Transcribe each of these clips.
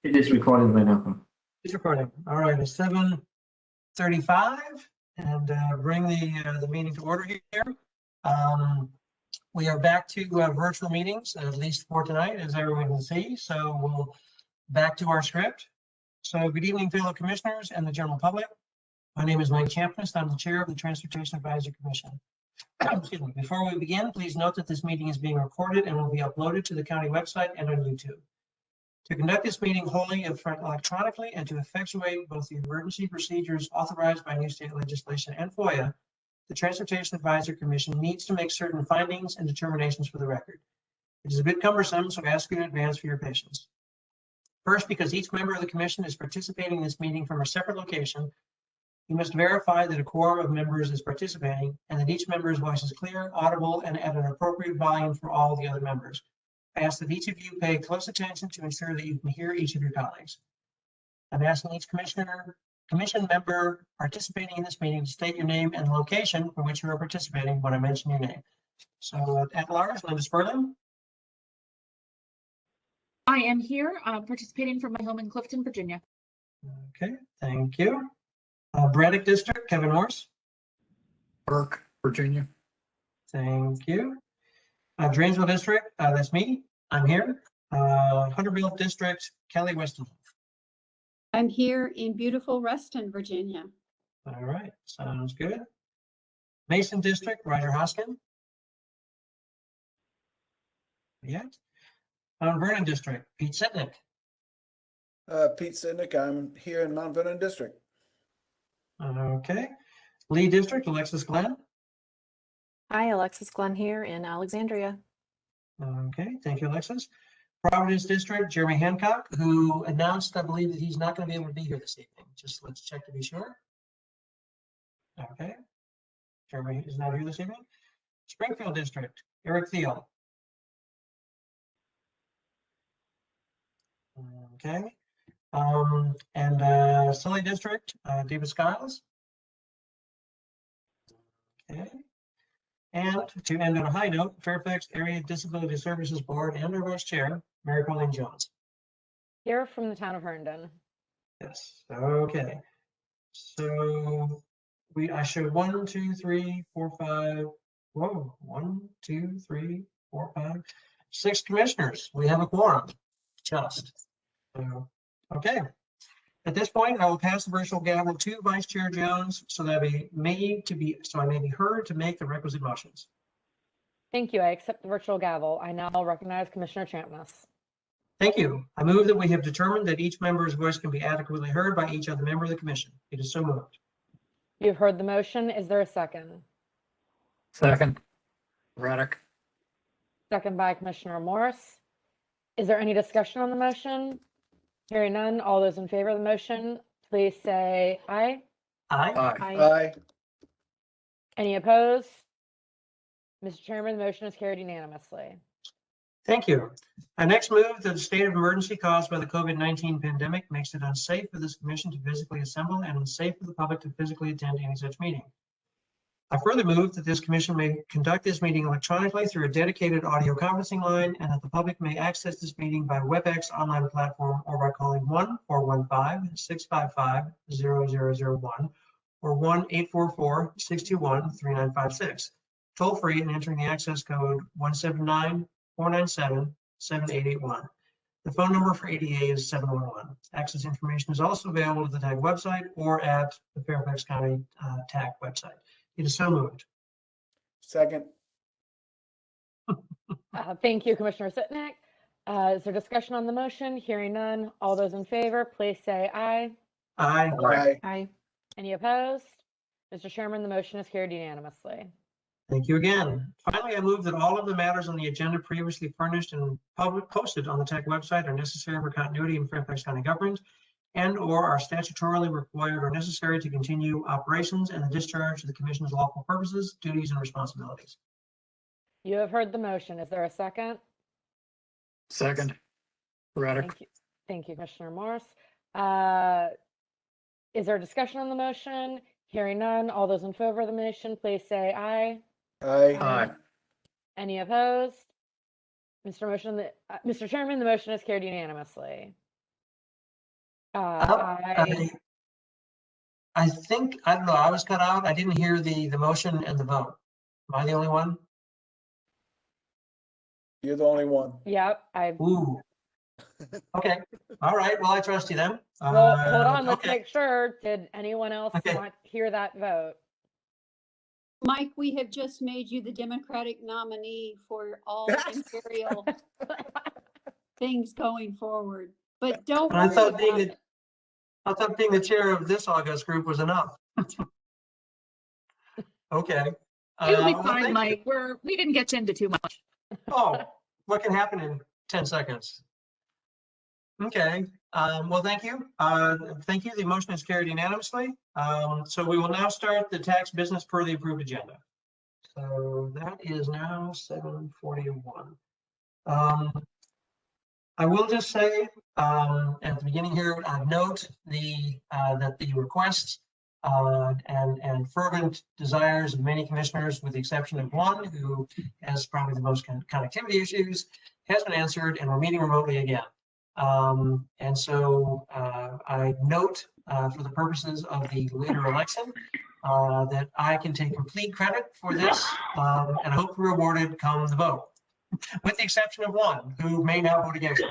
It is recording right now. It's recording. All right, it's 7:35, and bring the meeting to order here. We are back to virtual meetings, at least for tonight, as everyone can see. So we'll back to our script. So good evening, fellow commissioners and the general public. My name is Mike Champness. I'm the chair of the Transportation Advisory Commission. Excuse me. Before we begin, please note that this meeting is being recorded and will be uploaded to the county website and on YouTube. To conduct this meeting wholly electronically and to effectuate both the emergency procedures authorized by new state legislation and FOIA, the Transportation Advisory Commission needs to make certain findings and determinations for the record. It is a bit cumbersome, so I ask you in advance for your patience. First, because each member of the commission is participating in this meeting from a separate location, you must verify that a quorum of members is participating and that each member's voice is clear, audible, and at an appropriate volume for all the other members. I ask that each of you pay close attention to ensure that you can hear each of your colleagues. I'm asking each commission member participating in this meeting to state your name and the location for which you are participating when I mention your name. So at large, Linda Spurling. I am here participating from my home in Clifton, Virginia. Okay, thank you. Braddock District, Kevin Morse. Burke, Virginia. Thank you. Dranesville District, that's me. I'm here. Hunterville District, Kelly Weston. I'm here in beautiful Reston, Virginia. All right, sounds good. Mason District, Roger Hoskin. Yeah. Vernon District, Pete Sitnick. Pete Sitnick, I'm here in Mount Vernon District. Okay. Lee District, Alexis Glenn. Hi, Alexis Glenn here in Alexandria. Okay, thank you, Alexis. Providence District, Jeremy Hancock, who announced, I believe, that he's not going to be able to be here this evening. Just let's check to be sure. Okay. Jeremy is not here this evening. Springfield District, Eric Thiel. Okay. And Sully District, David Skiles. Okay. And to end on a high note, Fairfax Area Disability Services Board and our Vice Chair, Mary Pauline Jones. Here from the town of Herndon. Yes, okay. So I showed 1, 2, 3, 4, 5. Whoa, 1, 2, 3, 4, 5, 6 commissioners. We have a quorum, just. So, okay. At this point, I will pass the virtual gavel to Vice Chair Jones so that I may be heard to make the requisite motions. Thank you. I accept the virtual gavel. I now recognize Commissioner Champness. Thank you. I move that we have determined that each member's voice can be adequately heard by each other member of the commission. It is so moved. You've heard the motion. Is there a second? Second, Braddock. Second by Commissioner Morris. Is there any discussion on the motion? Hearing none, all those in favor of the motion, please say aye. Aye. Aye. Any opposed? Mr. Chairman, the motion is carried unanimously. Thank you. I next move that the state of emergency caused by the COVID-19 pandemic makes it unsafe for this commission to physically assemble and unsafe for the public to physically attend any such meeting. I further move that this commission may conduct this meeting electronically through a dedicated audio conferencing line and that the public may access this meeting by WebEx online platform or by calling 1-415-655-0001 or 1-844-621-3956, toll free, and entering the access code 179-497-7881. The phone number for ADA is 711. Access information is also available at the TAG website or at the Fairfax County TAG website. It is so moved. Second. Thank you, Commissioner Sitnick. Is there discussion on the motion? Hearing none, all those in favor, please say aye. Aye. Aye. Aye. Any opposed? Mr. Chairman, the motion is carried unanimously. Thank you again. Finally, I move that all of the matters on the agenda previously furnished and posted on the TAG website are necessary for continuity in Fairfax County government and or are statutorily required or necessary to continue operations and the discharge of the commission's lawful purposes, duties, and responsibilities. You have heard the motion. Is there a second? Second, Braddock. Thank you. Thank you, Commissioner Morris. Is there a discussion on the motion? Hearing none, all those in favor of the motion, please say aye. Aye. Aye. Any opposed? Mr. Chairman, the motion is carried unanimously. I think, I don't know, I was cut out. I didn't hear the motion and the vote. Am I the only one? You're the only one. Yep, Ooh. Okay, all right, well, I trust you then. well, hold on, let's Okay. make sure. Did anyone else Okay. not hear that vote? Mike, we have just made you the Democratic nominee for all imperial things going forward. But don't I worry thought about being it. I thought being the chair of this August group was enough. Okay. You'll be Well, fine, thank you. Mike. We didn't get into too much. Oh, what can happen in 10 seconds? Okay, well, thank you. Thank you. The motion is carried unanimously. So we will now start the tax business per the approved agenda. So that is now 7:41. I will just say at the beginning here, note that the requests and fervent desires of many commissioners, with the exception of one who has probably the most connectivity issues, has been answered, and we're meeting remotely again. And so I note for the purposes of the later election that I can take complete credit for this, and I hope we're rewarded come the vote, with the exception of one who may now vote against it.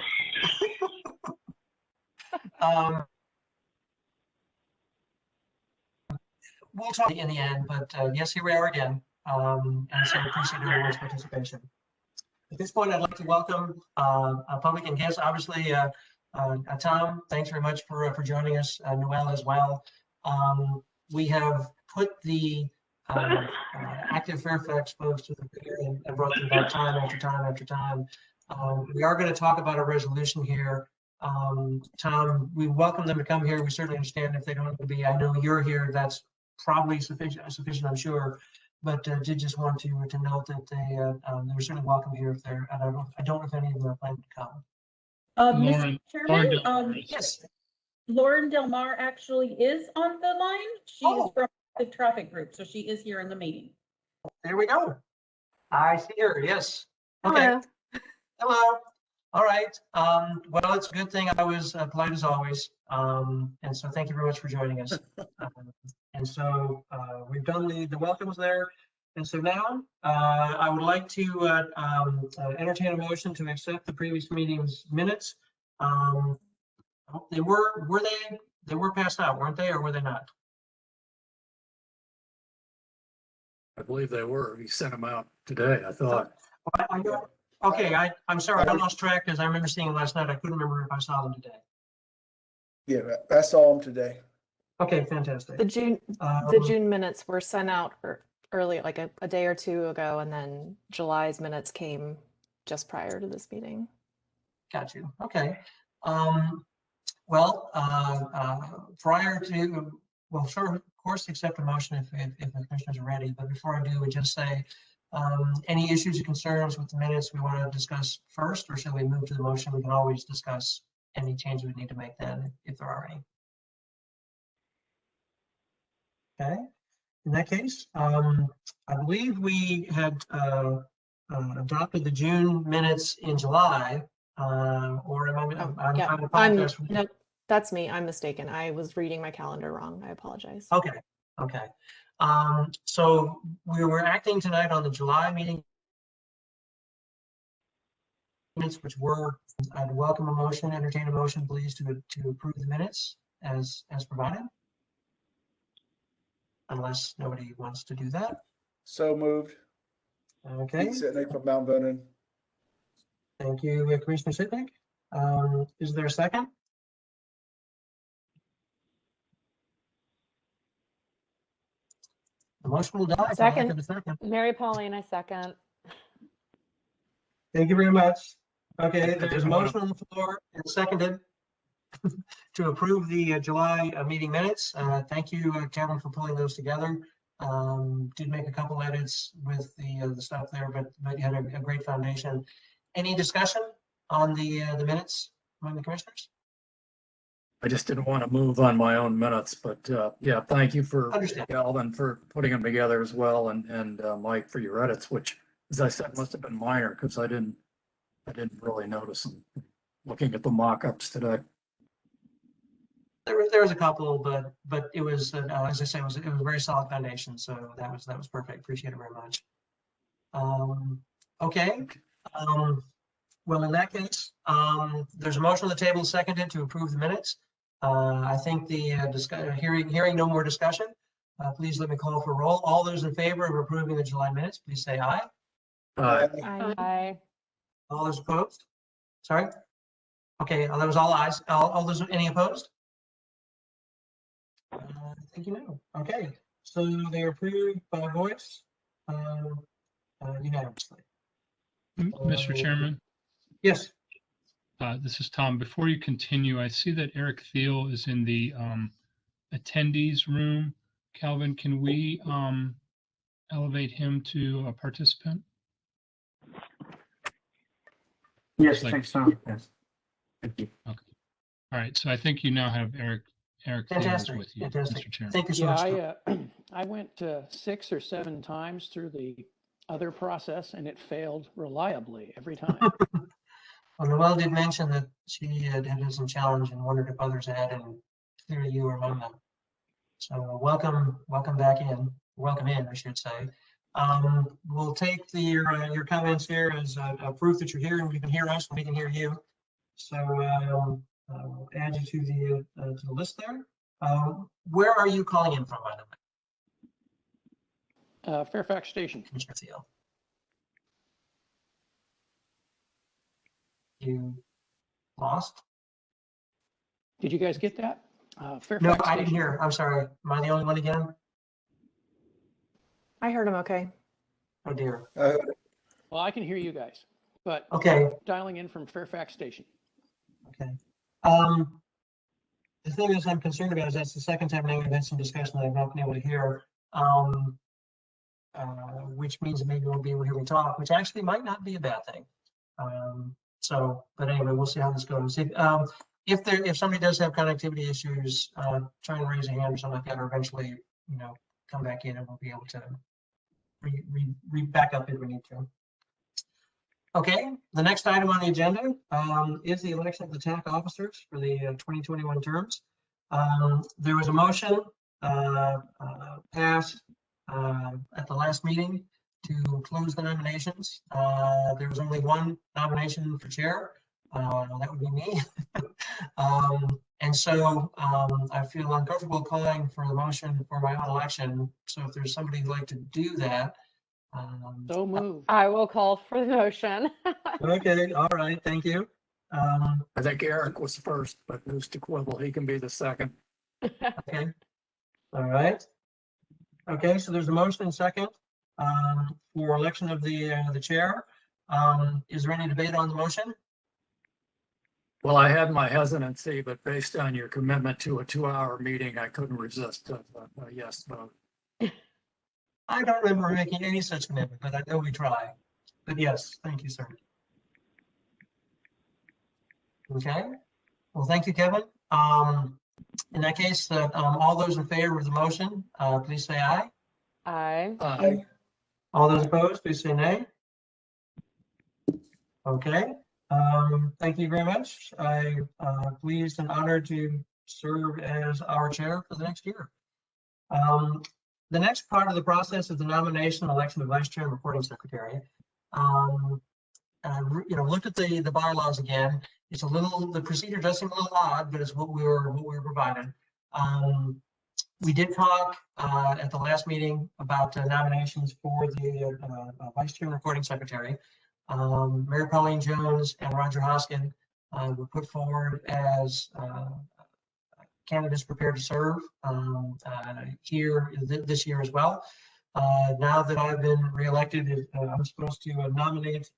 We'll talk in the end, but yes, here we are again. And so I appreciate everyone's participation. At this point, I'd like to welcome a public and guests. Obviously, Tom, thanks very much for joining us. Noel as well. We have put the active Fairfax folks to the figure and brought them back time after time after time. We are going to talk about a resolution here. Tom, we welcome them to come here. We certainly understand if they don't have to be. I know you're here. That's probably sufficient, I'm sure. But did just want to note that they're certainly welcome here if they're. I don't know if any of them are planning to come. Mr. Chairman, Yes. Lauren Del Mar actually is on the line. She is Oh. from the traffic group, so she is here in the meeting. There we go. I see her. Yes. Okay. Hello. All right. Well, it's a good thing I was polite as always. And so thank you very much for joining us. And so we've done the welcomes there. And so now I would like to entertain a motion to accept the previous meeting's minutes. They were passed out, weren't they, or were they not? I believe they were. He sent them out today, I thought. Okay, I'm sorry, I lost track because I remember seeing them last night. I couldn't remember if I saw them today. Yeah, I saw him today. Okay, fantastic. The June minutes were sent out early, like a day or two ago, and then July's minutes came just prior to this meeting. Got you. Okay. Well, prior to, well, sure, of course, accept a motion if the commissioners are ready. But before I do, we just say any issues or concerns with the minutes we want to discuss first, or should we move to the motion? We can always discuss any changes we need to make then, if there are any. Okay. In that case, I believe we had adopted the June minutes in July, or am I? Yeah, I apologize for no, that's me. I'm mistaken. I was reading my calendar wrong. I apologize. Okay. Okay. So we were acting tonight on the July meeting minutes, which were. I'd welcome a motion, entertain a motion, please, to approve the minutes as provided. Unless nobody wants to do that. So moved. Okay. Pete Sitnick from Mount Vernon. Thank you, Commissioner Sitnick. Is there a second? The motion will die. for lack Second. of a second. Mary Pauline, I second. Thank you very much. Okay, there's a motion on the floor and seconded to approve the July meeting minutes. Thank you, Kevin, for pulling those together. Did make a couple edits with the stuff there, but you had a great foundation. Any discussion on the minutes among the commissioners? I just didn't want to move on my own minutes, but yeah, thank you for Understand. Calvin for putting them together as well, and Mike for your edits, which, as I said, must have been minor because I didn't really notice them looking at the mock-ups today. There there was a couple, but it was, as I say, it was a very solid foundation. So that was perfect. Appreciate it very much. Okay. Well, in that case, there's a motion on the table seconded to approve the minutes. I think the hearing no more discussion. Please let me call for roll. All those in favor of approving the July minutes, please say aye. Aye. All those opposed? Sorry? Okay, that was all ayes. All those, any opposed? I think you know. Okay, so they are approved by voice unanimously. Mr. Chairman, Yes. this is Tom. Before you continue, I see that Eric Thiel is in the attendees room. Calvin, can we elevate him to a participant? Yes, Like- thanks, Tom. Yes. Thank you. All right, so I think you now have Eric Thiel is Fantastic. with you, Fantastic. Mr. Chairman. Thank you so much. Yeah, Tom. I went 6 or 7 times through the other process and it failed reliably every time. Well, Noelle did mention that she had some challenge and wondered if others had, and clearly you were among them. So welcome back in. Welcome in, I should say. We'll take your comments here as proof that you're here and you can hear us and we can hear you. So we'll add you to the list there. Where are you calling in from, by the way? Fairfax Station. Commissioner Thiel? You lost? Did you guys get that? Fairfax No, I Station. didn't hear. I'm sorry. Am I the only one again? I heard him okay. Oh dear. Well, I can hear you guys, but Okay. dialing in from Fairfax Station. Okay. The thing is I'm concerned about is that's the second time now we've had some discussion that I've not been able to hear. Which means that maybe we'll be able to hear me talk, which actually might not be a bad thing. But anyway, we'll see how this goes. If somebody does have connectivity issues, try and raise a hand or something like that, or eventually, come back in and we'll be able to back up if we need to. Okay, the next item on the agenda is the election of the TAC officers for the 2021 terms. There was a motion passed at the last meeting to close the nominations. There was only one nomination for chair. That would be me. And so I feel uncomfortable calling for the motion for my own election. So if there's somebody who'd like to do that. So moved. I will call for the motion. Okay, all right, thank you. I think Eric was first, but who's to quibble? He can be the second. Okay, all right. Okay, so there's a motion and second for election of the chair. Is there any debate on the motion? Well, I had my hesitancy, but based on your commitment to a 2-hour meeting, I couldn't resist a yes vote. I don't remember making any such commitment, but I know we try. But yes, thank you, sir. Okay, well, thank you, Kevin. In that case, all those in favor of the motion, please say aye. Aye. Aye. All those opposed, please say nay. Okay, thank you very much. I'm pleased and honored to serve as our chair for the next year. The next part of the process is the nomination and election of vice chair and recording secretary. Looked at the bylaws again. It's the procedure does seem a little odd, but it's what we were provided. We did talk at the last meeting about nominations for the vice chair and recording secretary. Mary Pauline Jones and Roger Hoskin were put forward as candidates prepared to serve here this year as well. Now that I've been reelected, I'm supposed to nominate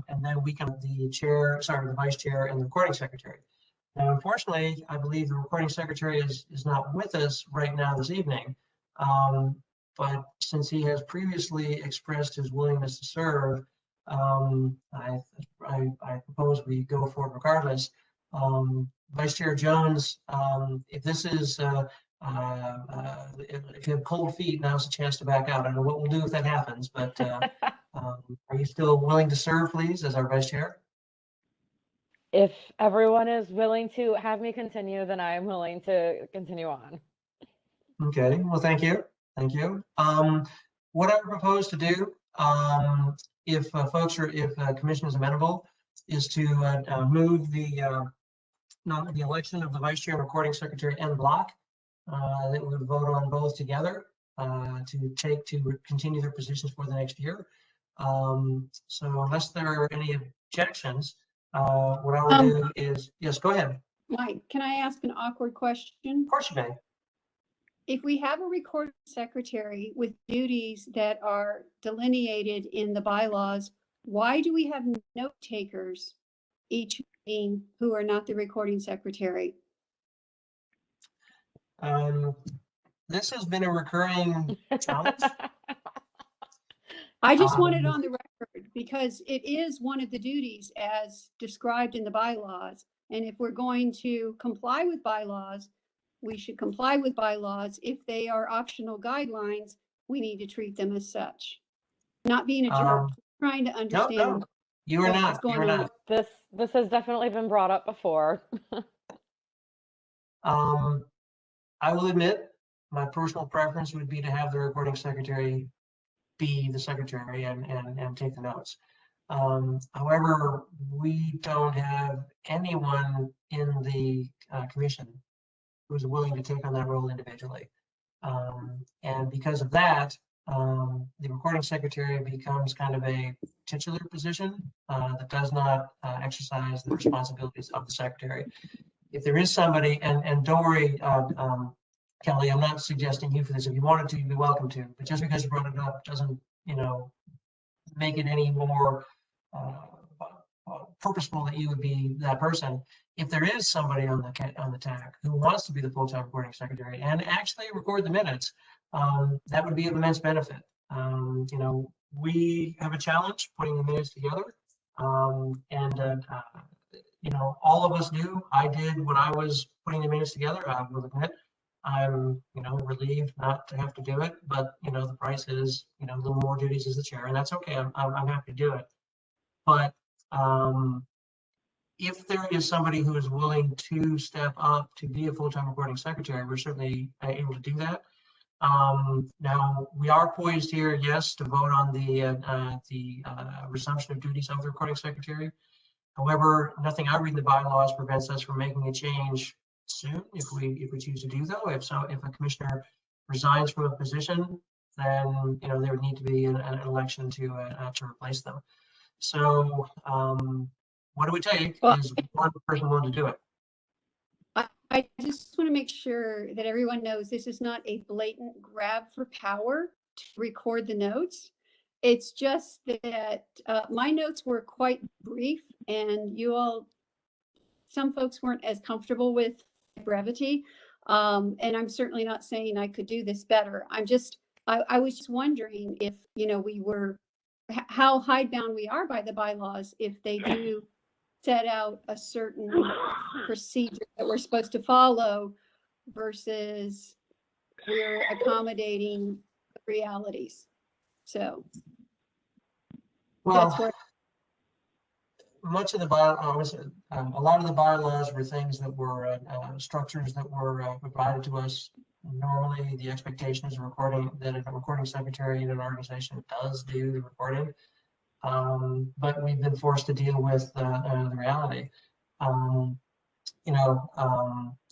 and then we can the vice chair and the recording secretary. Now, unfortunately, I believe the recording secretary is not with us right now this evening. But since he has previously expressed his willingness to serve, I propose we go for it regardless. Vice Chair Jones, if this is, if you have cold feet, now's the chance to back out. I don't know what we'll do if that happens, but are you still willing to serve, please, as our vice chair? If everyone is willing to have me continue, then I am willing to continue on. Okay, well, thank you. Thank you. What I would propose to do, if commission is amenable, is to move the election of the vice chair and recording secretary en bloc. That we would vote on both together to continue their positions for the next year. So unless there are any objections, what I will do is, yes, go ahead. Mike, can I ask an awkward question? Of course you may. If we have a recording secretary with duties that are delineated in the bylaws, why do we have note takers each meeting who are not the recording secretary? This has been a recurring challenge. I just want it on the record because it is one of the duties as described in the bylaws. And if we're going to comply with bylaws, we should comply with bylaws. If they are optional guidelines, we need to treat them as such. Not being a jerk, trying to understand. No, you are not. You are not. This has definitely been brought up before. I will admit, my personal preference would be to have the recording secretary be the secretary and take the notes. However, we don't have anyone in the commission who's willing to take on that role individually. And because of that, the recording secretary becomes kind of a titular position that does not exercise the responsibilities of the secretary. If there is somebody, and don't worry, Kelly, I'm not suggesting you for this. If you wanted to, you'd be welcome to. But just because you brought it up doesn't, make it any more purposeful that you would be that person. If there is somebody on the TAC who wants to be the full-time recording secretary and actually record the minutes, that would be of immense benefit. We have a challenge putting the minutes together, all of us do. I did when I was putting the minutes together. I will admit, I'm, relieved not to have to do it, but the price is, a little more duties as the chair, and that's okay. I'm happy to do it. But if there is somebody who is willing to step up to be a full-time recording secretary, we're certainly able to do that. Now we are poised here, yes, to vote on the resumption of duties of the recording secretary. However, nothing I read in the bylaws prevents us from making a change soon if we choose to do so. If a commissioner resigns from a position, then there would need to be an election to replace them. So what it would take is one person willing to do it. I just want to make sure that everyone knows this is not a blatant grab for power to record the notes. It's just that my notes were quite brief, and some folks weren't as comfortable with brevity. And I'm certainly not saying I could do this better. I was just wondering if, how hidebound we are by the bylaws if they do set out a certain procedure that we're supposed to follow versus we're accommodating realities. So well, that's where much of the bylaws, a lot of the bylaws were things that were structures that were provided to us. Normally, the expectation is that a recording secretary in an organization does do the recording, but we've been forced to deal with the reality.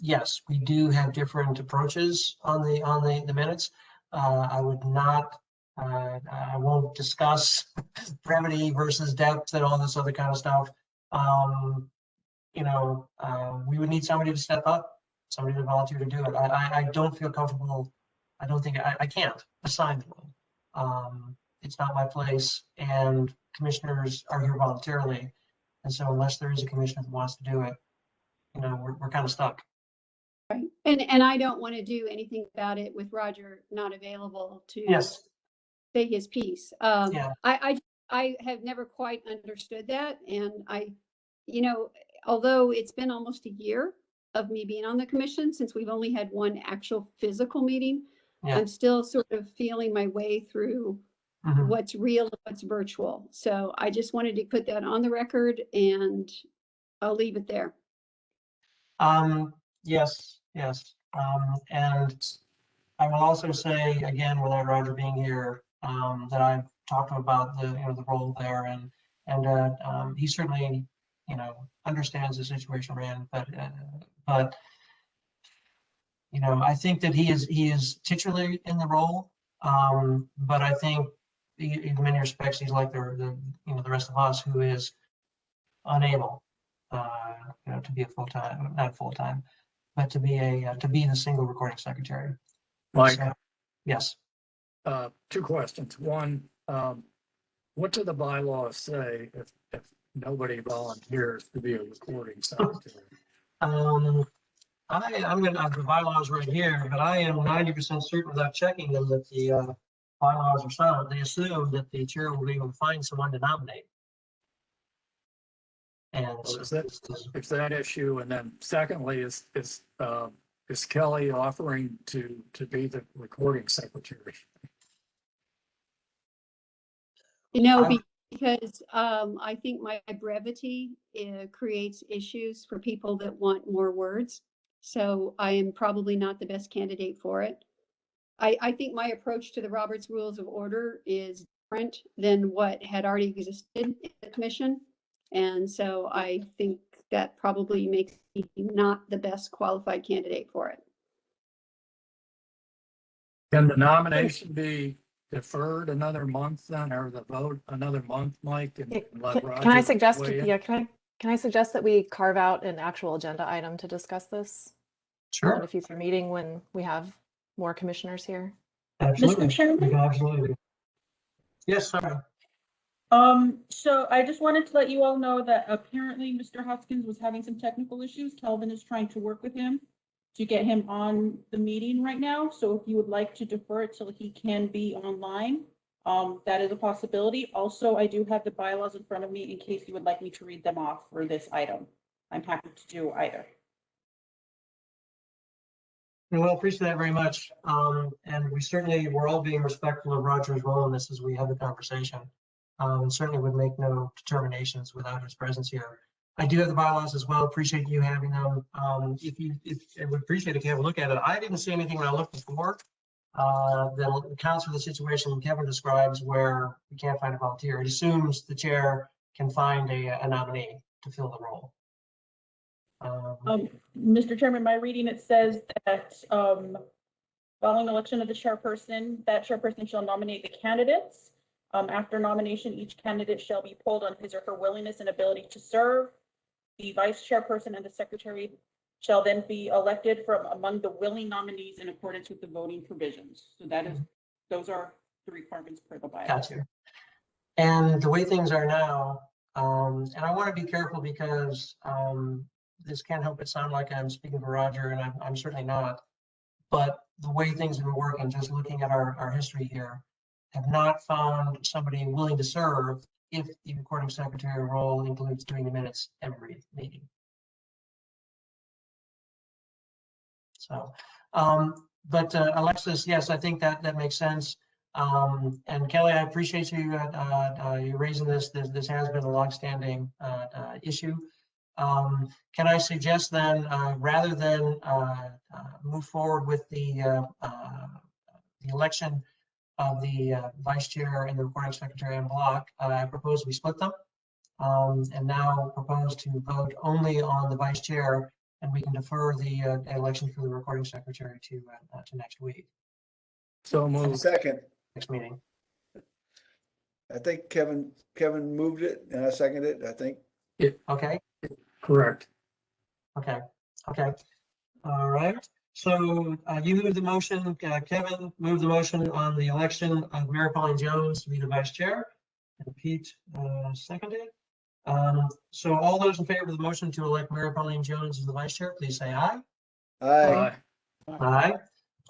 Yes, we do have different approaches on the minutes. I would not. I won't discuss brevity versus depth and all this other kind of stuff. We would need somebody to step up, somebody to volunteer to do it. I don't feel comfortable. I don't think I can't assign the role. It's not my place, and commissioners are here voluntarily. And so unless there is a commissioner that wants to do it, we're kind of stuck. right. And I don't want to do anything about it with Roger not available to Yes. say his piece. Yeah. I have never quite understood that. And although it's been almost a year of me being on the commission, since we've only had one actual physical meeting, Yeah. I'm still sort of feeling my way through what's real and what's virtual. So I just wanted to put that on the record, and I'll leave it there. Yes, yes. And I will also say again, without Roger being here, that I've talked to him about the, the role there, and he certainly, understands the situation we're in, but I think that he is titularly in the role, but I think in many respects he's like the rest of us who is unable, to be a full-time, not full-time, but to be the single recording secretary. Mike, So, yes. two questions. One, what do the bylaws say if nobody volunteers to be a recording secretary? I'm gonna have the bylaws right here, but I am 90% certain without checking them that the bylaws are silent. They assume that the chair will be able to find someone to nominate. And So so is that issue? And then secondly, is Kelly offering to be the recording secretary? Because I think my brevity creates issues for people that want more words. So I am probably not the best candidate for it. I think my approach to the Roberts Rules of Order is different than what had already existed in the commission. And so I think that probably makes me not the best qualified candidate for it. Can the nomination be deferred another month then, or the vote another month, Mike? And let Can I Roger suggest, weigh in? yeah, can I suggest that we carve out an actual agenda item to discuss this in a sure, future meeting when we have more commissioners here? absolutely. Mr. Chairman? Absolutely. Yes, sorry. So I just wanted to let you all know that apparently Mr. Hoskins was having some technical issues. Kelvin is trying to work with him to get him on the meeting right now. So if you would like to defer it till he can be online, that is a possibility. Also, I do have the bylaws in front of me in case you would like me to read them off for this item. I'm happy to do either. Well, appreciate that very much. And we're all being respectful of Roger's role in this as we have the conversation. And certainly would make no determinations without his presence here. I do have the bylaws as well. Appreciate you having them. If I would appreciate if you have a look at it. I didn't see anything when I looked before that accounts for the situation Kevin describes where we can't find a volunteer. It assumes the chair can find a nominee to fill the role. Mr. Chairman, my reading, it says that following election of the chairperson, that chairperson shall nominate the candidates. After nomination, each candidate shall be polled on his or her willingness and ability to serve. The vice chairperson and the secretary shall then be elected from among the willing nominees in accordance with the voting provisions. So those are the requirements per the bylaws. Gotcha. And the way things are now, and I want to be careful because this can't help but sound like I'm speaking for Roger, and I'm certainly not. But the way things have been working, just looking at our history here, have not found somebody willing to serve if the recording secretary role includes doing the minutes every meeting. So, but Alexis, yes, I think that makes sense. And Kelly, I appreciate you raising this. This has been a longstanding issue. Can I suggest then, rather than move forward with the election of the vice chair and the recording secretary en bloc, I propose we split them, and now propose to vote only on the vice chair, and we can defer the election for the recording secretary to next week. So moved. Second. Next meeting. I think Kevin moved it and I seconded it, I think. Okay. Correct. Okay. All right. So you moved the motion, Kevin moved the motion on the election of Mary Pauline Jones to be the vice chair, and Pete seconded. So all those in favor of the motion to elect Mary Pauline Jones as the vice chair, please say aye. Aye. Aye.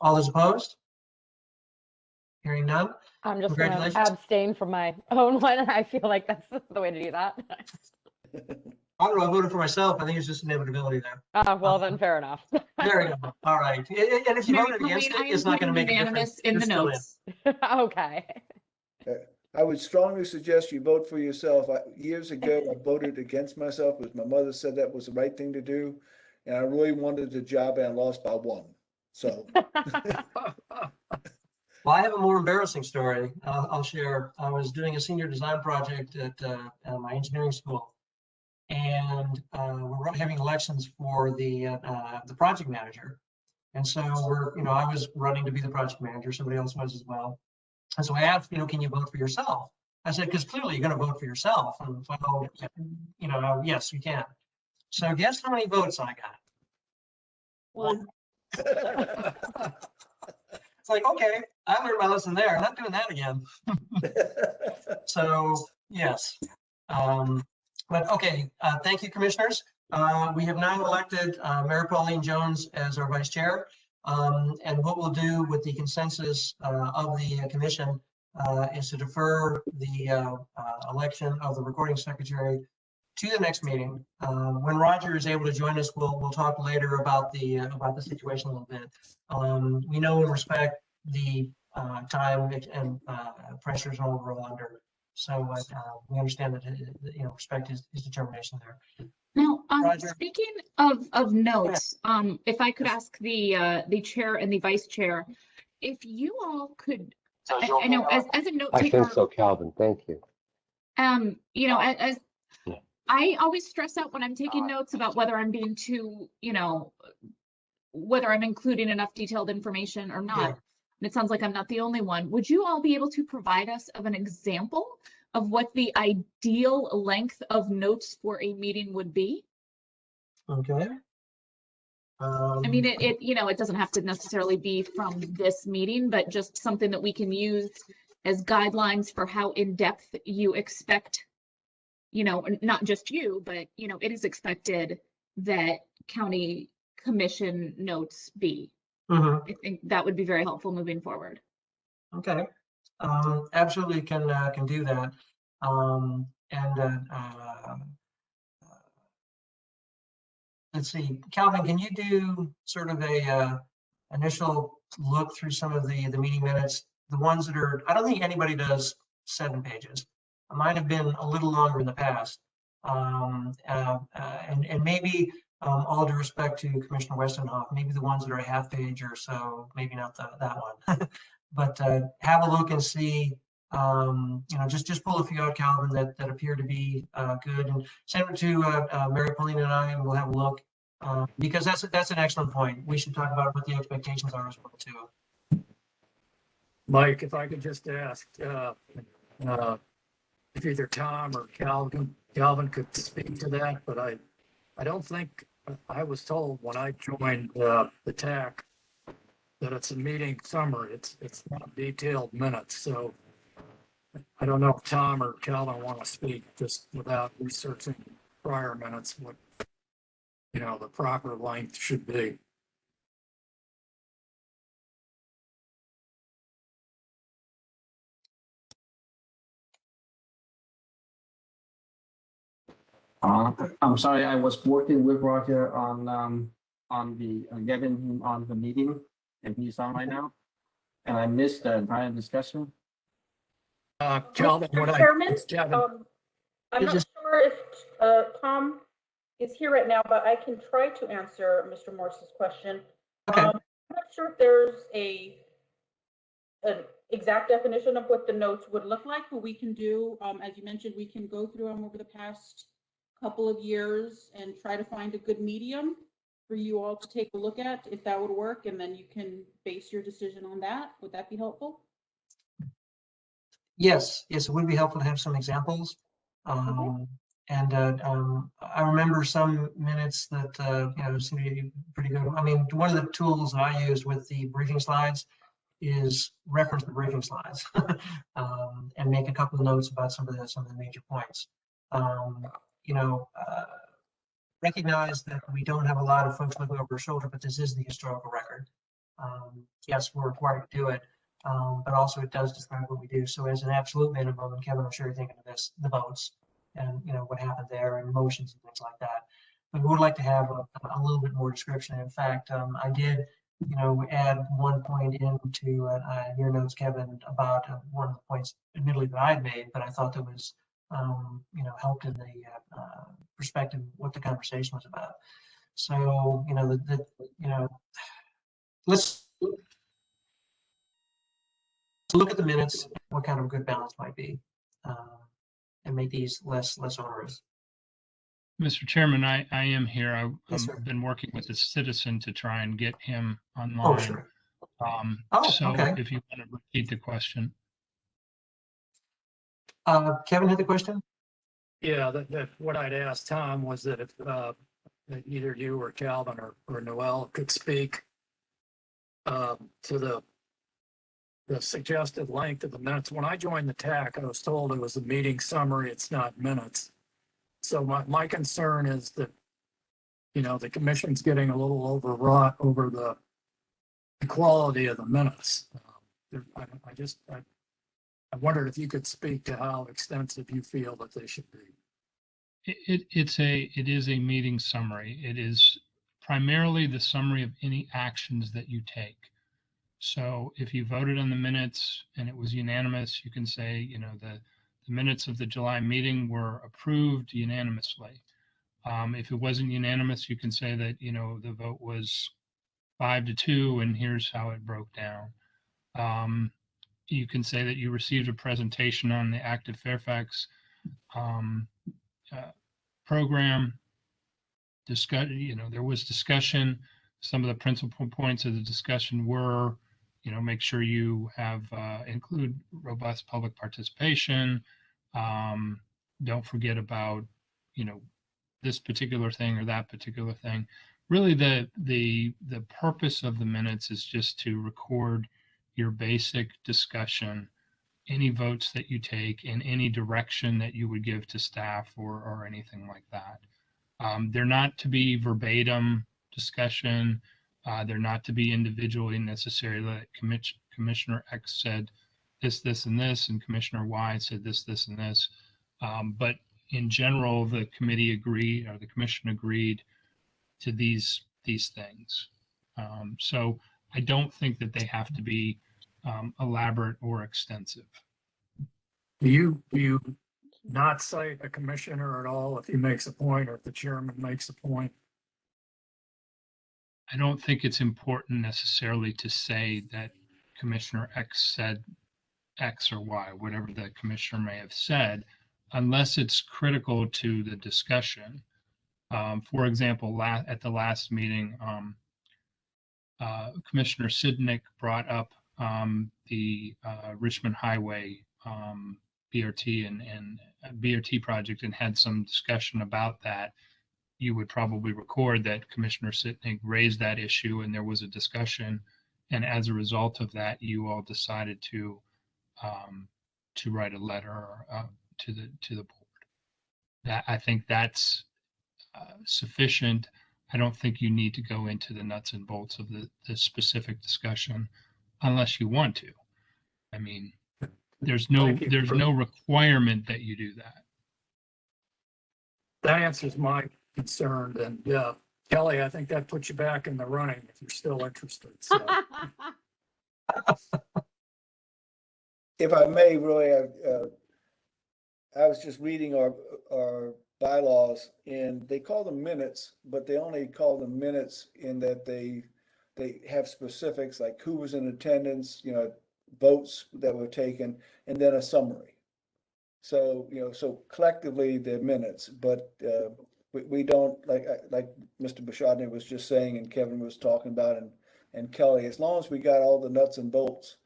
All those opposed? Hearing none. I'm just going to Congratulations. abstain from my own one. I feel like that's the way to do that. I don't know, I voted for myself. I think it's just inevitability there. Well, then fair enough. There you go. All right. And if you Mary voted against Pauline, it, it's not going to make a difference. in You're the still notes. Okay. I would strongly suggest you vote for yourself. Years ago, I voted against myself because my mother said that was the right thing to do. And I really wanted the job and I lost by 1. So, Well, I have a more embarrassing story I'll share. I was doing a senior design project at my engineering school, and we're having elections for the project manager. And so I was running to be the project manager. Somebody else was as well. And so I asked, can you vote for yourself? I said, because clearly you're going to vote for yourself. And well, yes, you can. So guess how many votes I got? 1. It's like, okay, I learned my lesson there. I'm not doing that again. So yes. But okay, thank you, commissioners. We have now elected Mayor Pauline Jones as our vice chair. And what we'll do with the consensus of the commission is to defer the election of the recording secretary to the next meeting. When Roger is able to join us, we'll talk later about the situation a little bit. We know and respect the time and pressures all we're all under. So we understand that respect his determination there. Now, Roger. speaking of notes, if I could ask the chair and the vice chair, if you all could, I know as a note I taker, think so, Calvin. Thank you. As I always stress out when I'm taking notes about whether I'm being too, whether I'm including enough detailed information or not. Yeah. And it sounds like I'm not the only one. Would you all be able to provide us of an example of what the ideal length of notes for a meeting would be? Okay. I mean, it doesn't have to necessarily be from this meeting, but just something that we can use as guidelines for how in-depth you expect, not just you, but, it is expected that county commission notes be. I think that would be very helpful moving forward. Okay. Absolutely can do that. Let's see, Calvin, can you do sort of a initial look through some of the meeting minutes, the ones that are, I don't think anybody does 7 pages. Mine have been a little longer in the past. And maybe all due respect to Commissioner Westenhoff, maybe the ones that are a half page or so, maybe not that one. But have a look and see, just pull a few out, Calvin, that appear to be good, and send it to Mary Pauline and I, and we'll have a look. Because that's an excellent point. We should talk about what the expectations are as well too. Mike, if I could just ask, if either Tom or Calvin could speak to that, but I don't think I was told when I joined the TAC that it's a meeting summary. It's not detailed minutes. So I don't know if Tom or Calvin want to speak just without researching prior minutes, what, the proper length should be. I'm sorry, I was working with Roger on the getting him on the meeting, and he's on right now. And I missed the entire discussion. Calvin, Mr. Chairman, I'm not sure if Tom is here right now, but I can try to answer Mr. Morse's question. Okay. I'm not sure if there's an exact definition of what the notes would look like, but we can do, as you mentioned, we can go through them over the past couple of years and try to find a good medium for you all to take a look at, if that would work, and then you can base your decision on that. Would that be helpful? Yes, it would be helpful to have some examples. And I remember some minutes that seem to be pretty good. I mean, one of the tools that I used with the briefing slides is reference the briefing slides and make a couple of notes about some of the major points. Recognize that we don't have a lot of folks looking over our shoulder, but this is the historical record. Yes, we're required to do it, but also it does describe what we do. So as an absolute minimum, and Kevin, I'm sure you're thinking of this, the votes and what happened there and motions and things like that. But we would like to have a little bit more description. In fact, I did add one point into your notes, Kevin, about one of the points admittedly that I had made, but I thought that was, helped in the perspective of what the conversation was about. So, let's look at the minutes, what kind of a good balance might be, and make these less onerous. Mr. Chairman, I am here. Yes, sir. I've been working with a citizen to try and get him Oh, online. sure. Oh, So okay. if you want to repeat the question. Kevin had the question? Yeah, that what I'd asked Tom was that if that either you or Calvin or Noel could speak to the suggested length of the minutes. When I joined the TAC, I was told it was a meeting summary, it's not minutes. So my concern is that, the commission's getting a little overwrought over the quality of the minutes. I wondered if you could speak to how extensive you feel that they should be. It is a meeting summary. It is primarily the summary of any actions that you take. So if you voted on the minutes and it was unanimous, you can say, the minutes of the July meeting were approved unanimously. If it wasn't unanimous, you can say that, the vote was 5-2 and here's how it broke down. You can say that you received a presentation on the active Fairfax program. There was discussion. Some of the principal points of the discussion were, make sure you have include robust public participation. Don't forget about, this particular thing or that particular thing. Really, the purpose of the minutes is just to record your basic discussion, any votes that you take, and any direction that you would give to staff or anything like that. They're not to be verbatim discussion. They're not to be individually necessary. Like Commissioner X said this, and this, and Commissioner Y said this, and this. But in general, the committee agreed, or the commission agreed to these things. So I don't think that they have to be elaborate or extensive. Do you not cite a commissioner at all if he makes a point or if the chairman makes a point? I don't think it's important necessarily to say that Commissioner X said X or Y, whatever the commissioner may have said, unless it's critical to the discussion. For example, at the last meeting, Commissioner Sidnick brought up the Richmond Highway BRT and BRT project and had some discussion about that. You would probably record that Commissioner Sidnick raised that issue and there was a discussion. And as a result of that, you all decided to write a letter to the board. I think that's sufficient. I don't think you need to go into the nuts and bolts of the specific discussion unless you want to. I mean, there's no requirement that you do that. That answers my concern. And yeah, Kelly, I think that puts you back in the running if you're still interested. So. If I may, Roy, I was just reading our bylaws and they call them minutes, but they only call them minutes in that they have specifics like who was in attendance, votes that were taken, and then a summary. So, so collectively they're minutes, but we don't, like Mr. Bashadny was just saying and Kevin was talking about and Kelly, as long as we got all the nuts and bolts,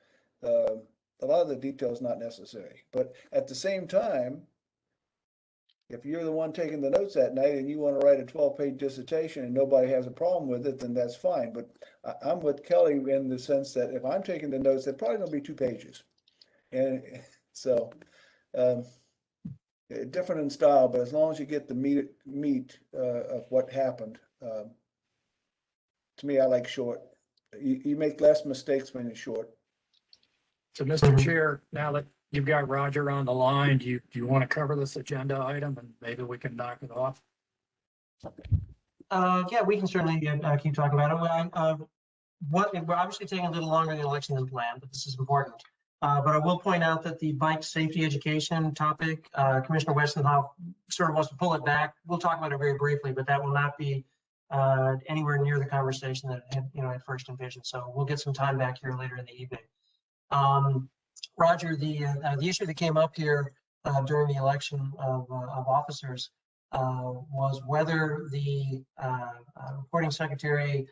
a lot of the detail is not necessary. But at the same time, if you're the one taking the notes that night and you want to write a 12-page dissertation and nobody has a problem with it, then that's fine. But I'm with Kelly in the sense that if I'm taking the notes, they're probably going to be 2 pages. And so different in style, but as long as you get the meat of what happened, to me, I like short. You make less mistakes when you're short. So, Mr. Chair, now that you've got Roger on the line, do you want to cover this agenda item and maybe we can knock it off? Yeah, we can certainly keep talking about it. we're obviously taking a little longer than the election than planned, but this is important. But I will point out that the bike safety education topic, Commissioner Westenhoff sort of wants to pull it back. We'll talk about it very briefly, but that will not be anywhere near the conversation that had, at first envisioned. So we'll get some time back here later in the evening. Roger, the issue that came up here during the election of officers was whether the recording secretary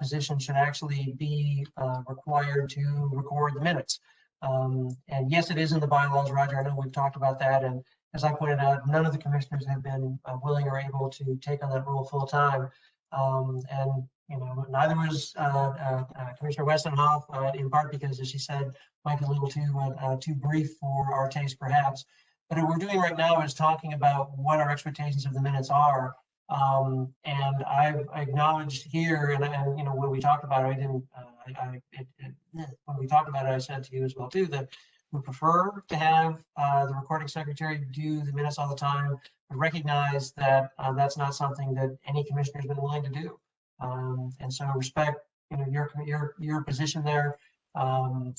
position should actually be required to record the minutes. And yes, it is in the bylaws, Roger. I know we've talked about that. And as I pointed out, none of the commissioners have been willing or able to take on that role full time. And neither was Commissioner Westenhoff, in part because, as she said, might be a little too brief for our taste, perhaps. But what we're doing right now is talking about what our expectations of the minutes are. And I've acknowledged here, and when we talked about it, when we talked about it, I said to you as well too that we prefer to have the recording secretary do the minutes all the time, but recognize that that's not something that any commissioner has been willing to do. And so respect, your position there, and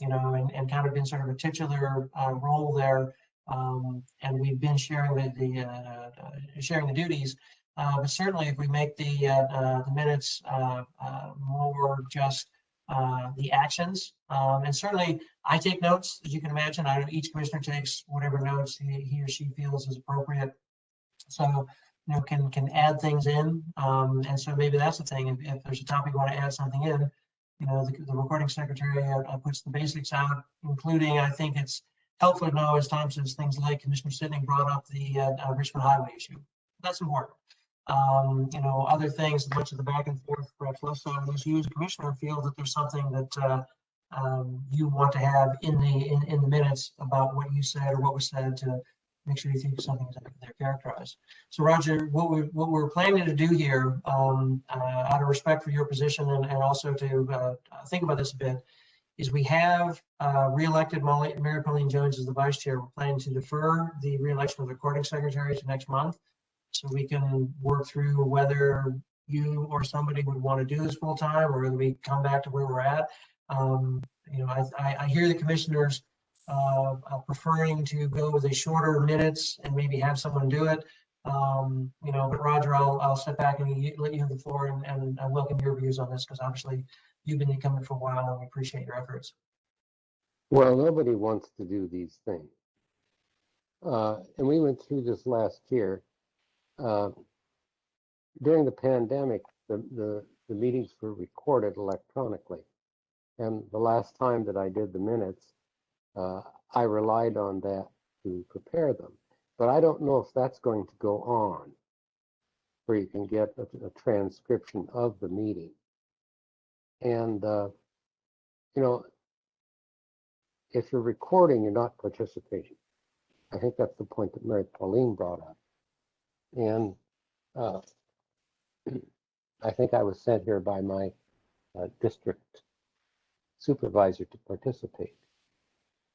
kind of been sort of a titular role there. And we've been sharing the duties. But certainly, if we make the minutes more just the actions, and certainly I take notes, as you can imagine. Each commissioner takes whatever notes he or she feels is appropriate. So can add things in, and so maybe that's the thing. If there's a topic you want to add something in, the recording secretary puts the basics out, including, I think it's helpful to know, as Tom says, things like Commissioner Sidney brought up the Richmond Highway issue. That's important. Other things, much of the back and forth, perhaps less so as you as a commissioner feel that there's something that you want to have in the minutes about what you said or what was said to make sure you think something is they're characterized. So Roger, what we're planning to do here, out of respect for your position and also to think about this a bit, is we have re-elected Mary Pauline Jones as the vice chair. We're planning to defer the re-election of the recording secretary to next month, so we can work through whether you or somebody would want to do this full time, or whether we come back to where we're at. I hear the commissioners preferring to go with a shorter minutes and maybe have someone do it. But Roger, I'll step back and let you have the floor and welcome your views on this, because obviously you've been incumbent for a while and we appreciate your efforts. Well, nobody wants to do these things. And we went through this last year. During the pandemic, the meetings were recorded electronically. And the last time that I did the minutes, I relied on that to prepare them. But I don't know if that's going to go on, where you can get a transcription of the meeting. And, if you're recording, you're not participating. I think that's the point that Mary Pauline brought up. And I think I was sent here by my district supervisor to participate.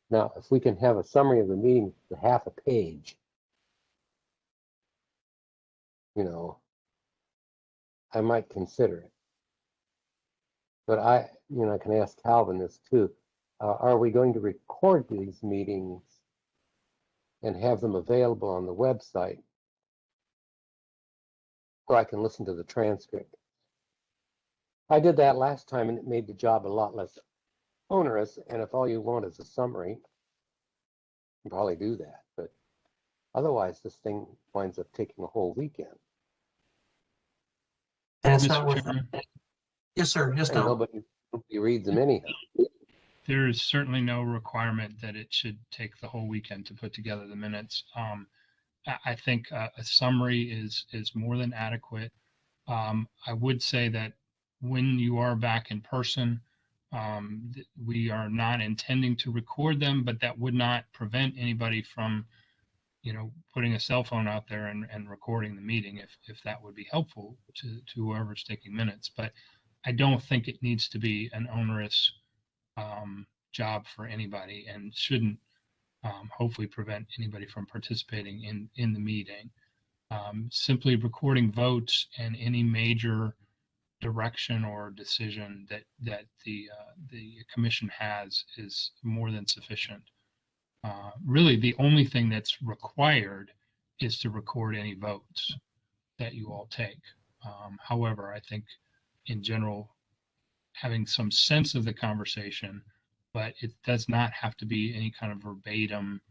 Now, if we can have a summary of the meeting for half a page, I might consider it. But I can ask Calvin this too. Are we going to record these meetings and have them available on the website, or I can listen to the transcript? I did that last time and it made the job a lot less onerous. And if all you want is a summary, you can probably do that. But otherwise, this thing winds up taking a whole weekend. And it's not worth it. Yes, sir. Yes, and nobody reads them anyhow. There is certainly no requirement that it should take the whole weekend to put together the minutes. I think a summary is more than adequate. I would say that when you are back in person, we are not intending to record them, but that would not prevent anybody from, putting a cell phone out there and recording the meeting if that would be helpful to whoever's taking minutes. But I don't think it needs to be an onerous job for anybody, and shouldn't hopefully prevent anybody from participating in the meeting. Simply recording votes and any major direction or decision that the commission has is more than sufficient. Really, the only thing that's required is to record any votes that you all take. However, I think in general, having some sense of the conversation, but it does not have to be any kind of verbatim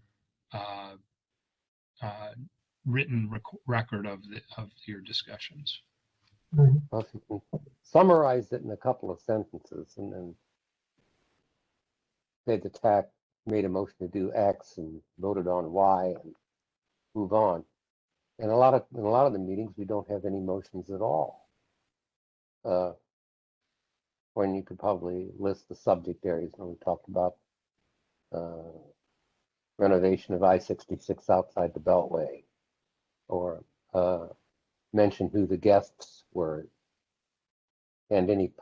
written record of your discussions. Well, if you can summarize it in a couple of sentences and then say the TAC made a motion to do X and voted on Y and move on. And in a lot of the meetings, we don't have any motions at all. When you could probably list the subject areas when we talked about renovation of I-66 outside the Beltway, or mention who the guests were, and any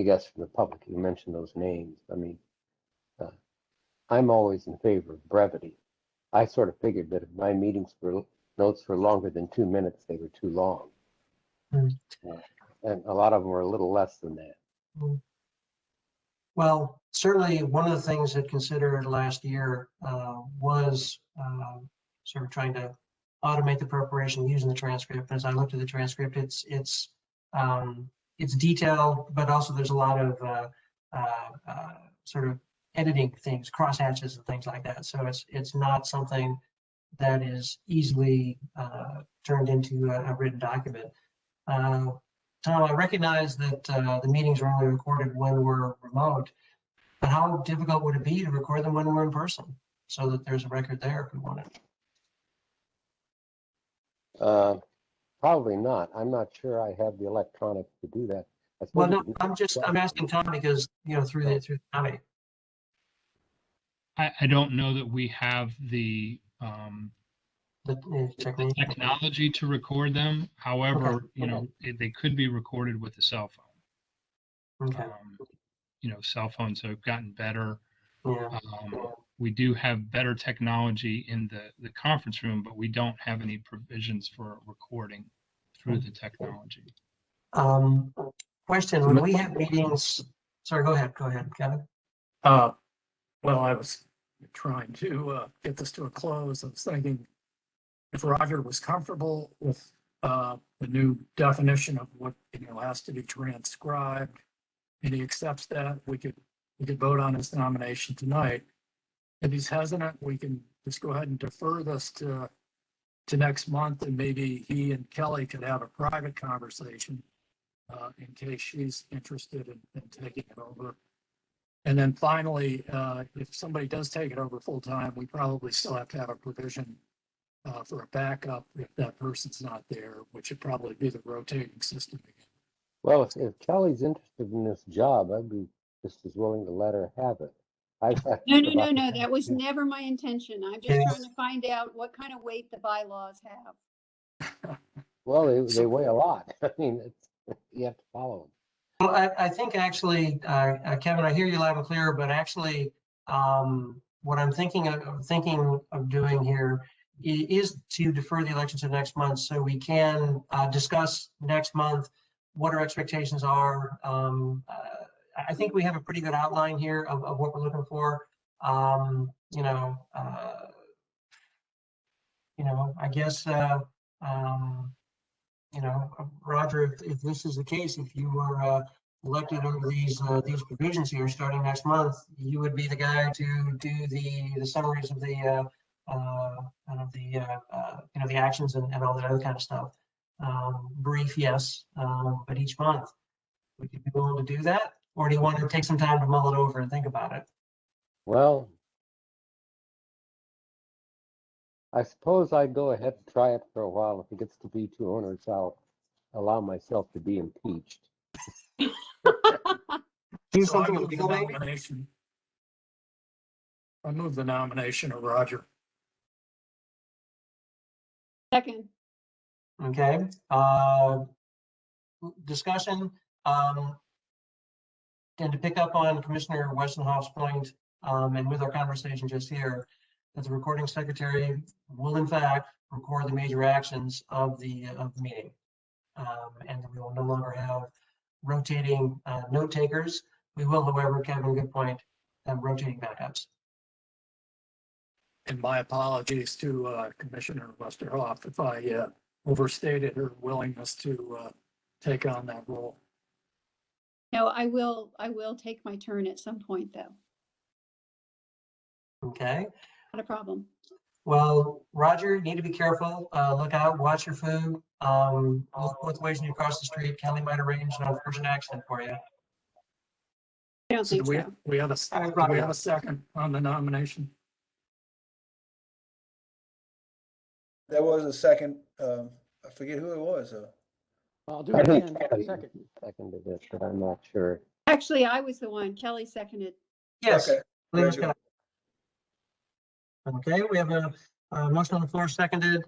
guests from the public. You mentioned those names. I mean, I'm always in favor of brevity. I sort of figured that if my notes were longer than 2 minutes, they were too long. And a lot of them were a little less than that. Well, certainly one of the things that considered last year was sort of trying to automate the preparation using the transcript. As I looked at the transcript, it's detailed, but also there's a lot of sort of editing things, crosshatches and things like that. So it's not something that is easily turned into a written document. Tom, I recognize that the meetings are only recorded when we're remote, but how difficult would it be to record them when we're in person so that there's a record there if we want it? Probably not. I'm not sure I have the electronic to do that. Well, no, I'm asking Tom because, through the county. I don't know that we have the technology to record them. However, Okay. they could be recorded with a cell phone. Okay. Cell phones have gotten better. Yeah. We do have better technology in the conference room, but we don't have any provisions for recording through the technology. Question, when we have meetings, sorry, go ahead, Kevin. Well, I was trying to get this to a close. I was thinking if Roger was comfortable with the new definition of what has to be transcribed, and he accepts that, we could vote on his nomination tonight. If he's hesitant, we can just go ahead and defer this to next month, and maybe he and Kelly could have a private conversation in case she's interested in taking it over. And then finally, if somebody does take it over full time, we probably still have to have a provision for a backup if that person's not there, which would probably be the rotating system again. Well, if Kelly's interested in this job, I'd be just as willing to let her have it. No. That was never my intention. I'm just trying to find out what kind of weight the bylaws have. Well, they weigh a lot. I mean, you have to follow them. Well, I think actually, Kevin, I hear you loud and clear, but actually, what I'm thinking of doing here is to defer the election to next month so we can discuss next month what our expectations are. I think we have a pretty good outline here of what we're looking for. I guess, Roger, if this is the case, if you were elected under these provisions here starting next month, you would be the guy to do the summaries of the actions and all that other kind of stuff. Brief, yes, but each month. Would you be willing to do that? Or do you want to take some time to mull it over and think about it? Well, I suppose I'd go ahead and try it for a while. If it gets to be too onerous, I'll allow myself to be impeached. Do So something I move illegal, the maybe? nomination. I move the nomination of Roger. Second. Okay. Discussion. And to pick up on Commissioner Westenhoff's point, and with our conversation just here, that the recording secretary will in fact record the major actions of the meeting. and we will no longer have rotating note takers. We will, however, Kevin, good point, have rotating backups. And my apologies to Commissioner Westerhoff if I overstated her willingness to take on that role. No, I will take my turn at some point, though. Okay. Not a problem. Well, Roger, you need to be careful. Look out, watch your food. Look both ways when you cross the street. Kelly might arrange an unfortunate accident for you. I don't So think do so. we have a second on the nomination? There was a second, I forget who it was. I'll do I it think again. Kelly Second. seconded it, but I'm not sure. Actually, I was the one. Kelly seconded. Yes. Okay, Please, very good. Okay, we have a motion on the floor seconded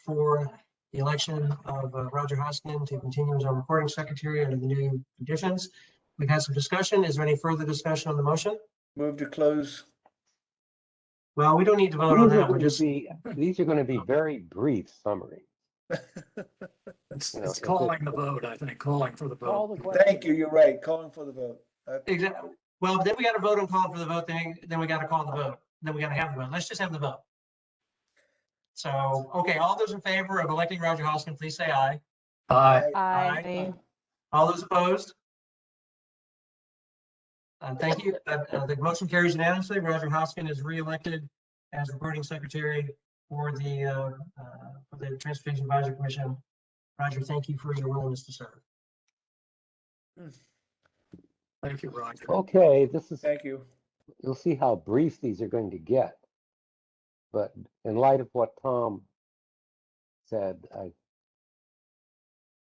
for the election of Roger Hoskin to continue as our recording secretary under the new conditions. We've had some discussion. Is there any further discussion on the motion? Move to close. Well, we don't need to vote on These are that. We're going to just, be, these are going to be very brief summaries. It's, You know, it's if it- calling the vote, I think, calling for the Call vote. the question. Thank you, you're right, calling for the vote. exactly. Well, then we got to vote on calling for the vote, then we got to call the vote. Then we got to have the vote. Let's just have the vote. So, okay, all those in favor of electing Roger Hoskin, please say aye. Aye. I, All those opposed? Thank you. The motion carries unanimously. Roger Hoskin is re-elected as recording secretary for the Transportation Advisory Commission. Roger, thank you for your willingness to serve. Thank you, Roger. Okay, this is, Thank you. you'll see how brief these are going to get. But in light of what Tom said, I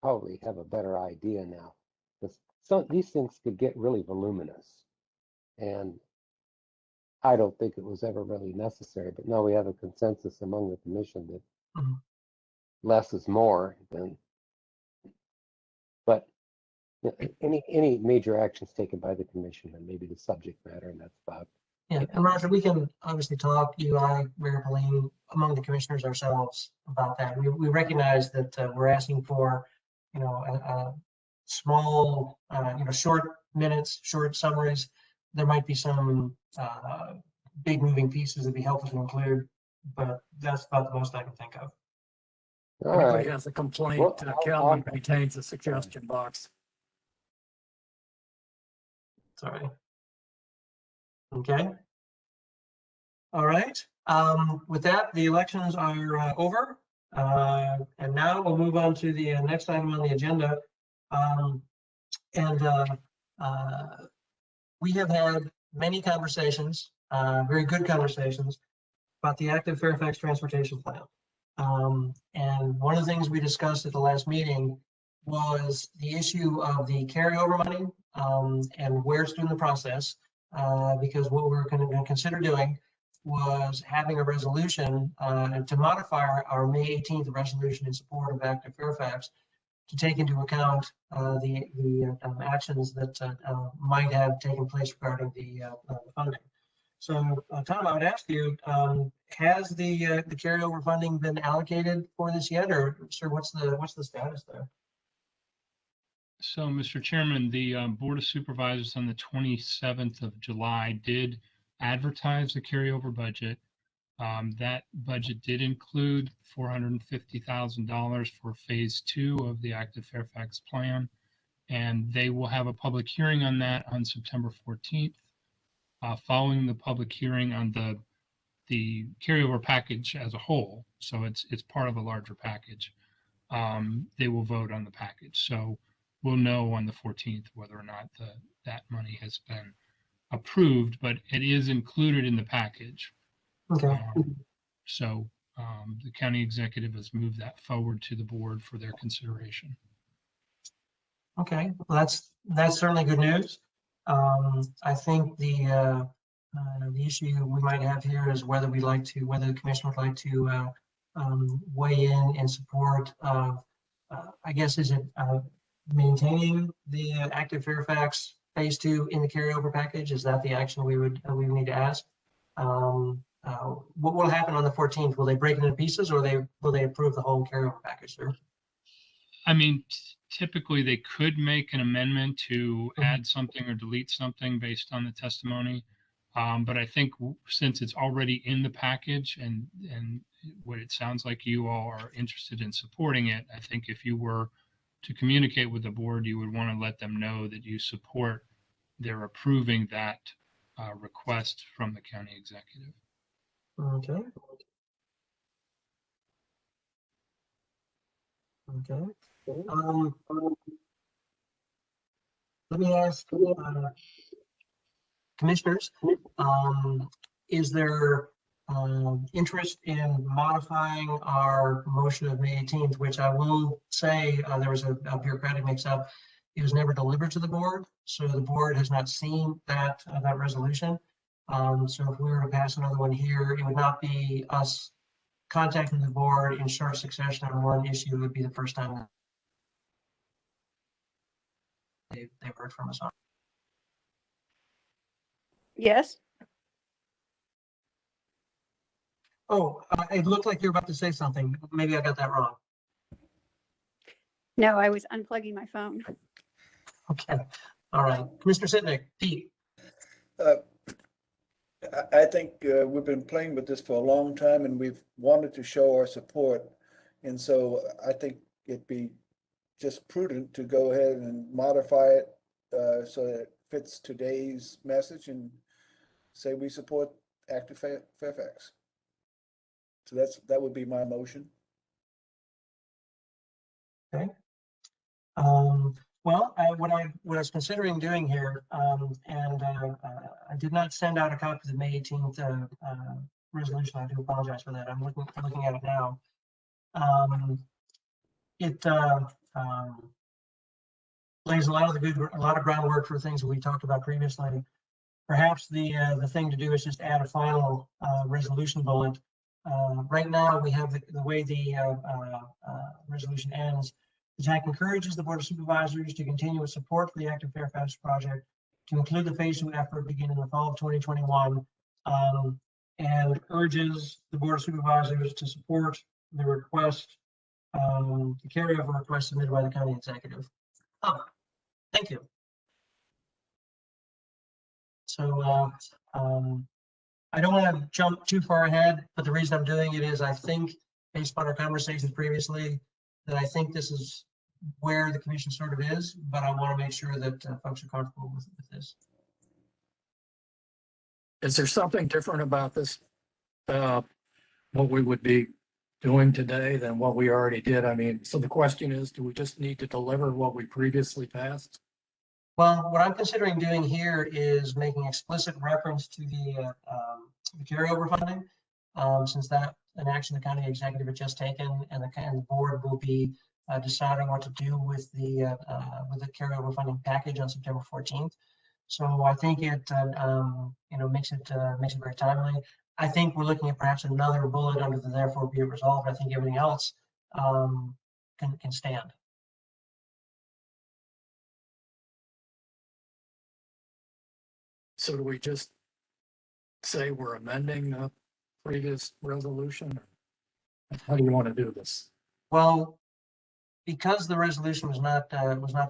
probably have a better idea now. These things could get really voluminous. And I don't think it was ever really necessary, but now we have a consensus among the commission that Mhm. less is more than. But you know, any major actions taken by the commission and maybe the subject matter, and that's about. Yeah, and Roger, we can obviously talk, you, I, Mayor Pauline, among the commissioners ourselves about that. We recognize that we're asking for, you know, a small, you know, short minutes, short summaries. There might be some big moving pieces that'd be helpful to include, but that's about the most I can think of. All Anybody right. has a complaint, Well, Calvin maintains a suggestion box. Sorry. Okay. All right. With that, the elections are over. And now we'll move on to the next item on the agenda. We have had many conversations, very good conversations, about the active Fairfax transportation plan. And one of the things we discussed at the last meeting was the issue of the carryover money and where it's doing the process. Because what we're going to consider doing was having a resolution to modify our May 18th resolution in support of active Fairfax to take into account the actions that might have taken place regarding the funding. So, Tom, I would ask you, has the carryover funding been allocated for this yet, or sir, what's the status there? So, Mr. Chairman, the Board of Supervisors on the 27th of July did advertise the carryover budget. That budget did include $450,000 for phase 2 of the active Fairfax plan, and they will have a public hearing on that on September 14th. Following the public hearing on the carryover package as a whole, so it's part of a larger package, they will vote on the package. So we'll know on the 14th whether or not that money has been approved, but it is included in the package. Okay. So the county executive has moved that forward to the board for their consideration. Okay, well, that's certainly good news. I think the issue we might have here is whether the commission would like to weigh in support of, I guess, is it maintaining the active Fairfax phase 2 in the carryover package? Is that the action we would need to ask? What will happen on the 14th? Will they break it into pieces, or will they approve the whole carryover package, sir? I mean, typically they could make an amendment to add something or delete something based on the testimony. But I think since it's already in the package and what it sounds like you all are interested in supporting it, I think if you were to communicate with the board, you would want to let them know that you support their approving that request from the county executive. Okay. Okay. Let me ask commissioners, is there interest in modifying our motion of May 18th, which I will say there was a bureaucratic mix-up. It was never delivered to the board, so the board has not seen that resolution. So if we were to pass another one here, it would not be us contacting the board in short succession on one issue. It would be the first time they've heard from us on. Yes. Oh, it looked like you're about to say something. Maybe I got that wrong. No, I was unplugging my phone. Okay. All right. Commissioner Sitnick, Pete. I think we've been playing with this for a long time and we've wanted to show our support. And so I think it'd be just prudent to go ahead and modify it so that it fits today's message and say we support Active Fairfax. So that would be my motion. Okay. Well, what I was considering doing here, and I did not send out a copy of the May 18th resolution. I do apologize for that. I'm looking at it now. It lays a lot of groundwork for things that we talked about previously. Perhaps the thing to do is just add a final resolution bullet. Right now, we have the way the resolution ends. The TAC encourages the Board of Supervisors to continue its support for the Active Fairfax project, to include the phase 2 effort beginning in the fall of 2021, and urges the Board of Supervisors to support the request, the carryover request submitted by the county executive. Oh, thank you. So I don't want to jump too far ahead, but the reason I'm doing it is I think, based on our conversations previously, that I think this is where the commission sort of is, but I want to make sure that folks are comfortable with this. Is there something different about this, what we would be doing today than what we already did? I mean, so the question is, do we just need to deliver what we previously passed? Well, what I'm considering doing here is making explicit reference to the carryover funding, since that an action the county executive had just taken, and the board will be deciding what to do with the carryover funding package on September 14th. So I think it makes it very timely. I think we're looking at perhaps another bullet under the therefore be it resolved. I think everything else can stand. So do we just say we're amending the previous resolution? How do you want to do this? Well, because the resolution was not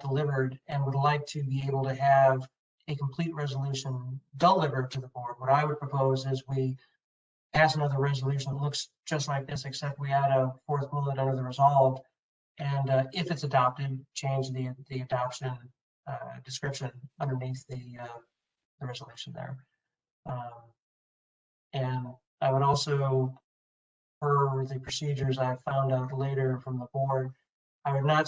delivered and would like to be able to have a complete resolution delivered to the board, what I would propose is we pass another resolution that looks just like this, except we add a fourth bullet under the resolved, and if it's adopted, change the adoption description underneath the resolution there. And I would also, per the procedures I found out later from the board, I would not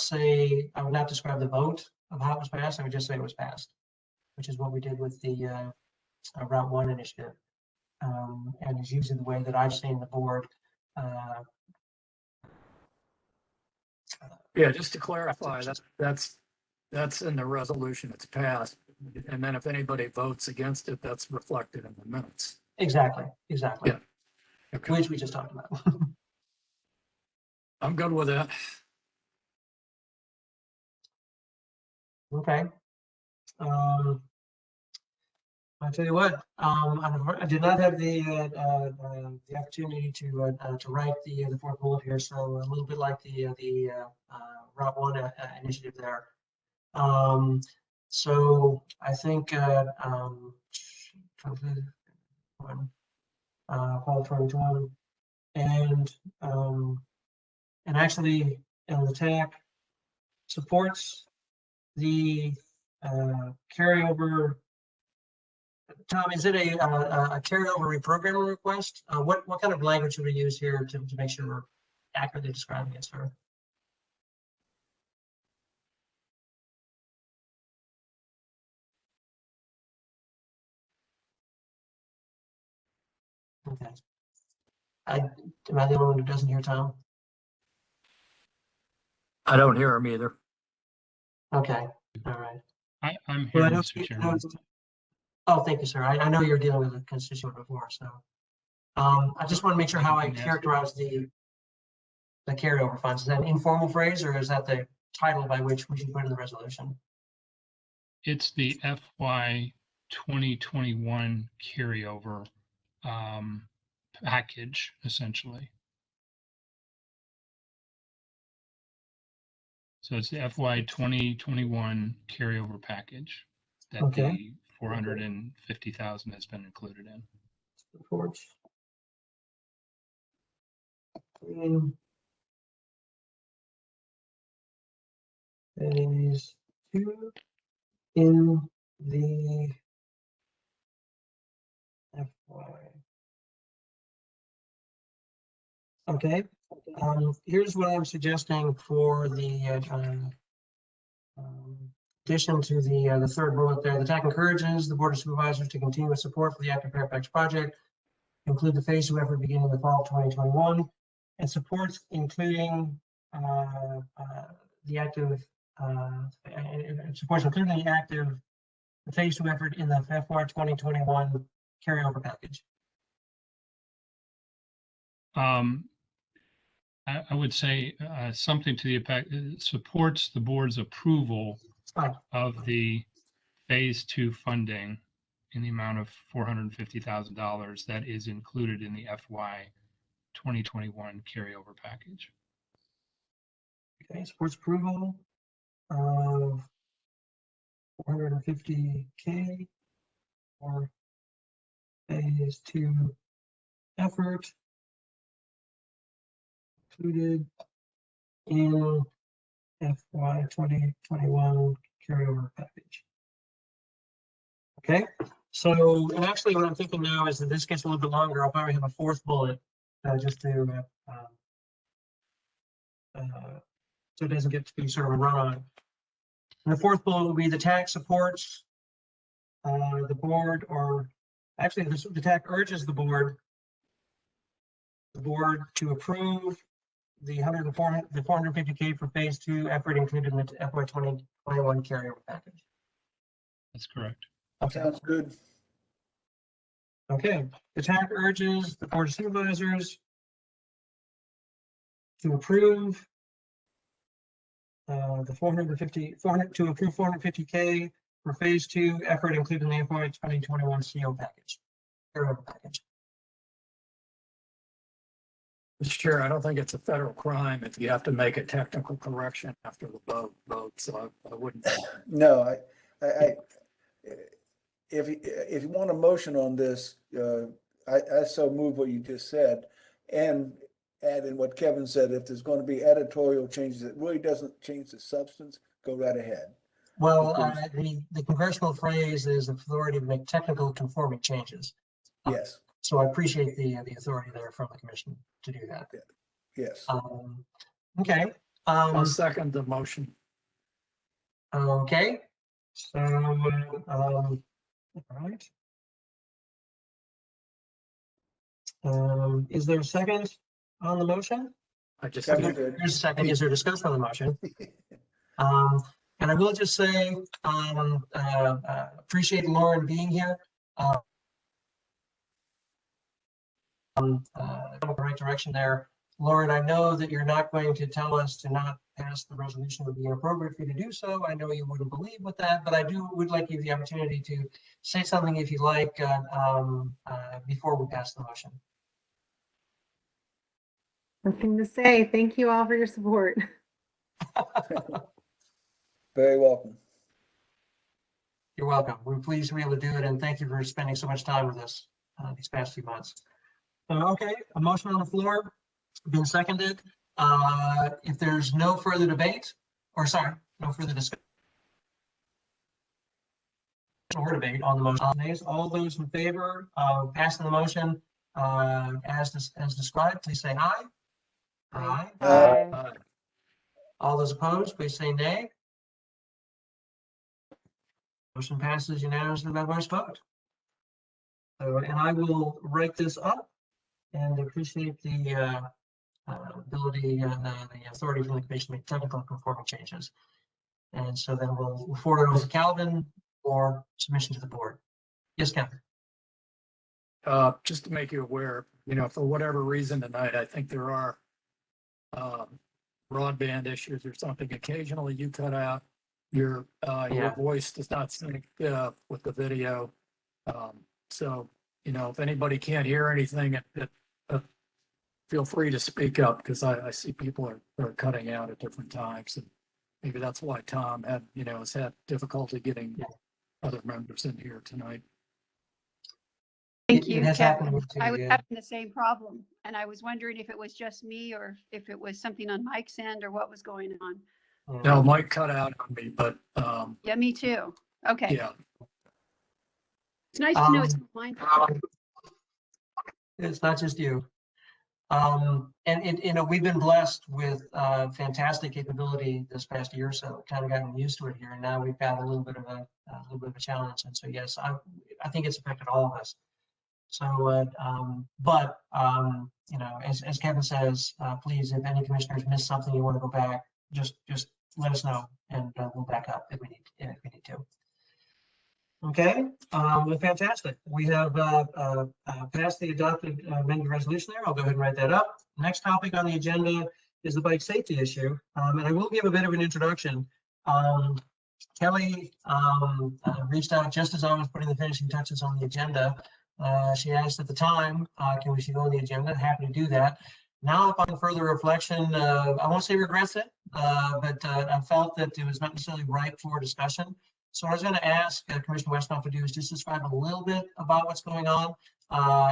describe the vote of how it was passed. I would just say it was passed, which is what we did with the Route 1 initiative. And is usually the way that I've seen the board. Yeah, just to clarify, that's in the resolution, it's passed. And then if anybody votes against it, that's reflected in the minutes. Exactly. Yeah. Okay. Which we just talked about. I'm good with that. Okay. I'll tell you what, I did not have the opportunity to write the fourth bullet here, so a little bit like the Route 1 initiative there. So I think fall 2021, and actually, the TAC supports the carryover. Tom, is it a carryover reprogramming request? What kind of language should we use here to make sure we're accurately describing it, sir? Okay. Am I the only one who doesn't hear Tom? I don't hear him either. Okay, all right. I'm Well, here, Mr. Chairman. Oh, thank you, sir. I know you're dealing with a constituent before, so. I just want to make sure how I characterize the carryover funds. Is that an informal phrase, or is that the title by which we should put in the resolution? It's the FY 2021 carryover package, essentially. So it's the FY 2021 carryover package that the 450,000 has been included in. Reports. Phase 2 in the FY. Okay. Here's what I'm suggesting for the addition to the third bullet there. The TAC encourages the Board of Supervisors to continue with support for the active Fairfax project, include the phase 2 effort beginning in the fall of 2021, and supports including the active the phase 2 effort in the FY 2021 carryover package. I would say something to the effect, supports the board's approval of the phase 2 funding in the amount of $450,000 that is included in the FY 2021 carryover package. Okay, supports approval of $450K for phase 2 effort included in FY 2021 carryover package. Okay, so, and actually what I'm thinking now is that this gets a little bit longer. I'll probably have a fourth bullet just to so it doesn't get to be sort of a run-on. And the fourth bullet will be the TAC supports the board, or actually the TAC urges the board to approve the 450K for phase 2 effort included in the FY 2021 carryover package. That's correct. Okay. Sounds good. Okay, the TAC urges the Board of Supervisors to approve the 400 to approve 450K for phase 2 effort included in the FY 2021 CO package, carryover package. Mr. Chair, I don't think it's a federal crime if you have to make a technical correction after the vote, so I wouldn't. No, if you want a motion on this, I so move what you just said, and add in what Kevin said. If there's going to be editorial changes, it really doesn't change the substance, go right ahead. Well, the congressional phrase is authority to make technical conforming changes. Yes. So I appreciate the authority there from the commission to do that. Yes. Okay. I'll second the motion. Okay. So, all right. Is there a second on the motion? I just There's a second. Is there discussion on the motion? And I will just say, appreciate Lauren being here. The right direction there. Lauren, I know that you're not going to tell us to not pass the resolution would be inappropriate for you to do so. I know you wouldn't believe with that, but I would like you the opportunity to say something if you like before we pass the motion. Nothing to say. Thank you all for your support. Very welcome. You're welcome. We're pleased to be able to do it, and thank you for spending so much time with us these past few months. Okay, a motion on the floor, been seconded. If there's no further debate, or sorry, no further discussion or debate on the motion, all those in favor of passing the motion as described, please say aye. Aye. Aye. All those opposed, please say nay. Motion passes unanimously by voice vote. So, and I will write this up and appreciate the ability and the authority from the commission to make technical conforming changes. And so then we'll forward it over to Calvin for submission to the board. Yes, Calvin. Just to make you aware, you know, for whatever reason tonight, I think there are broadband issues or something. Occasionally you cut out, your voice does not sync with the video. So, you know, if anybody can't hear anything, feel free to speak up, because I see people are cutting out at different times. And maybe that's why Tom has had difficulty getting other members in here tonight. Thank you, It has Kevin. happened with I was you, having the same problem, and I was wondering if it was just me or if it was something on Mike's end or what was going on. No, Mike cut out on me, but Yeah, me too. Okay. yeah. It's nice to know it's not mine. It's not just you. And you know, we've been blessed with fantastic capability this past year or so. Kind of gotten used to it here, and now we've got a little bit of a challenge. And so yes, I think it's affected all of us. So, you know, as Kevin says, please, if any commissioners miss something, you want to go back, just let us know, and we'll back up if we need to. Okay, well, fantastic. We have passed the adopted amended resolution there. I'll go ahead and write that up. Next topic on the agenda is the bike safety issue, and I will give a bit of an introduction. Kelly reached out just as I was putting the finishing touches on the agenda. She asked at the time, can we go on the agenda? Happy to do that. Now, upon further reflection, I won't say regrets it, but I felt that it was not necessarily ripe for discussion. So what I was going to ask Commissioner Westmouth to do is just describe a little bit about what's going on.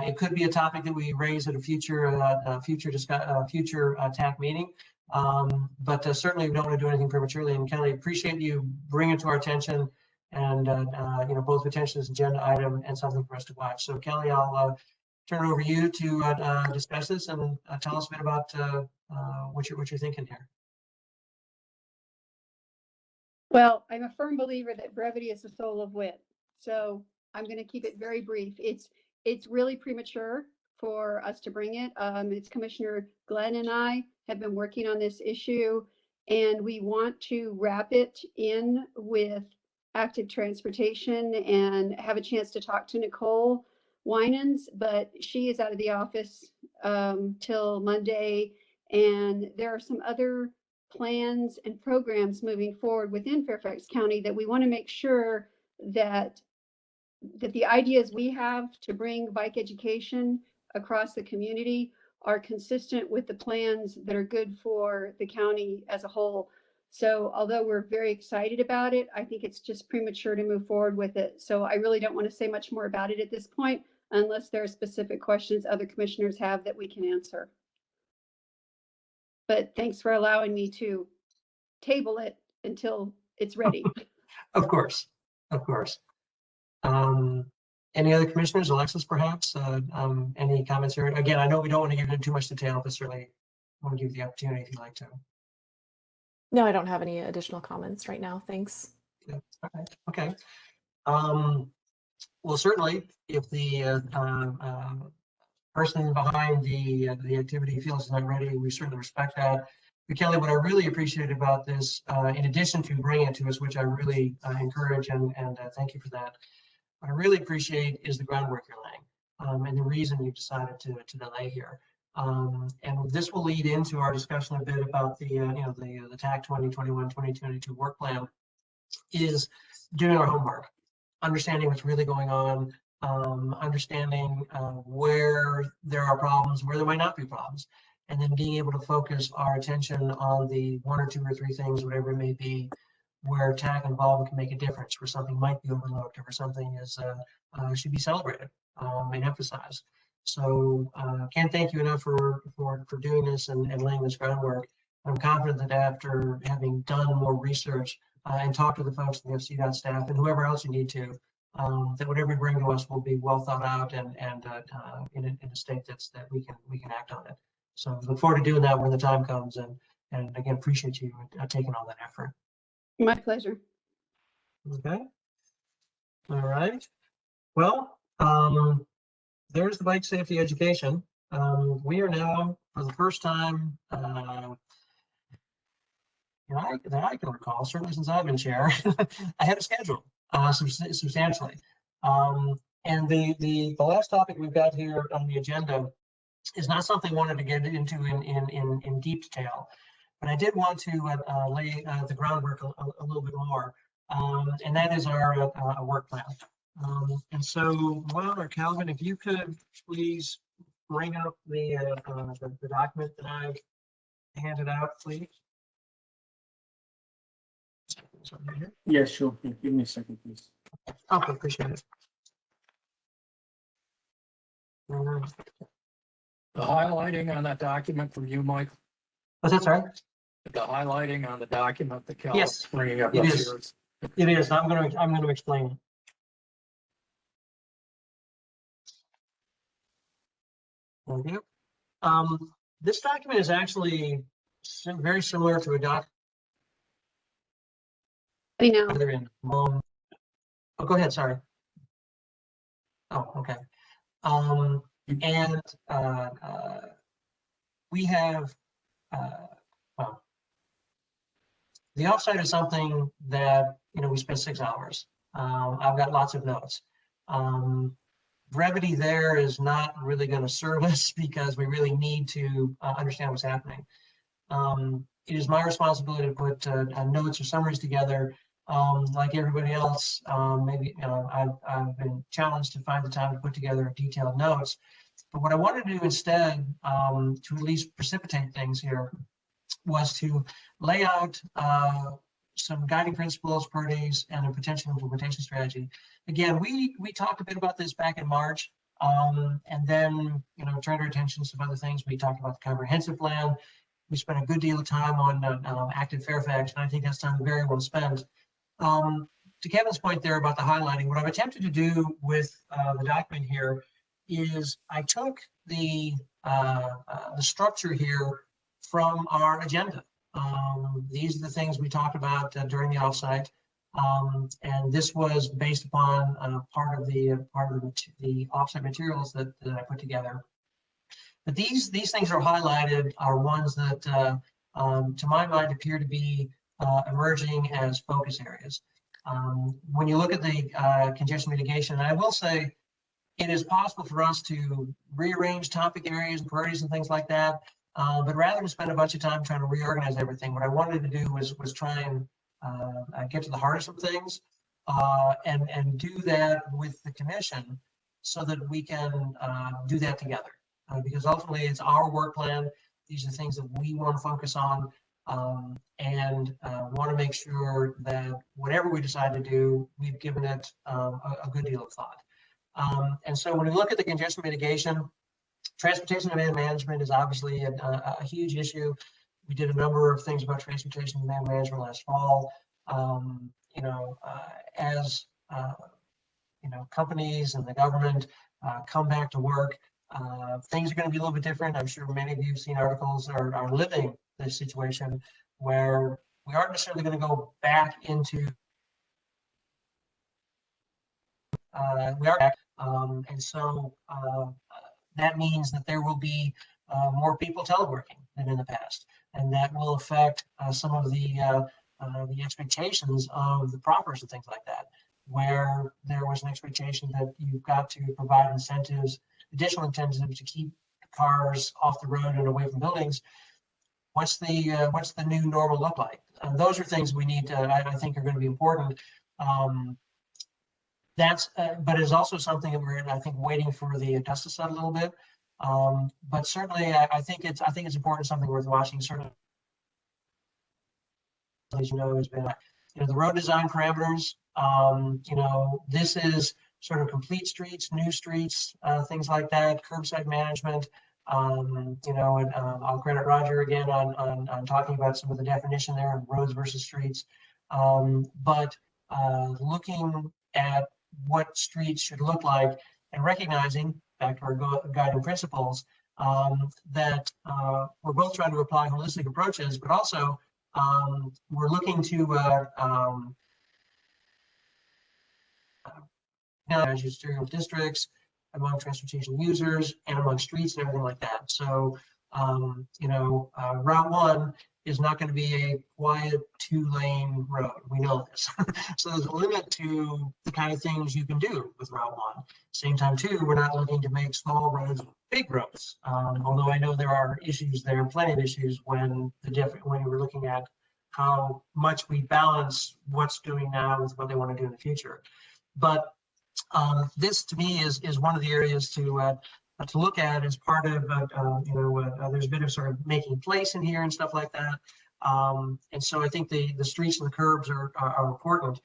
It could be a topic that we raise at a future TAC meeting, but certainly we don't want to do anything prematurely. And Kelly, appreciate you bringing it to our attention, and you know, both potentially as agenda item and something for us to watch. So Kelly, I'll turn it over to you to discuss this and tell us a bit about what you're thinking here. Well, I'm a firm believer that brevity is the soul of wit. So I'm going to keep it very brief. It's really premature for us to bring it. It's Commissioner Glenn and I have been working on this issue, and we want to wrap it in with active transportation and have a chance to talk to Nicole Winans, but she is out of the office till Monday, and there are some other plans and programs moving forward within Fairfax County that we want to make sure that the ideas we have to bring bike education across the community are consistent with the plans that are good for the county as a whole. So although we're very excited about it, I think it's just premature to move forward with it. So I really don't want to say much more about it at this point, unless there are specific questions other commissioners have that we can answer. But thanks for allowing me to table it until it's ready. Of course, of course. Any other commissioners? Alexis, perhaps? Any comments here? Again, I know we don't want to give into too much detail, but certainly want to give you the opportunity if you'd like to. No, I don't have any additional comments right now. Thanks. Yeah. Okay. Well, certainly, if the person behind the activity feels it's not ready, we certainly respect that. But Kelly, what I really appreciated about this, in addition to bringing it to us, which I really encourage and thank you for that, what I really appreciate is the groundwork you're laying, and the reason you decided to delay here. And this will lead into our discussion a bit about the, the TAC 2021-2022 work plan, is doing our homework, understanding what's really going on, understanding where there are problems, where there might not be problems, and then being able to focus our attention on the 1 or 2 or 3 things, whatever it may be, where TAC involvement can make a difference, where something might be overlooked, or where something is should be celebrated and emphasized. So can't thank you enough for doing this and laying this groundwork. I'm confident that after having done more research and talked to the folks in the FCDOT staff and whoever else you need to, that whatever you bring to us will be well thought out and in a state that we can act on it. So look forward to doing that when the time comes, and again appreciate you taking all that effort. My pleasure. Okay. All right. Well, there's the bike safety education. We are now, for the first time, that I can recall, certainly since I've been chair, ahead of schedule substantially. And the last topic we've got here on the agenda is not something I wanted to get into in deep detail, but I did want to lay the groundwork a little bit more, and that is our work plan. And so, Calvin, if you could please bring up the document that I've handed out, please. Yeah, sure. Give me a second, please. Okay, appreciate it. The highlighting on that document from you, Mike, What's that, sorry? the highlighting on the document that Cal Yes, is bringing up. it up is. here, It is. I'm going to explain it. Thank you. This document is actually very similar to a document. Oh, go ahead. Sorry. Oh, okay. And we have, well, the offsite is something that, we spent 6 hours. I've got lots of notes. Brevity there is not really going to serve us because we really need to understand what's happening. It is my responsibility to put notes or summaries together. Like everybody else, maybe I've been challenged to find the time to put together detailed notes. But what I wanted to do instead, to at least precipitate things here, was to lay out some guiding principles, priorities, and a potential implementation strategy. Again, we talked a bit about this back in March, and then turned our attention to some other things. We talked about the comprehensive plan. We spent a good deal of time on active Fairfax, and I think that's time very well spent. To Kevin's point there about the highlighting, what I've attempted to do with the document here is I took the structure here from our agenda. These are the things we talked about during the offsite, and this was based upon part of the offsite materials that I put together. But these things are highlighted are ones that, to my mind, appear to be emerging as focus areas. When you look at the congestion mitigation, I will say it is possible for us to rearrange topic areas and priorities and things like that. But rather than spend a bunch of time trying to reorganize everything, what I wanted to do was try and get to the heart of some things and do that with the commission so that we can do that together. Because ultimately it's our work plan. These are things that we want to focus on and want to make sure that whatever we decide to do, we've given it a good deal of thought. And so when we look at the congestion mitigation, transportation demand management is obviously a huge issue. We did a number of things about transportation demand management last fall. As companies and the government come back to work, things are going to be a little bit different. I'm sure many of you have seen articles or are living this situation where we aren't necessarily going to go back into we are back, and so that means that there will be more people teleworking than in the past, and that will affect some of the expectations of the proffers and things like that, where there was an expectation that you've got to provide incentives, additional incentives to keep cars off the road and away from buildings, what's the new normal look like? And those are things we need to, I think are going to be important. But it's also something that we're, I think, waiting for the dust to settle a little bit. But certainly, I think it's important, something worth watching. Certainly, as you know, has been, the road design parameters. This is sort of complete streets, new streets, things like that, curbside management. And I'll credit Roger again on talking about some of the definition there of roads versus streets. But looking at what streets should look like and recognizing, back to our guiding principles, that we're both trying to apply holistic approaches, but also we're looking to magisterial districts among transportation users and among streets and everything like that. So, Route 1 is not going to be a quiet 2-lane road. We know this. So there's a limit to the kind of things you can do with Route 1. Same time, too, we're not looking to make small roads big roads. Although I know there are issues there, plenty of issues when we're looking at how much we balance what's doing now with what they want to do in the future. But this, to me, is one of the areas to look at as part of, there's a bit of sort of making place in here and stuff like that. And so I think the streets and the curbs are important.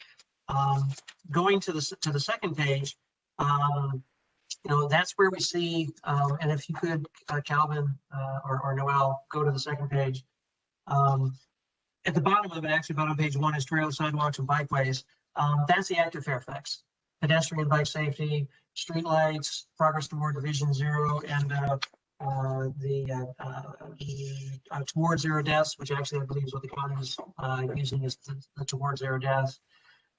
Going to the second page, that's where we see, and if you could, Calvin or Noel, go to the second page. At the bottom of it, actually, bottom of page 1 is trails, sidewalks, and bikeways. That's the active Fairfax. Pedestrian bike safety, street lights, progress toward Division 0, and the toward zero deaths, which actually I believe is what the county is using as the toward zero deaths.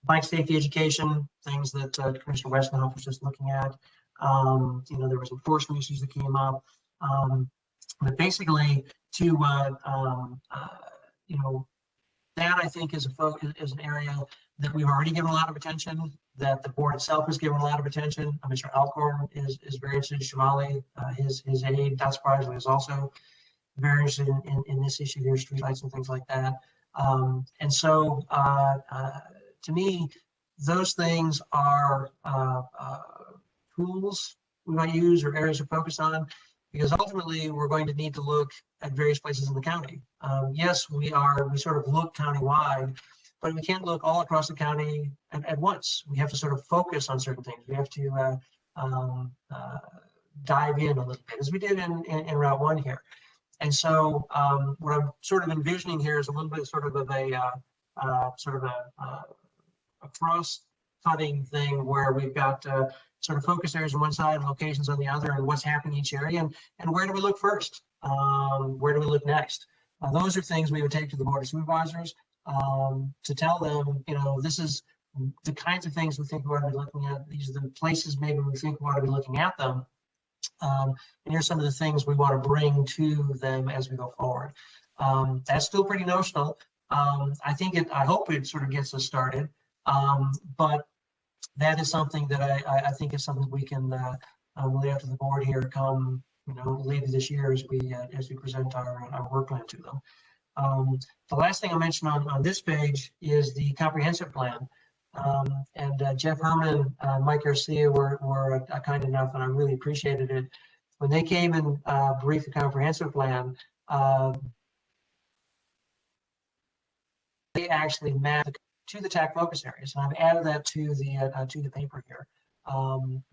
Bike safety education, things that Commissioner Westhoff was just looking at. There was enforcement issues that came up, but basically to that I think is an area that we've already given a lot of attention, that the board itself has given a lot of attention. Mr. Alcorn is very interested. Shamali, his aide, not surprisingly, is also very interested in this issue here, streetlights and things like that. And so to me, those things are tools we might use or areas to focus on, because ultimately we're going to need to look at various places in the county. Yes, we sort of look countywide, but we can't look all across the county at once. We have to sort of focus on certain things. We have to dive in a little bit, as we did in Route 1 here. And so what I'm sort of envisioning here is a little bit sort of a cross-cutting thing where we've got sort of focus areas on one side and locations on the other, and what's happening in each area, and where do we look first? Where do we look next? Those are things we would take to the Board of Supervisors to tell them, this is the kinds of things we think we ought to be looking at. These are the places maybe we think we ought to be looking at them. And here's some of the things we want to bring to them as we go forward. That's still pretty notional. I hope it sort of gets us started. But that is something that I think is something we can lay out to the board here come later this year as we present our work plan to them. The last thing I'll mention on this page is the comprehensive plan. And Jeff Herman, Mike Garcia were kind enough, and I really appreciated it. When they came and briefed the comprehensive plan, they actually mapped to the TAC focus areas, and I've added that to the paper here.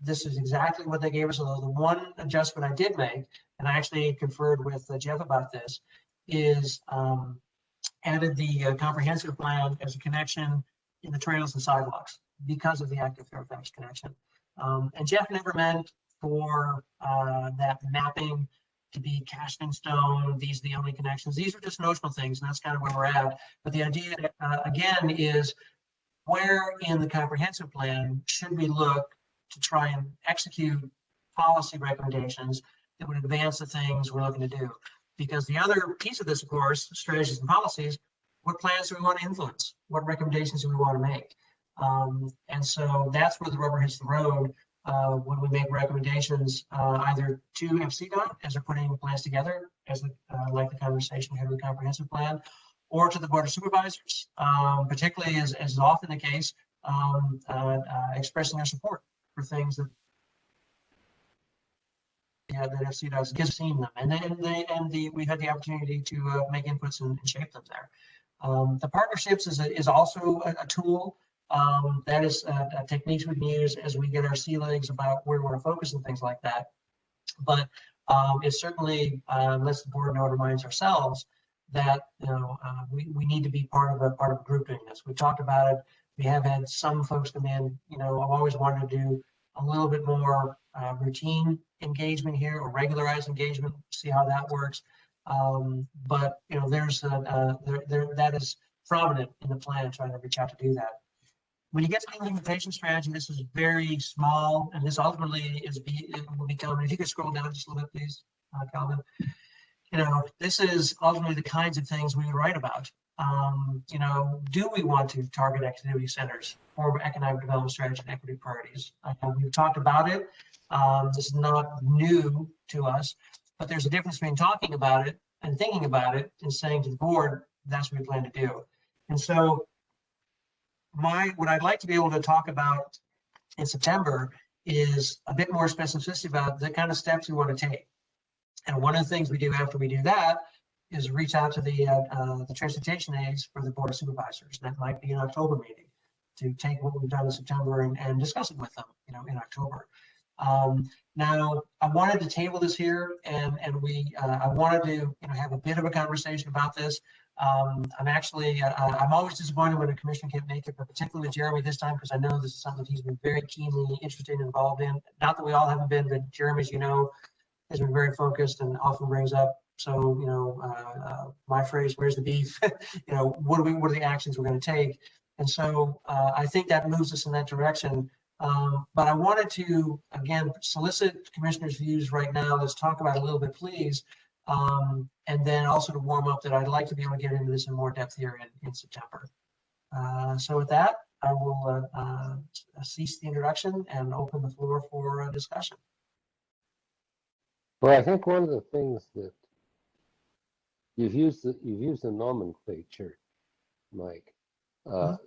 This is exactly what they gave us, although the one adjustment I did make, and I actually conferred with Jeff about this, is added the comprehensive plan as a connection in the trails and sidewalks because of the active Fairfax connection. And Jeff never meant for that mapping to be cast in stone. These are the only connections. These are just notional things, and that's kind of where we're at. But the idea, again, is where in the comprehensive plan should we look to try and execute policy recommendations that would advance the things we're looking to do? Because the other piece of this, of course, strategies and policies, what plans do we want to influence? What recommendations do we want to make? And so that's where the rubber hits the road. when we make recommendations either to FCDOT as they're putting plans together, as like the conversation we had with the comprehensive plan, or to the Board of Supervisors, particularly as is often the case, expressing their support for things that that FCDOT has seen them, and we've had the opportunity to make inputs and shape them there. The partnerships is also a tool. That is techniques we can use as we get our sea legs about where we want to focus and things like that. But it certainly lets the board know and reminds ourselves that we need to be part of a group doing this. We talked about it. We have had some folks come in. I've always wanted to do a little bit more routine engagement here or regularized engagement. See how that works. But there's that is prominent in the plan, trying to reach out to do that. When you get to the implementation strategy, this is very small, and this ultimately will become. If you could scroll down just a little bit, please, Calvin. This is ultimately the kinds of things we would write about. Do we want to target activity centers for economic development strategy and equity priorities? We've talked about it. This is not new to us, but there's a difference between talking about it and thinking about it and saying to the board, that's what we plan to do. And so what I'd like to be able to talk about in September is a bit more specificity about the kind of steps we want to take. And one of the things we do after we do that is reach out to the transportation aides for the Board of Supervisors. That might be an October meeting to take what we've done in September and discuss it with them, in October. Now, I wanted to table this here, and I wanted to have a bit of a conversation about this. I'm always disappointed when a commissioner can't make it, but particularly with Jeremy this time, because I know this is something he's been very keenly interested and involved in. Not that we all haven't been, but Jeremy, as you know, has been very focused and often brings up. So, my phrase, where's the beef? What are the actions we're going to take? And so I think that moves us in that direction. But I wanted to, again, solicit commissioners' views right now. Let's talk about it a little bit, please. And then also to warm up that I'd like to be able to get into this in more depth here in September. So with that, I will cease the introduction and open the floor for discussion. Well, I think one of the things that you've used the nomenclature, Mike,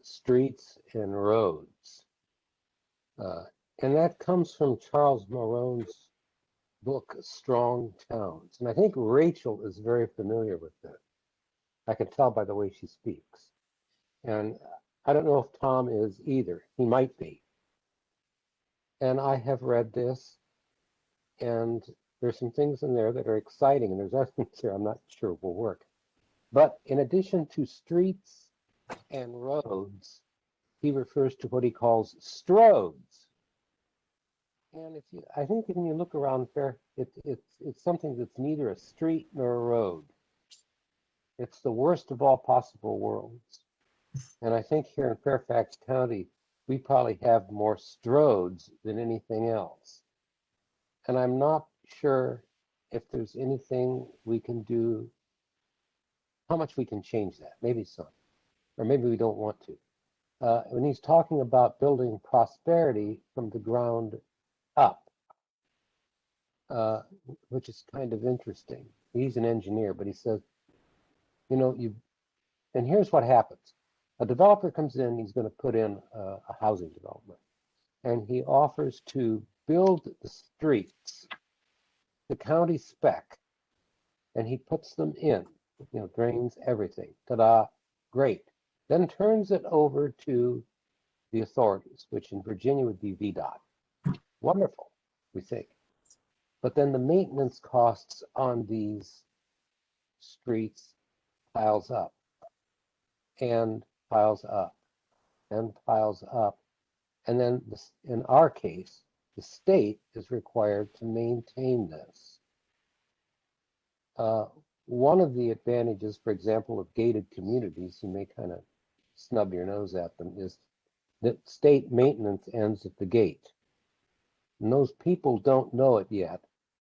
streets and roads, and that comes from Charles Marone's book, Strong Towns. And I think Rachel is very familiar with that. I can tell by the way she speaks. And I don't know if Tom is either. He might be. And I have read this, and there's some things in there that are exciting, and there's other things here I'm not sure will work. But in addition to streets and roads, he refers to what he calls stroads. And I think when you look around there, it's something that's neither a street nor a road. It's the worst of all possible worlds. And I think here in Fairfax County, we probably have more stroads than anything else. And I'm not sure if there's anything we can do, how much we can change that, maybe some, or maybe we don't want to. When he's talking about building prosperity from the ground up, which is kind of interesting. He's an engineer, but he says, and here's what happens. A developer comes in, he's going to put in a housing development, and he offers to build the streets, the county spec, and he puts them in, drains, everything. Ta-da, great. Then turns it over to the authorities, which in Virginia would be VDOT. Wonderful, we think. But then the maintenance costs on these streets piles up and piles up and piles up. And then in our case, the state is required to maintain this. One of the advantages, for example, of gated communities, you may kind of snub your nose at them, is that state maintenance ends at the gate. And those people don't know it yet,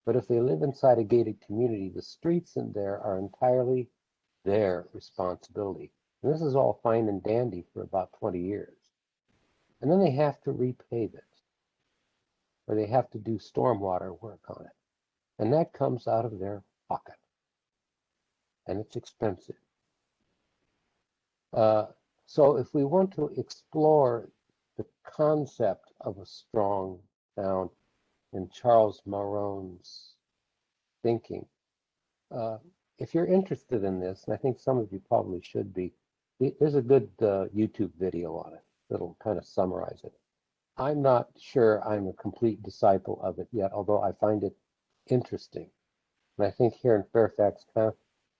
but if they live inside a gated community, the streets in there are entirely their responsibility. And this is all fine and dandy for about 20 years. And then they have to repave it. or they have to do stormwater work on it. And that comes out of their pocket. And it's expensive. So if we want to explore the concept of a strong town in Charles Marone's thinking, if you're interested in this, and I think some of you probably should be, there's a good YouTube video on it that'll kind of summarize it. I'm not sure I'm a complete disciple of it yet, although I find it interesting. And I think here in Fairfax,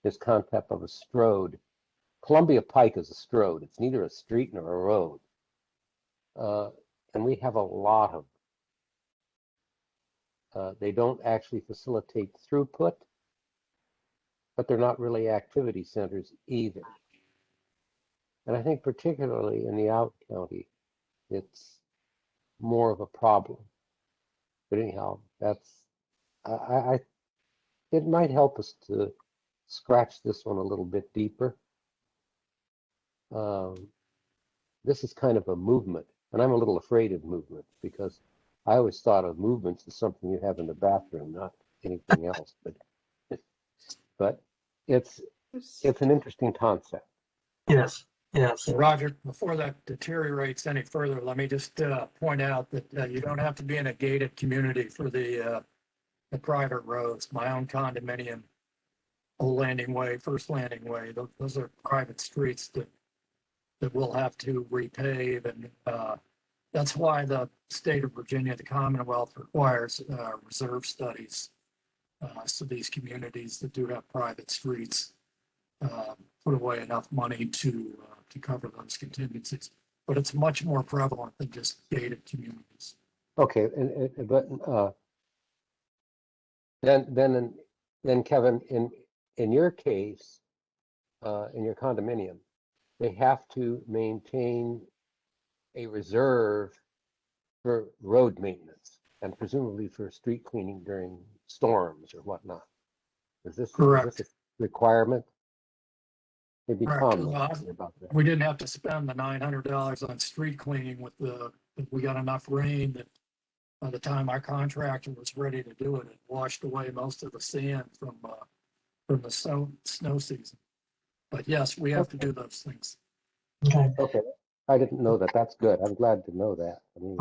this concept of a strode, Columbia Pike is a strode. It's neither a street nor a road. And we have a lot of, they don't actually facilitate throughput, but they're not really activity centers either. And I think particularly in the out county, it's more of a problem. But anyhow, that's, it might help us to scratch this one a little bit deeper. This is kind of a movement, and I'm a little afraid of movement because I always thought of movements as something you have in the bathroom, not anything else. But it's an interesting concept. Yes, yes. Roger, before that deteriorates any further, let me just point out that you don't have to be in a gated community for the private roads. My own condominium, Old Landing Way, First Landing Way, those are private streets that we'll have to repave, and that's why the state of Virginia, the Commonwealth, requires reserve studies. So these communities that do have private streets put away enough money to cover those contingencies. But it's much more prevalent than just gated communities. Okay, but then Kevin, in your case, in your condominium, they have to maintain a reserve for road maintenance and presumably for street cleaning during storms or whatnot. Is this a requirement? Maybe Tom knows about that. We didn't have to spend the $900 on street cleaning we got enough rain that by the time our contractor was ready to do it, it washed away most of the sand from the snow season. But yes, we have to do those things. Okay. I didn't know that. That's good. I'm glad to know that. I mean,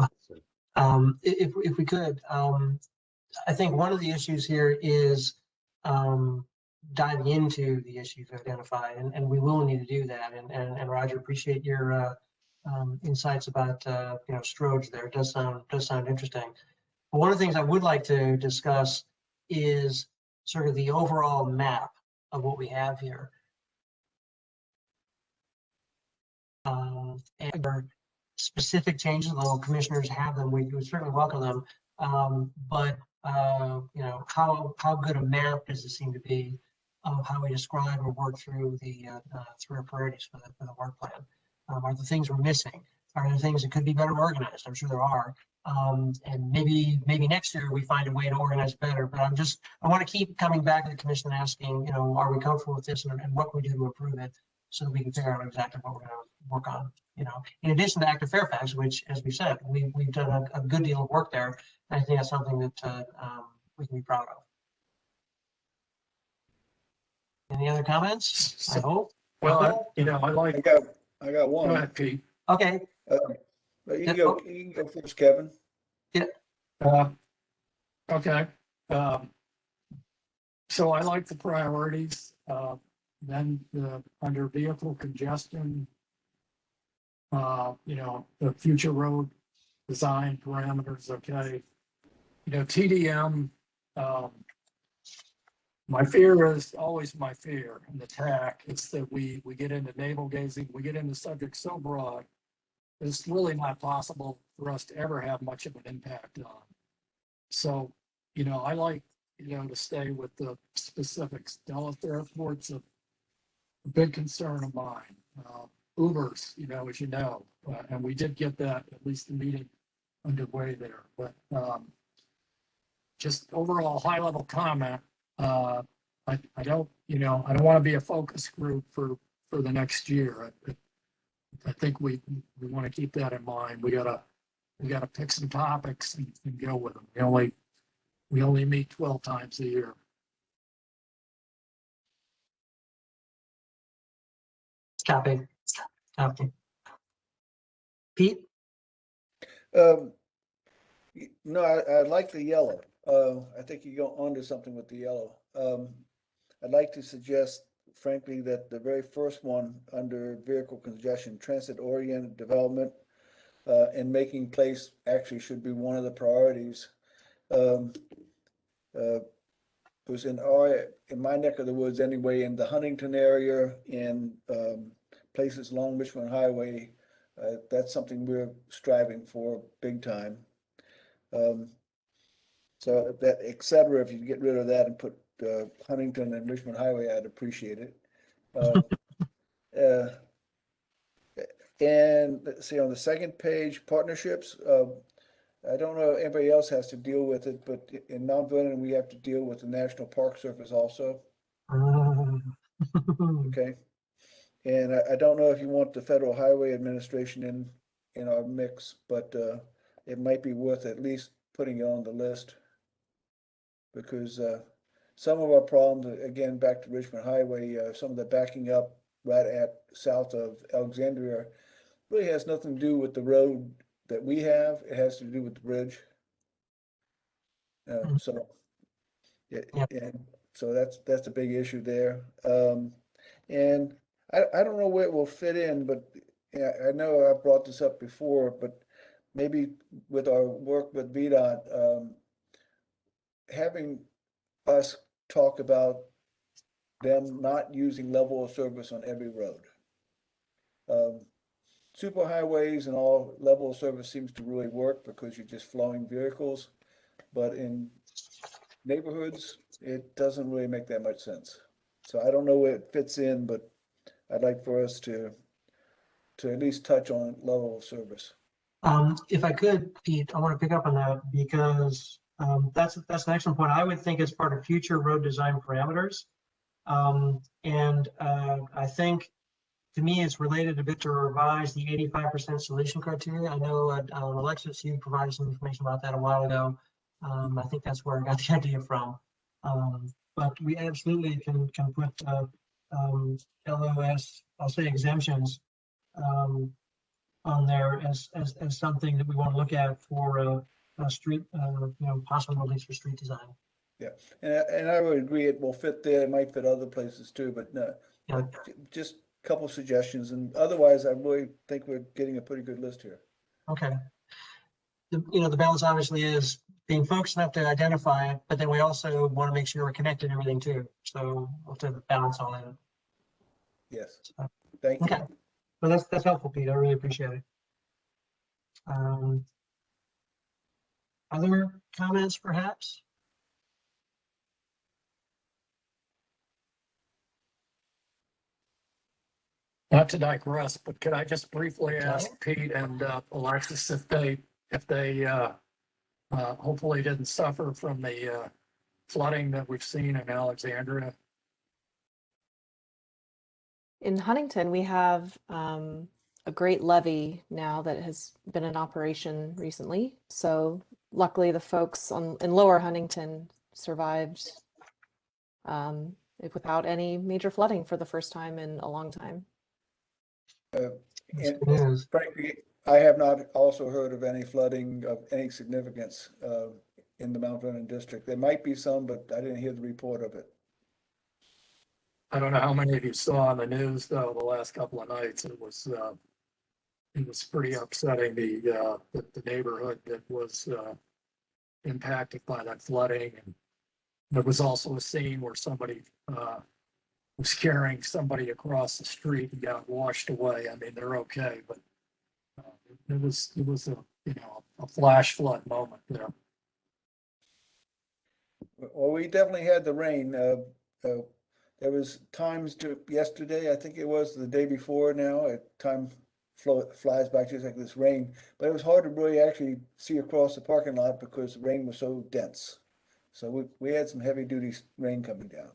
if we could, I think one of the issues here is diving into the issues identified, and we will need to do that. And Roger, appreciate your insights about Stroge there. It does sound interesting. But one of the things I would like to discuss is sort of the overall map of what we have here. And specific changes, although commissioners have them, we would certainly welcome them. But how good a map does it seem to be of how we describe or work through the our priorities for the work plan? Are there things we're missing? Are there things that could be better organized? I'm sure there are. And maybe next year we find a way to organize better. But I want to keep coming back to the commission and asking, are we comfortable with this, and what can we do to improve it, so that we can figure out exactly what we're going to work on. In addition to Active Fairfax, which, as we said, we've done a good deal of work there. And I think that's something that we can be proud of. Any other comments? I hope. Well, I got one. Go ahead, Pete. Okay. But you can go first, Kevin. Yeah. Okay. So I like the priorities. Then under vehicle congestion, the future road design parameters. Okay. TDM. My fear is always my fear in the TAC. It's that we get into navel gazing, we get into subjects so broad, it's really not possible for us to ever have much of an impact on. So, I like, to stay with the specifics. Dallas Airport's a big concern of mine. Ubers, as you know, and we did get that, at least the meeting underway there. But just overall high level comment. I don't want to be a focus group for the next year. I think we want to keep that in mind. We got we gotta pick some topics and go with them. We only meet 12 times a year. Copy. Copy. Pete? No, I like the yellow. I think you go onto something with the yellow. I'd like to suggest, frankly, that the very first one under vehicle congestion, transit-oriented development, and making place actually should be one of the priorities. Because in my neck of the woods anyway, in the Huntington area, in places along Richmond Highway, that's something we're striving for big time. So that, et cetera, if you get rid of that and put Huntington and Richmond Highway, I'd appreciate it. And let's see, on the second page, partnerships. I don't know if anybody else has to deal with it, but in Mount Vernon, we have to deal with the National Park Service also. Okay. And I don't know if you want the Federal Highway Administration in our mix, but it might be worth at least putting it on the list. Because some of our problems, again, back to Richmond Highway, some of the backing up right at south of Alexandria really has nothing to do with the road that we have. It has to do with the bridge. So, and so that's a big issue there. And I don't know where it will fit in, but I know I brought this up before, but maybe with our work with VDOT, having us talk about them not using level of service on every road. Superhighways and all, level of service seems to really work because you're just flowing vehicles, but in neighborhoods, it doesn't really make that much sense. So I don't know where it fits in, but I'd like for us to at least touch on level of service. If I could, Pete, I want to pick up on that because that's an excellent point. I would think as part of future road design parameters. I think, to me, it's related a bit to revise the 85% solution criteria. I know, Alexis, you provided some information about that a while ago. I think that's where I got the idea from. But we absolutely can put LOS, I'll say exemptions, on there as something that we want to look at for a street, possible release for street design. Yeah, and I would agree it will fit there. It might fit other places too, but no, just a couple of suggestions. And otherwise, I really think we're getting a pretty good list here. Okay. The balance obviously is being focused enough to identify it, but then we also want to make sure we're connected and everything too. So we'll have to balance all that. Yes. So, thank you. Okay. Well, that's helpful, Pete. I really appreciate it. Other comments, perhaps? Not to digress, but could I just briefly ask Pete and Alexis if they hopefully didn't suffer from the flooding that we've seen in Alexandria? In Huntington, we have a great levee now that has been in operation recently. So luckily the folks in Lower Huntington survived without any major flooding for the first time in a long time. And frankly, I have not also heard of any flooding of any significance in the Mount Vernon district. There might be some, but I didn't hear the report of it. I don't know how many of you saw on the news though the last couple of nights. It was pretty upsetting. The neighborhood that was impacted by that flooding, and there was also a scene where somebody was carrying somebody across the street and got washed away. I mean, they're okay, but it was a flash flood moment there. Well, we definitely had the rain. There was times yesterday, I think it was the day before now, time flies by just like this rain, but it was hard to really actually see across the parking lot because the rain was so dense. So we had some heavy duty rain coming down,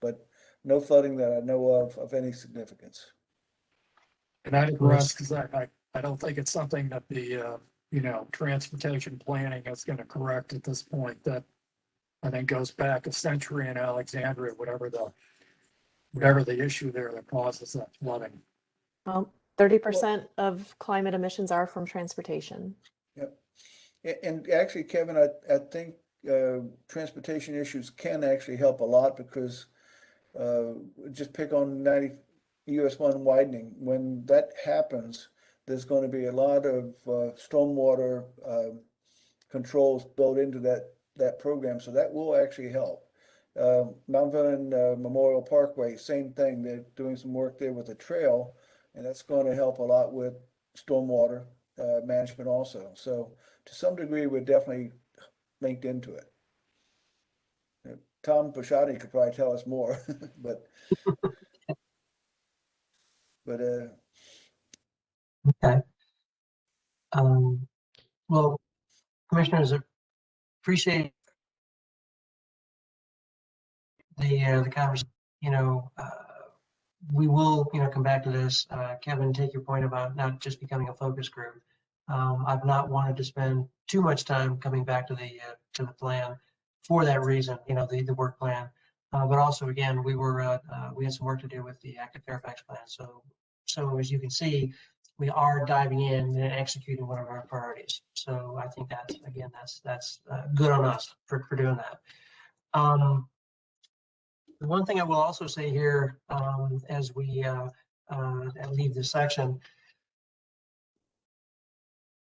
but no flooding that I know of any significance. And I digress because I don't think it's something that the transportation planning is going to correct at this point. That I think goes back a century in Alexandria, whatever the issue there that causes that flooding. Well, 30% of climate emissions are from transportation. Yep. And actually, Kevin, I think transportation issues can actually help a lot because just pick on 90 US 1 widening. When that happens, there's going to be a lot of stormwater controls built into that program, so that will actually help. Mount Vernon Memorial Parkway, same thing. They're doing some work there with the trail, and that's going to help a lot with stormwater management also. So to some degree, we're definitely linked into it. Tom Pasciati could probably tell us more, but Okay. Well, commissioners, appreciate the conversation. We will, come back to this. Kevin, take your point about not just becoming a focus group. I've not wanted to spend too much time coming back to the plan for that reason, the work plan. But also, again, we had some work to do with the active Fairfax plan. So as you can see, we are diving in and executing one of our priorities. So I think that's good on us for doing that. The one thing I will also say here, as we leave this section,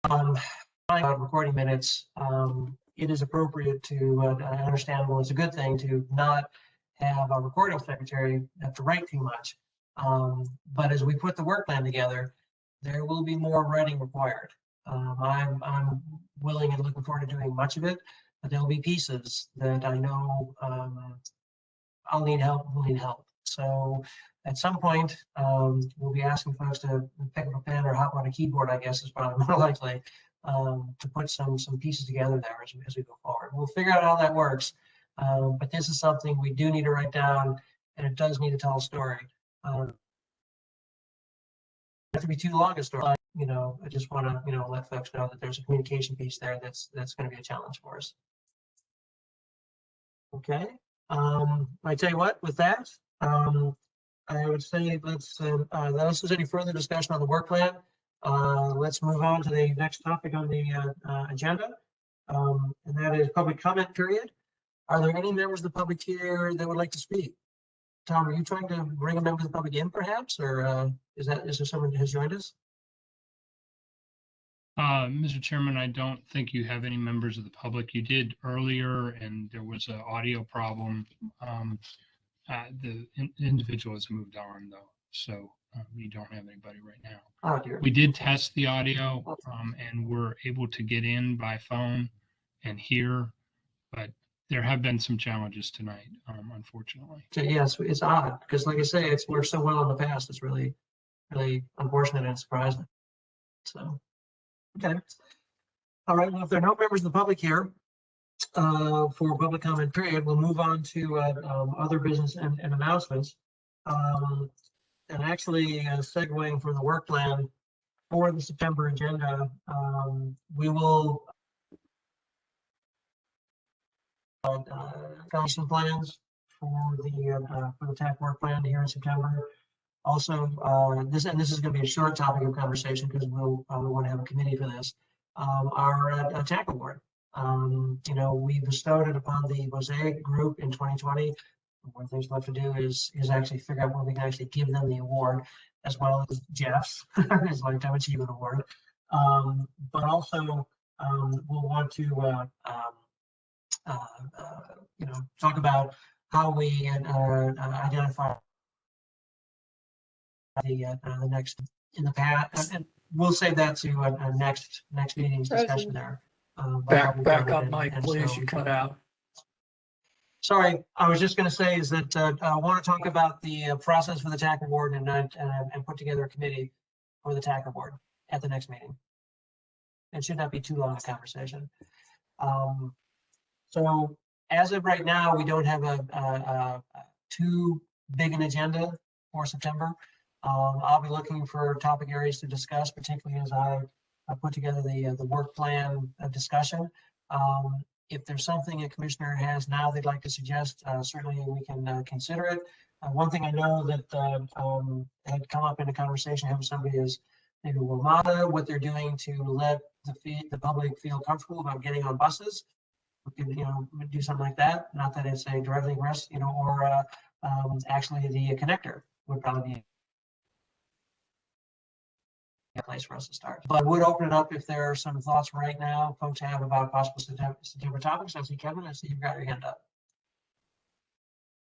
about recording minutes, it is appropriate to understandable. It's a good thing to not have a recording secretary have to write too much. But as we put the work plan together, there will be more writing required. I'm willing and looking forward to doing much of it, but there'll be pieces that I know I'll need help. We'll need help. So at some point, we'll be asking folks to pick up a pen or hop on a keyboard, I guess is probably more likely, to put some pieces together there as we go forward. We'll figure out how that works. But this is something we do need to write down, and it does need to tell a story. Not to be too long a story, I just want to, let folks know that there's a communication piece there that's going to be a challenge for us. Okay. I tell you what, with that, I would say unless there's any further discussion on the work plan, let's move on to the next topic on the agenda, and that is public comment period. Are there any members of the public here that would like to speak? Tom, are you trying to bring a member of the public in perhaps, or is there someone who has joined us? Mr. Chairman, I don't think you have any members of the public. You did earlier, and there was an audio problem. The individual has moved on, though, so you don't have anybody right now. Oh, dear. We did test the audio, and we're able to get in by phone and hear, but there have been some challenges tonight, unfortunately. Yes, it's odd because, like I say, it's worked so well in the past. It's really, really unfortunate and surprising. So, okay. All right. Well, if there are no members of the public here for public comment period, we'll move on to other business and announcements. And actually, segueing from the work plan for the September agenda, we will some plans for the TAC work plan here in September. Also, this is going to be a short topic of conversation because we'll probably want to have a committee for this. Our TAC award. We bestowed it upon the Mosaic group in 2020. One thing left to do is actually figure out when we can actually give them the award, as well as Jeff's his Lifetime Achievement Award. But also, we'll want to talk about how we identify the next in the past, and we'll save that to a next meeting's discussion there. Back up, Mike, please. You cut out. Sorry, I was just going to say is that I want to talk about the process for the TAC award and put together a committee for the TAC award at the next meeting. It should not be too long a conversation. So as of right now, we don't have a too big an agenda for September. I'll be looking for topic areas to discuss, particularly as I put together the work plan discussion. If there's something a commissioner has now they'd like to suggest, certainly we can consider it. One thing I know that had come up in a conversation with somebody is maybe WMATA, what they're doing to let the public feel comfortable about getting on buses. We could, do something like that. Not that it's a directly rest, or actually the connector would probably be a place for us to start. But I would open it up if there are some thoughts right now folks have about possible September topics. I see Kevin, I see you've got your hand up.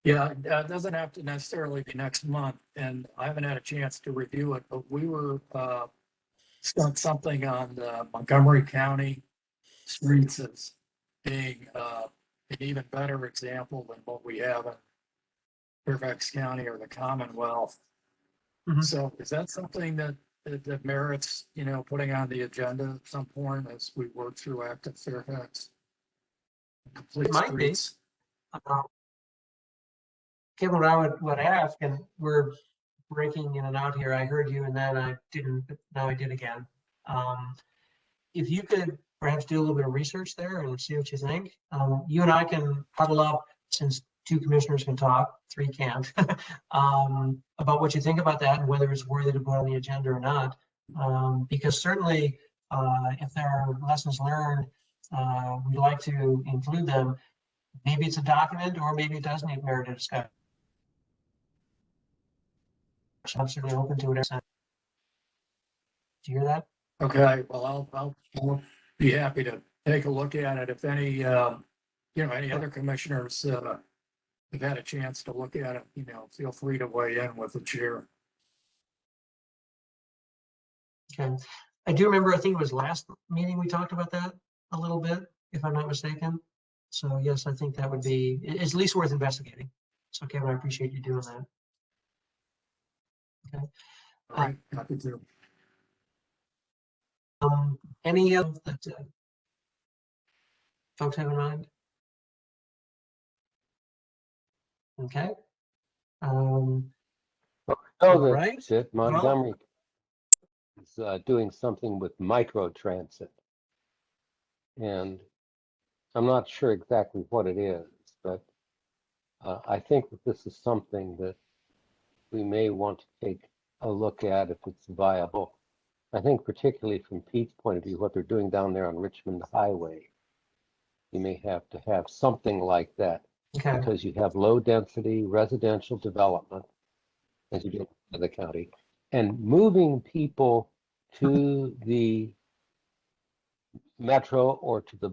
Yeah, it doesn't have to necessarily be next month, and I haven't had a chance to review it, but we were done something on the Montgomery County streets as being an even better example than what we have in Fairfax County or the Commonwealth. Mhm. So is that something that merits, putting on the agenda at some point as we work through Active Fairfax? Complete It might be. streets. Kevin, what I would ask, and we're breaking in and out here. I heard you and then I didn't, but now I did again. If you could perhaps do a little bit of research there and see what you think. You and I can huddle up, since 2 commissioners can talk, 3 can't, about what you think about that and whether it's worthy to put on the agenda or not. Because certainly, if there are lessons learned, we'd like to include them. Maybe it's a document, or maybe it does need merit discussion. I'm certainly open to it. Do you hear that? Okay, well, I'll be happy to take a look at it. If any, any other commissioners have had a chance to look at it, feel free to weigh in with the chair. Okay. I do remember, I think it was last meeting, we talked about that a little bit, if I'm not mistaken. So yes, I think that would be, it's at least worth investigating. So Kevin, I appreciate you doing that. Okay. All right, happy to. Any of that folks have in mind? Okay. Oh, All right. that Montgomery is doing something with microtransit. And I'm not sure exactly what it is, but I think that this is something that we may want to take a look at if it's viable. I think particularly from Pete's point of view, what they're doing down there on Richmond Highway, you may have to have something like that. Okay. Because you have low density residential development as you get to the county, and moving people to the metro or to the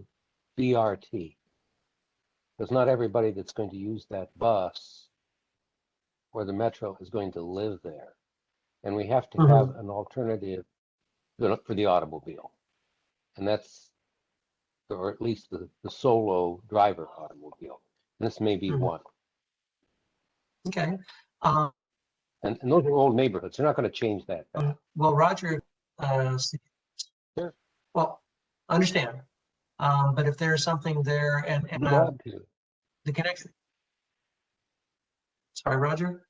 BRT. Because not everybody that's going to use that bus or the metro is going to live there. And we have to have an alternative for the automobile. And that's, or at least the solo driver automobile. This may be one. Okay. And those are old neighborhoods. They're not going to change that. Well, Roger, Sure. Well, understand. But if there's something there and the connection. Sorry, Roger.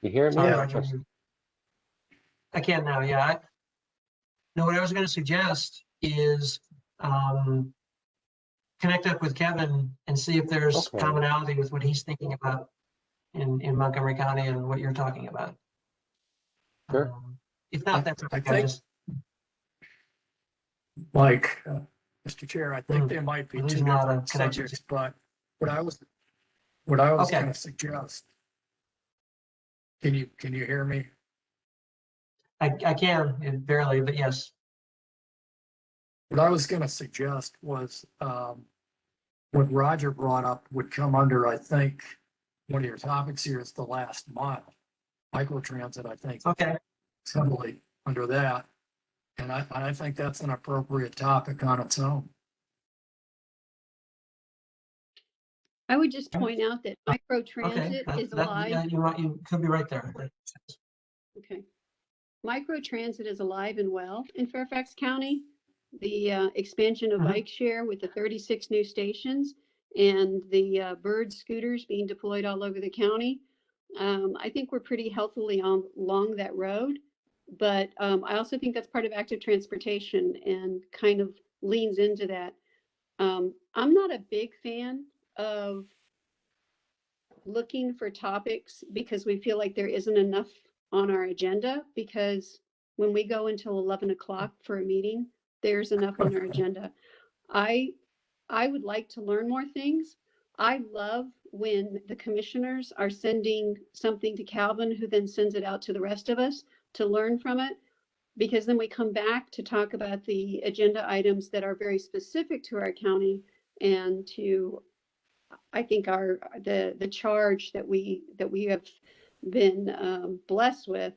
You hear me? Sorry, Roger. I can now. Yeah. No, what I was going to suggest is connect up with Kevin and see if there's commonality with what he's thinking about in Montgomery County and what you're talking about. Sure. If not, that's I think, Mike, Mr. Chair, I think there might be 2 different subjects, but what I was going to suggest. Can you hear me? I can, barely, but yes. What I was going to suggest was what Roger brought up would come under, I think, one of your topics here is the last mile. Microtransit, I think. Okay. It's heavily under that. And I think that's an appropriate topic on its own. I would just point out that microtransit is alive. Yeah, you could be right there. Okay. Microtransit is alive and well in Fairfax County. The expansion of bike share with the 36 new stations and the bird scooters being deployed all over the county. I think we're pretty healthily along that road. But I also think that's part of active transportation and kind of leans into that. I'm not a big fan of looking for topics because we feel like there isn't enough on our agenda, because when we go until 11 o'clock for a meeting, there's enough on our agenda. I would like to learn more things. I love when the commissioners are sending something to Calvin, who then sends it out to the rest of us to learn from it, because then we come back to talk about the agenda items that are very specific to our county and to, I think, the charge that we have been blessed with,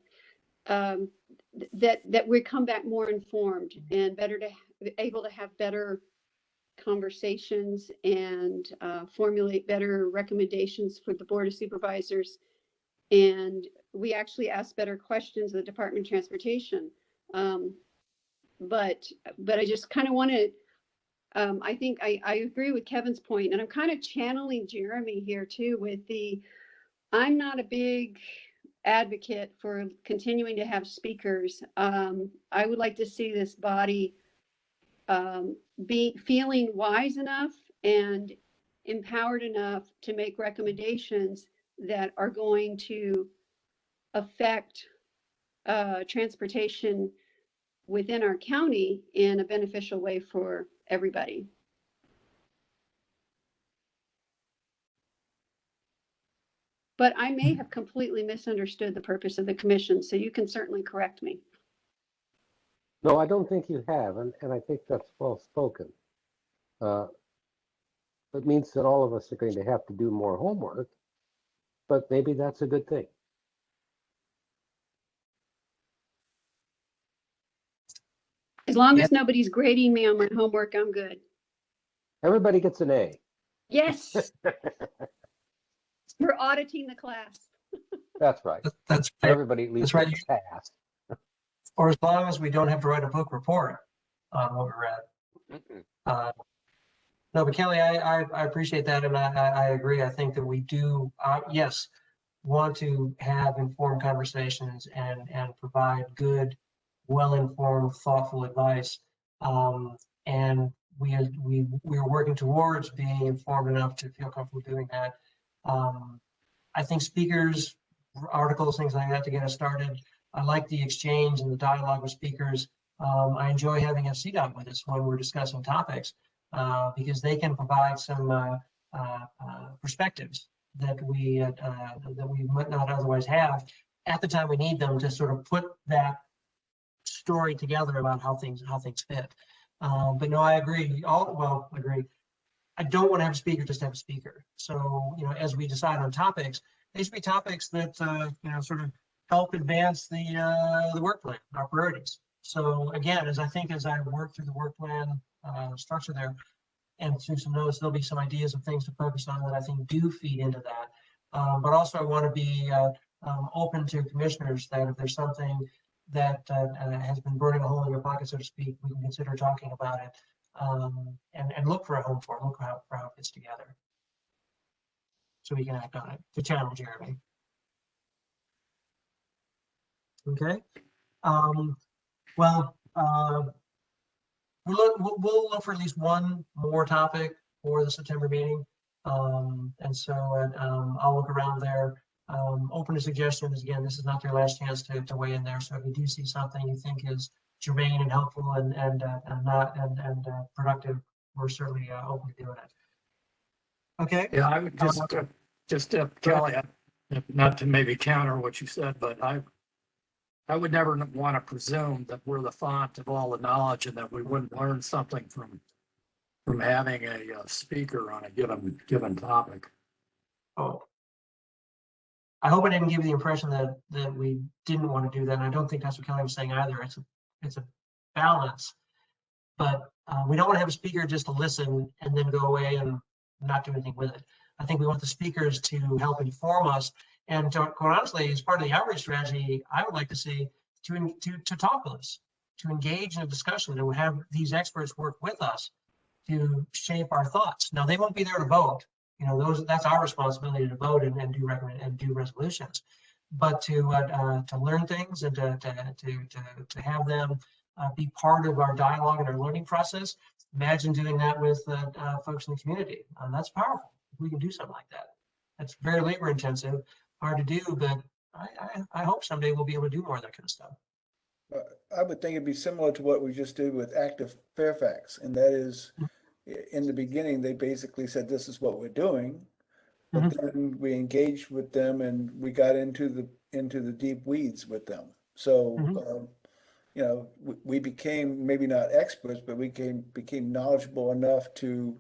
that we come back more informed and able to have better conversations and formulate better recommendations for the Board of Supervisors. And we actually ask better questions of the Department of Transportation. But I just kind of want to, I think I agree with Kevin's point, and I'm kind of channeling Jeremy here too with I'm not a big advocate for continuing to have speakers. I would like to see this body be feeling wise enough and empowered enough to make recommendations that are going to affect transportation within our county in a beneficial way for everybody. But I may have completely misunderstood the purpose of the commission, so you can certainly correct me. No, I don't think you have, and I think that's well spoken. It means that all of us are going to have to do more homework, but maybe that's a good thing. As long as nobody's grading me on my homework, I'm good. Everybody gets an A. Yes. We're auditing the class. That's right. That's right. Everybody at least That's right. gets passed. Or as long as we don't have to write a book report on what we read. No, but Kelly, I appreciate that, and I agree. I think that we do, yes, want to have informed conversations and provide good, well-informed, thoughtful advice. And we're working towards being informed enough to feel comfortable doing that. I think speakers, articles, things like that to get us started. I like the exchange and the dialogue with speakers. I enjoy having FCDOT with us when we're discussing topics, because they can provide some perspectives that we might not otherwise have at the time we need them to sort of put that story together about how things fit. But no, I agree. Agree. I don't want to have a speaker just to have a speaker. So, as we decide on topics, they should be topics that, sort of help advance the work plan, our priorities. So again, as I work through the work plan structure there and through some notes, there'll be some ideas of things to focus on that I think do feed into that. But also I want to be open to commissioners that if there's something that has been burning a hole in your pocket, so to speak, we can consider talking about it. And look for a home for it, look for how it fits together. So we can act on it to channel Jeremy. Okay. We'll look for at least one more topic for the September meeting. And so I'll look around there. Open to suggestions. Again, this is not your last chance to weigh in there. So if you do see something you think is germane and helpful and productive, we're certainly open to doing it. Okay. Yeah, I would just Kelly, not to maybe counter what you said, but I would never want to presume that we're the font of all the knowledge and that we wouldn't learn something from having a speaker on a given topic. Oh, I hope I didn't give you the impression that we didn't want to do that. And I don't think that's what Kelly was saying either. It's a balance, but we don't want to have a speaker just to listen and then go away and not do anything with it. I think we want the speakers to help inform us. And quite honestly, as part of the outreach strategy, I would like to see to talk with us, to engage in a discussion, to have these experts work with us to shape our thoughts. Now, they won't be there to vote. That's our responsibility to vote and do resolutions. but to learn things and to have them be part of our dialogue and our learning process. Imagine doing that with folks in the community. That's powerful. We can do something like that. That's very labor intensive, hard to do, but I hope someday we'll be able to do more of that kind of stuff. I would think it'd be similar to what we just did with Active Fairfax, and that is, in the beginning, they basically said, this is what we're doing. But then we engaged with them and we got into the deep weeds with them. So, you know, we became maybe not experts, but we became knowledgeable enough to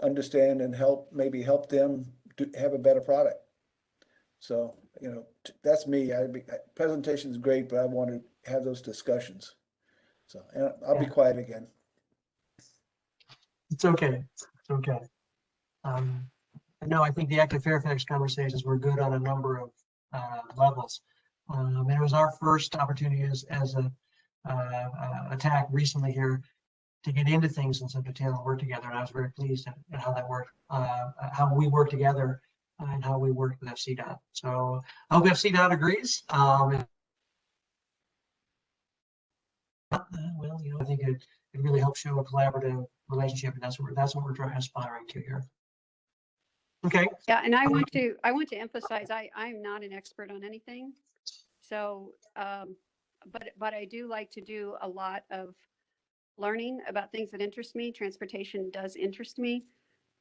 understand and maybe help them have a better product. So, you know, that's me. Presentation is great, but I want to have those discussions. So, and I'll be quiet again. It's okay. It's okay. No, I think the Active Fairfax conversations were good on a number of levels. And it was our first opportunity as a TAC recently here to get into things in some detail and work together. And I was very pleased at how that worked, how we worked together and how we worked with FCDOT. So I hope FCDOT agrees. Well, you know, I think it really helps show a collaborative relationship, and that's what we're aspiring to here. Okay. Yeah, and I want to emphasize I'm not an expert on anything. So, but I do like to do a lot of learning about things that interest me. Transportation does interest me,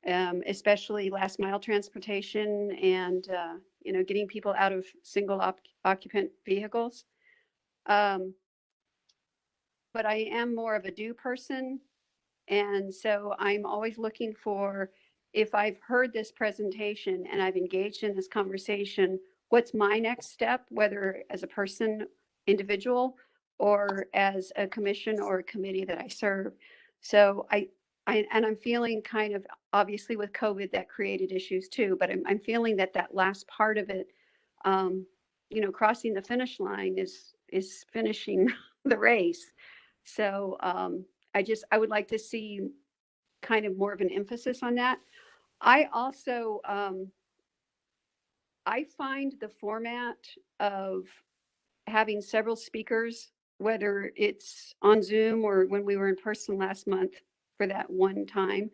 especially last mile transportation and you know, getting people out of single occupant vehicles. But I am more of a do person, and so I'm always looking for, if I've heard this presentation and I've engaged in this conversation, what's my next step, whether as a person, individual, or as a commission or a committee that I serve. So I'm feeling kind of, obviously with COVID that created issues too, but I'm feeling that last part of it, you know, crossing the finish line is finishing the race. So I would like to see kind of more of an emphasis on that. I also, I find the format of having several speakers, whether it's on Zoom or when we were in person last month for that one time,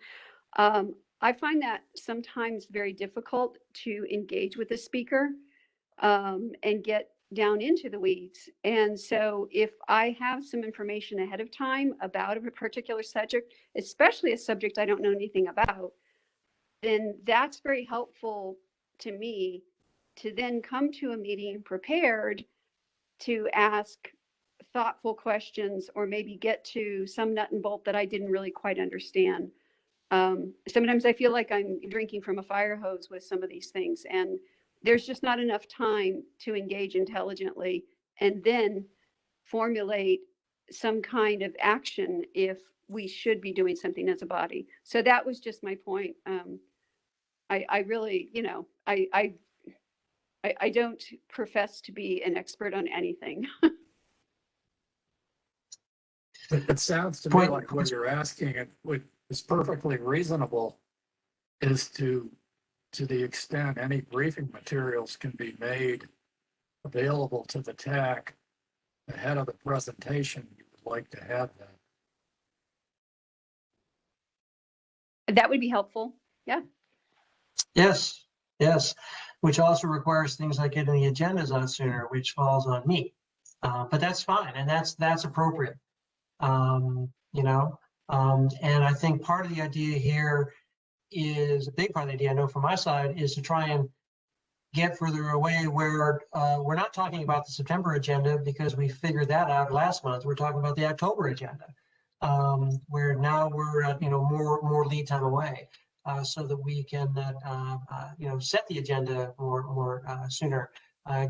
I find that sometimes very difficult to engage with the speaker and get down into the weeds. And so if I have some information ahead of time about a particular subject, especially a subject I don't know anything about, then that's very helpful to me to then come to a meeting prepared to ask thoughtful questions or maybe get to some nut and bolt that I didn't really quite understand. Sometimes I feel like I'm drinking from a fire hose with some of these things, and there's just not enough time to engage intelligently and then formulate some kind of action if we should be doing something as a body. So that was just my point. I really, you know, I don't profess to be an expert on anything. It sounds to me like what you're asking, and what is perfectly reasonable, is to the extent any briefing materials can be made available to the TAC ahead of the presentation, you would like to have that. That would be helpful. Yeah. Yes, yes, which also requires things like getting the agendas on sooner, which falls on me. But that's fine, and that's appropriate. You know, and I think part of the idea here is, a big part of the idea I know from my side, is to try and get further away where we're not talking about the September agenda because we figured that out last month. We're talking about the October agenda, where now we're you know, more lead time away, so that we can you know, set the agenda more sooner,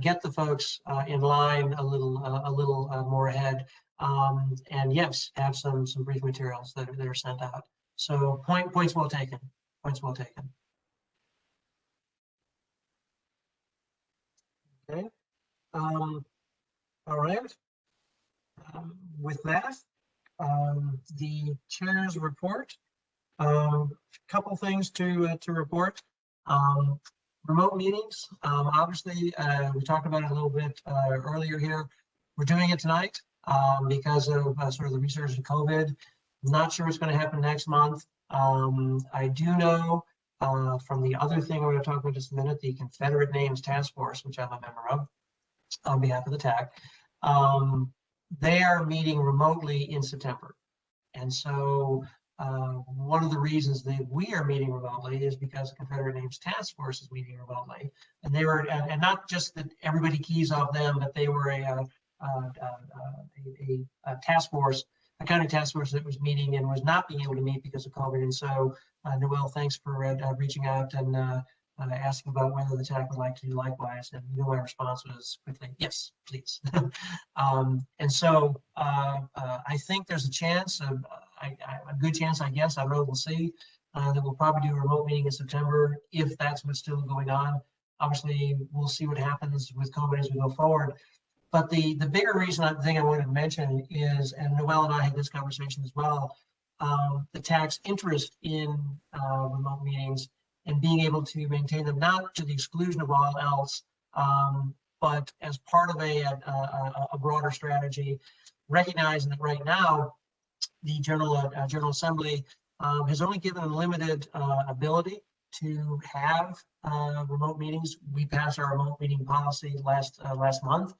get the folks in line a little more ahead, and yes, have some brief materials that are sent out. So points well taken. Points well taken. Okay. All right. With that, the chair's report. Couple things to report. remote meetings. Obviously, we talked about it a little bit earlier here. We're doing it tonight because of sort of the resurgence of COVID. Not sure what's going to happen next month. I do know from the other thing I'm going to talk about in just a minute, the Confederate Names Task Force, which I'm a member of on behalf of the TAC. They are meeting remotely in September. And so one of the reasons that we are meeting remotely is because the Confederate Names Task Force is meeting remotely. And they were, and not just that everybody keys off them, but they were a task force, a county task force that was meeting and was not being able to meet because of COVID. And so, Noel, thanks for reaching out and asking about whether the TAC would like to do likewise. And my response was quickly, yes, please. And so I think there's a chance, a good chance, I guess, I don't know, we'll see, that we'll probably do a remote meeting in September if that's what's still going on. Obviously, we'll see what happens with COVID as we go forward. But the bigger reason, I think I wanted to mention is, and Noel and I had this conversation as well, the TAC's interest in remote meetings and being able to maintain them, not to the exclusion of all else, but as part of a broader strategy, recognizing that right now, the General Assembly has only given a limited ability to have remote meetings. We passed our remote meeting policy last month.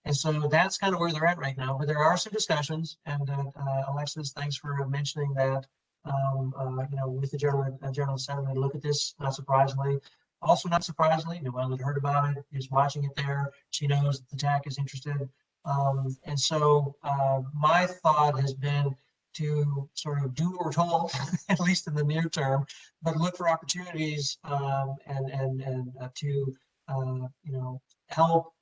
And so that's kind of where they're at right now. But there are some discussions, and Alexis, thanks for mentioning that. With the General Assembly, look at this. Not surprisingly, also not surprisingly, Noel had heard about it, is watching it there. She knows that the TAC is interested, and so my thought has been to sort of do what we're told, at least in the near term, but look for opportunities and to help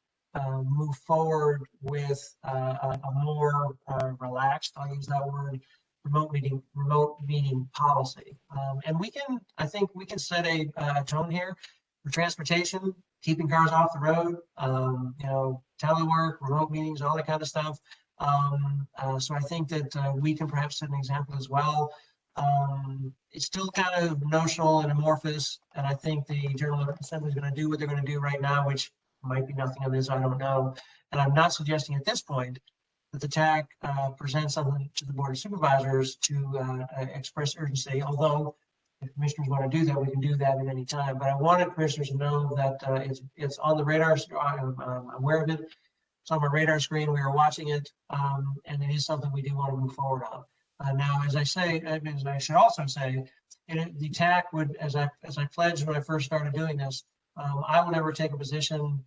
move forward with a more relaxed, I'll use that word, remote meeting policy. And I think we can set a tone here for transportation, keeping cars off the road, telework, remote meetings, all that kind of stuff. So I think that we can perhaps set an example as well. It's still kind of notional and amorphous, and I think the General Assembly is going to do what they're going to do right now, which might be nothing of this, I don't know. And I'm not suggesting at this point that the TAC present something to the Board of Supervisors to express urgency, although if commissioners want to do that, we can do that at any time. But I wanted commissioners to know that it's on the radar. I'm aware of it. It's on my radar screen. We are watching it, and it is something we do want to move forward on. Now, as I should also say, the TAC would, as I pledged when I first started doing this, I will never take a position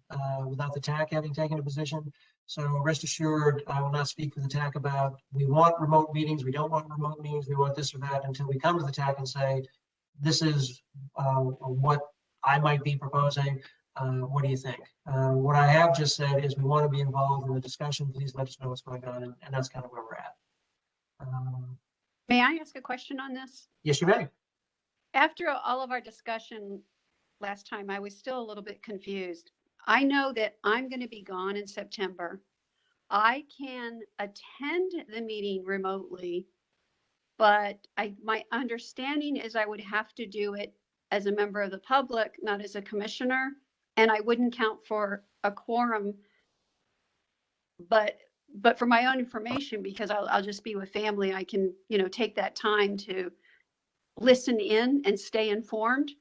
without the TAC having taken a position. So rest assured, I will not speak for the TAC about we want remote meetings, we don't want remote meetings, we want this or that, until we come to the TAC and say, this is what I might be proposing. What do you think? What I have just said is we want to be involved in the discussion. Please let us know what's going on, and that's kind of where we're at. May I ask a question on this? Yes, you may. After all of our discussion last time, I was still a little bit confused. I know that I'm going to be gone in September. I can attend the meeting remotely, but my understanding is I would have to do it as a member of the public, not as a commissioner, and I wouldn't count for a quorum. But for my own information, because I'll just be with family, I can, take that time to listen in and stay informed.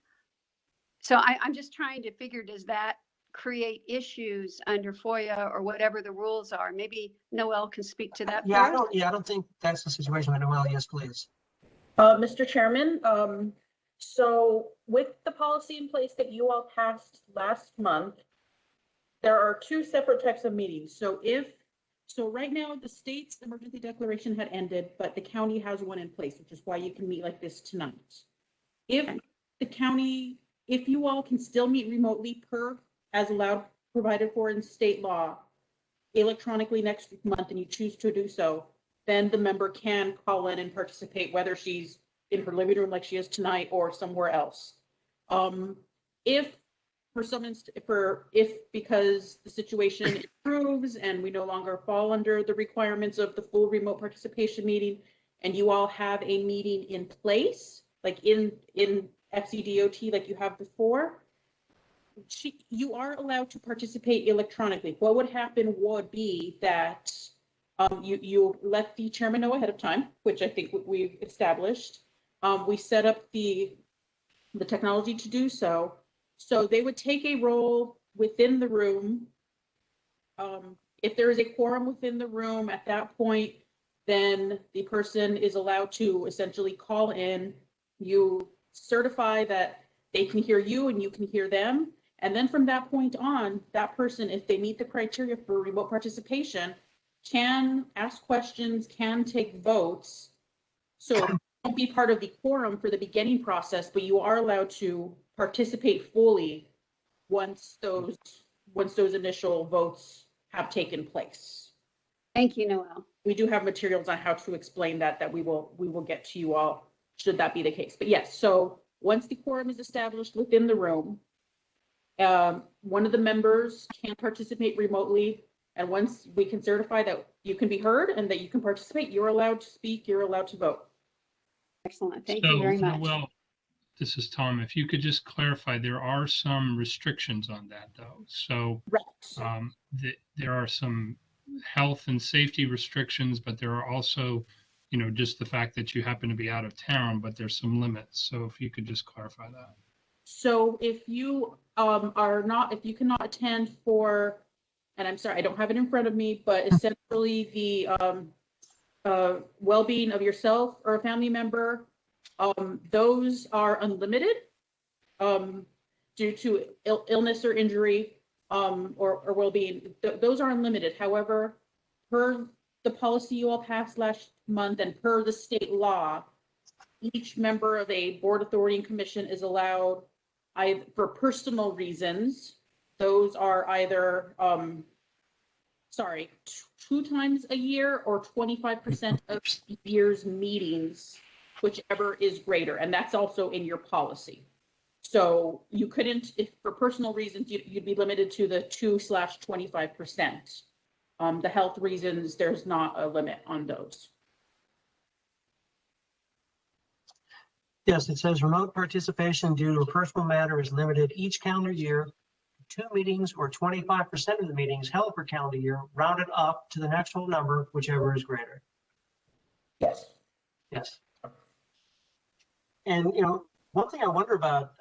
So I'm just trying to figure, does that create issues under FOIA or whatever the rules are? Maybe Noel can speak to that. Yeah, I don't think that's the situation with Noel. Yes, please. Mr. Chairman, so with the policy in place that you all passed last month, there are two separate types of meetings. So right now the state's emergency declaration had ended, but the county has one in place, which is why you can meet like this tonight. If you all can still meet remotely as allowed, provided for in state law, electronically next month, and you choose to do so, then the member can call in and participate, whether she's in her living room like she is tonight or somewhere else. If because the situation improves and we no longer fall under the requirements of the full remote participation meeting, and you all have a meeting in place, like in FCDOT like you have before, you are allowed to participate electronically. What would happen would be that you let the chairman know ahead of time, which I think we've established. We set up the technology to do so. So they would take a roll within the room. If there is a quorum within the room at that point, then the person is allowed to essentially call in. You certify that they can hear you and you can hear them. And then from that point on, that person, if they meet the criteria for remote participation, can ask questions, can take votes. So don't be part of the quorum for the beginning process, but you are allowed to participate fully once those initial votes have taken place. Thank you, Noel. We do have materials on how to explain that we will get to you all should that be the case. But yes, so once the quorum is established within the room, one of the members can participate remotely. And once we can certify that you can be heard and that you can participate, you're allowed to speak, you're allowed to vote. Excellent. Thank you very much. Well, this is Tom. If you could just clarify, there are some restrictions on that though. So there are some health and safety restrictions, but there are also, just the fact that you happen to be out of town, but there's some limits. So if you could just clarify that. So if you if you cannot attend for, and I'm sorry, I don't have it in front of me, but essentially the well-being of yourself or a family member, those are unlimited due to illness or injury or well-being. Those are unlimited. However, per the policy you all passed last month and per the state law, each member of a board, authority, and commission is allowed, for personal reasons, those are either, 2 times a year or 25% of the year's meetings, whichever is greater. And that's also in your policy. So you couldn't, if for personal reasons, you'd be limited to the 2/25%. The health reasons, there's not a limit on those. Yes, it says remote participation due to a personal matter is limited each calendar year to 2 meetings or 25% of the meetings held per calendar year, rounded up to the next whole number, whichever is greater. Yes. Yes. And, one thing I wonder about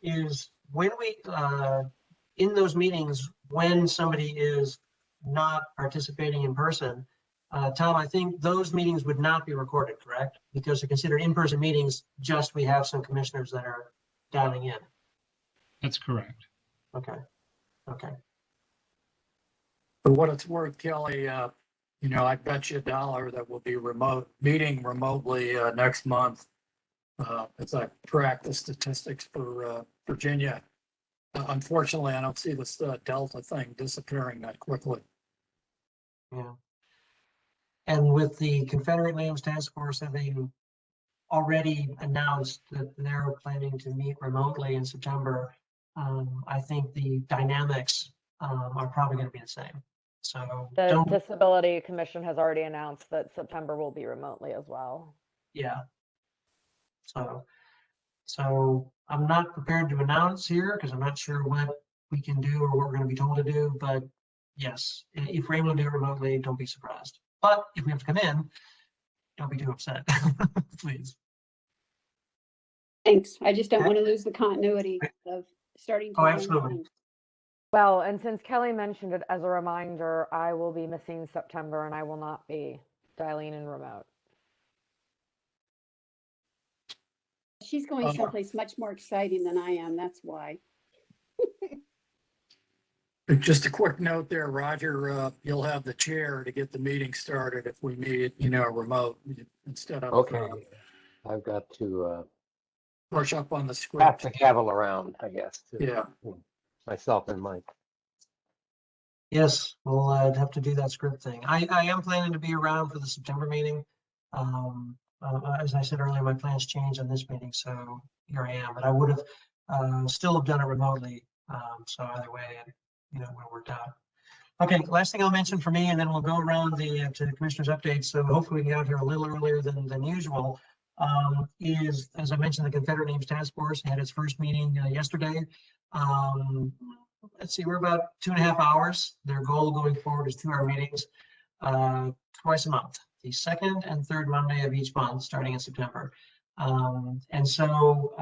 is when we, in those meetings, when somebody is not participating in person, Tom, I think those meetings would not be recorded, correct? Because they're considered in-person meetings, just we have some commissioners that are dialing in. That's correct. Okay. For what it's worth, Kelly, I bet you $1 that we'll be meeting remotely next month. As I track the statistics for Virginia. Unfortunately, I don't see this Delta thing disappearing that quickly. Yeah. And with the Confederate Lands Task Force having already announced that they're planning to meet remotely in September, I think the dynamics are probably going to be the same. So The Disability Commission has already announced that September will be remotely as well. Yeah. So I'm not prepared to announce here because I'm not sure what we can do or what we're going to be told to do. But yes, if we're able to do it remotely, don't be surprised. But if we have to come in, don't be too upset, please. Thanks. I just don't want to lose the continuity of starting. Oh, absolutely. Well, and since Kelly mentioned it as a reminder, I will be missing September and I will not be dialing in remote. She's going someplace much more exciting than I am. That's why. Just a quick note there, Roger, you'll have the chair to get the meeting started if we meet, remote instead of. Okay. I've got to brush up on the have script. to gavel around, I guess. Yeah. Myself and Mike. Yes, we'll have to do that script thing. I am planning to be around for the September meeting. As I said earlier, my plans changed on this meeting, so here I am. But I would have still have done it remotely. So either way, it would have worked out. Okay, last thing I'll mention for me, and then we'll go around to the commissioners' updates. So hopefully we can get out here a little earlier than usual. is, as I mentioned, the Confederate Names Task Force had its first meeting yesterday. Let's see, we're about 2.5 hours. Their goal going forward is 2-hour meetings twice a month, the second and third Monday of each month, starting in September. And so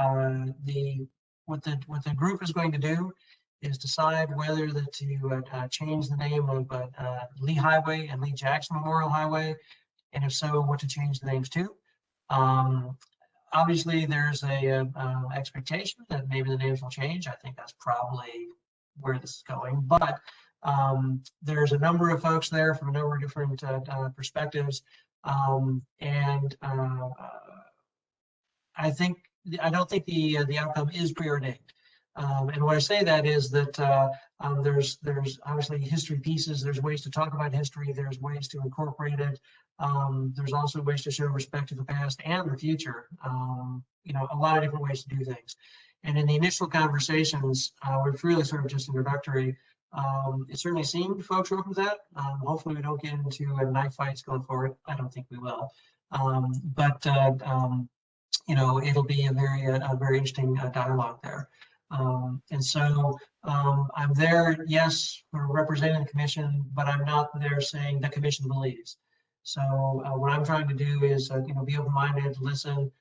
what the group is going to do is decide whether to change the name of Lee Highway and Lee Jackson Memorial Highway, and if so, what to change the names to. Obviously, there's a expectation that maybe the names will change. I think that's probably where this is going, but there's a number of folks there from a number of different perspectives, and I don't think the outcome is preordained. And when I say that is that there's obviously history pieces, there's ways to talk about history, there's ways to incorporate it. There's also ways to show respect to the past and the future. A lot of different ways to do things. And in the initial conversations, which really sort of just introductory, it certainly seemed folks were open to that. Hopefully we don't get into knife fights going forward. I don't think we will. It'll be a very interesting dialogue there. And so I'm there, yes, we're representing the commission, but I'm not there saying the commission believes. So what I'm trying to do is, be open-minded, listen,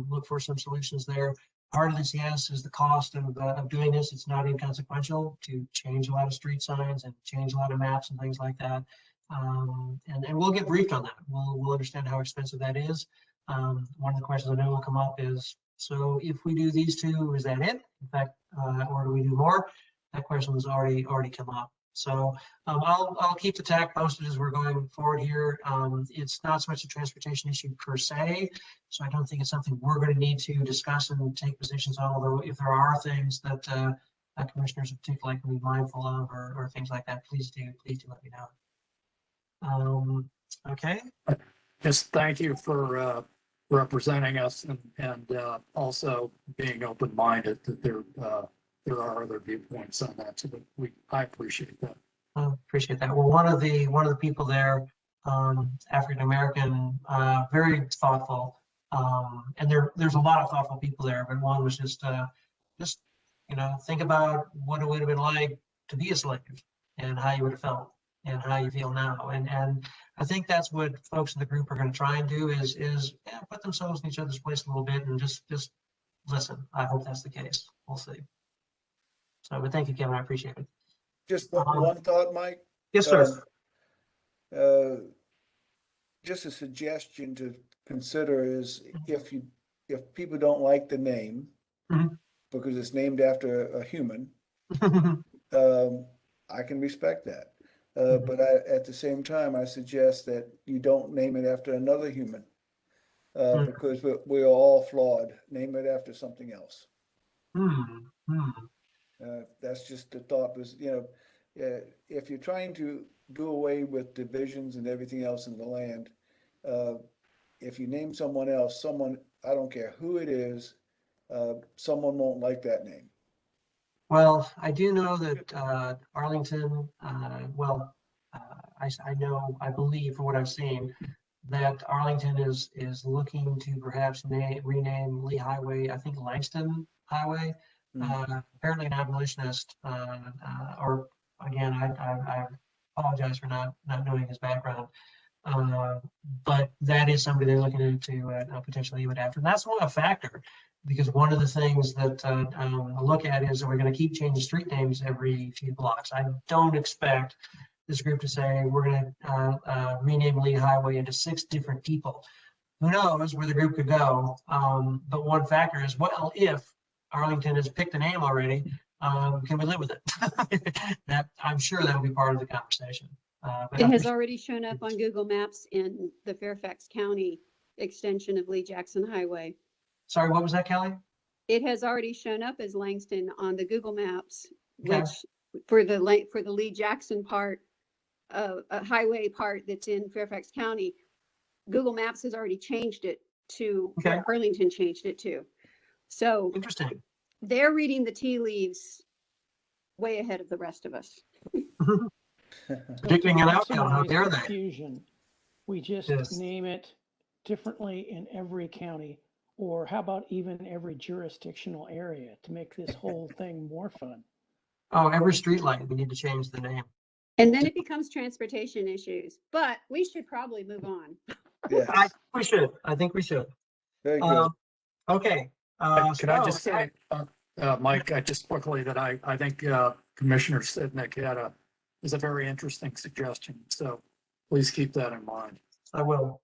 look for some solutions there. Part of this, yes, is the cost of doing this. It's not inconsequential to change a lot of street signs and change a lot of maps and things like that. And we'll get briefed on that. We'll understand how expensive that is. One of the questions I know will come up is, so if we do these two, is that it? In fact, or do we do more? That question has already come up. So I'll keep the TAC posted as we're going forward here. It's not so much a transportation issue per se, so I don't think it's something we're going to need to discuss and take positions on, although if there are things that commissioners are particularly like to be mindful of or things like that, please do let me know. Okay. Just thank you for representing us and also being open-minded that there are other viewpoints on that. So I appreciate that. Appreciate that. Well, one of the people there, African American, very thoughtful, and there's a lot of thoughtful people there. But one was just think about what it would have been like to be a slave and how you would have felt and how you feel now. And I think that's what folks in the group are going to try and do is put themselves in each other's place a little bit and just listen. I hope that's the case. We'll see. So, but thank you, Kevin. I appreciate it. Just one thought, Mike. Yes, sir. Just a suggestion to consider is if people don't like the name because it's named after a human, I can respect that. But at the same time, I suggest that you don't name it after another human because we're all flawed. Name it after something else. That's just the thought. Was if you're trying to do away with divisions and everything else in the land, if you name someone else, I don't care who it is, someone won't like that name. Well, I do know that Arlington, I believe from what I've seen, that Arlington is looking to perhaps rename Lee Highway, I think Langston Highway. Apparently an abolitionist, or again, I apologize for not knowing his background. But that is somebody they're looking to potentially name it after. And that's a factor, because one of the things that I look at is that we're going to keep changing street names every few blocks. I don't expect this group to say we're going to rename Lee Highway into 6 different people. Who knows where the group could go? But one factor is, well, if Arlington has picked a name already, can we live with it? That I'm sure that will be part of the conversation. It has already shown up on Google Maps in the Fairfax County extension of Lee Jackson Highway. Sorry, what was that, Kelly? It has already shown up as Langston on the Google Maps, Okay. which for the Lee Jackson part, a highway part that's in Fairfax County, Google Maps has already changed it to where Arlington changed it to. So interesting. They're reading the tea leaves way ahead of the rest of us. Predicting an outcome, how dare they? Confusion. We just name it differently in every county? Or how about even every jurisdictional area to make this whole thing more fun? Oh, every street light, we need to change the name. And then it becomes transportation issues, but we should probably move on. Yes, I think we should. very good. Okay. Can I so- just say, Mike, just quickly that I think Commissioner Sidnick is a very interesting suggestion. So please keep that in mind. I will.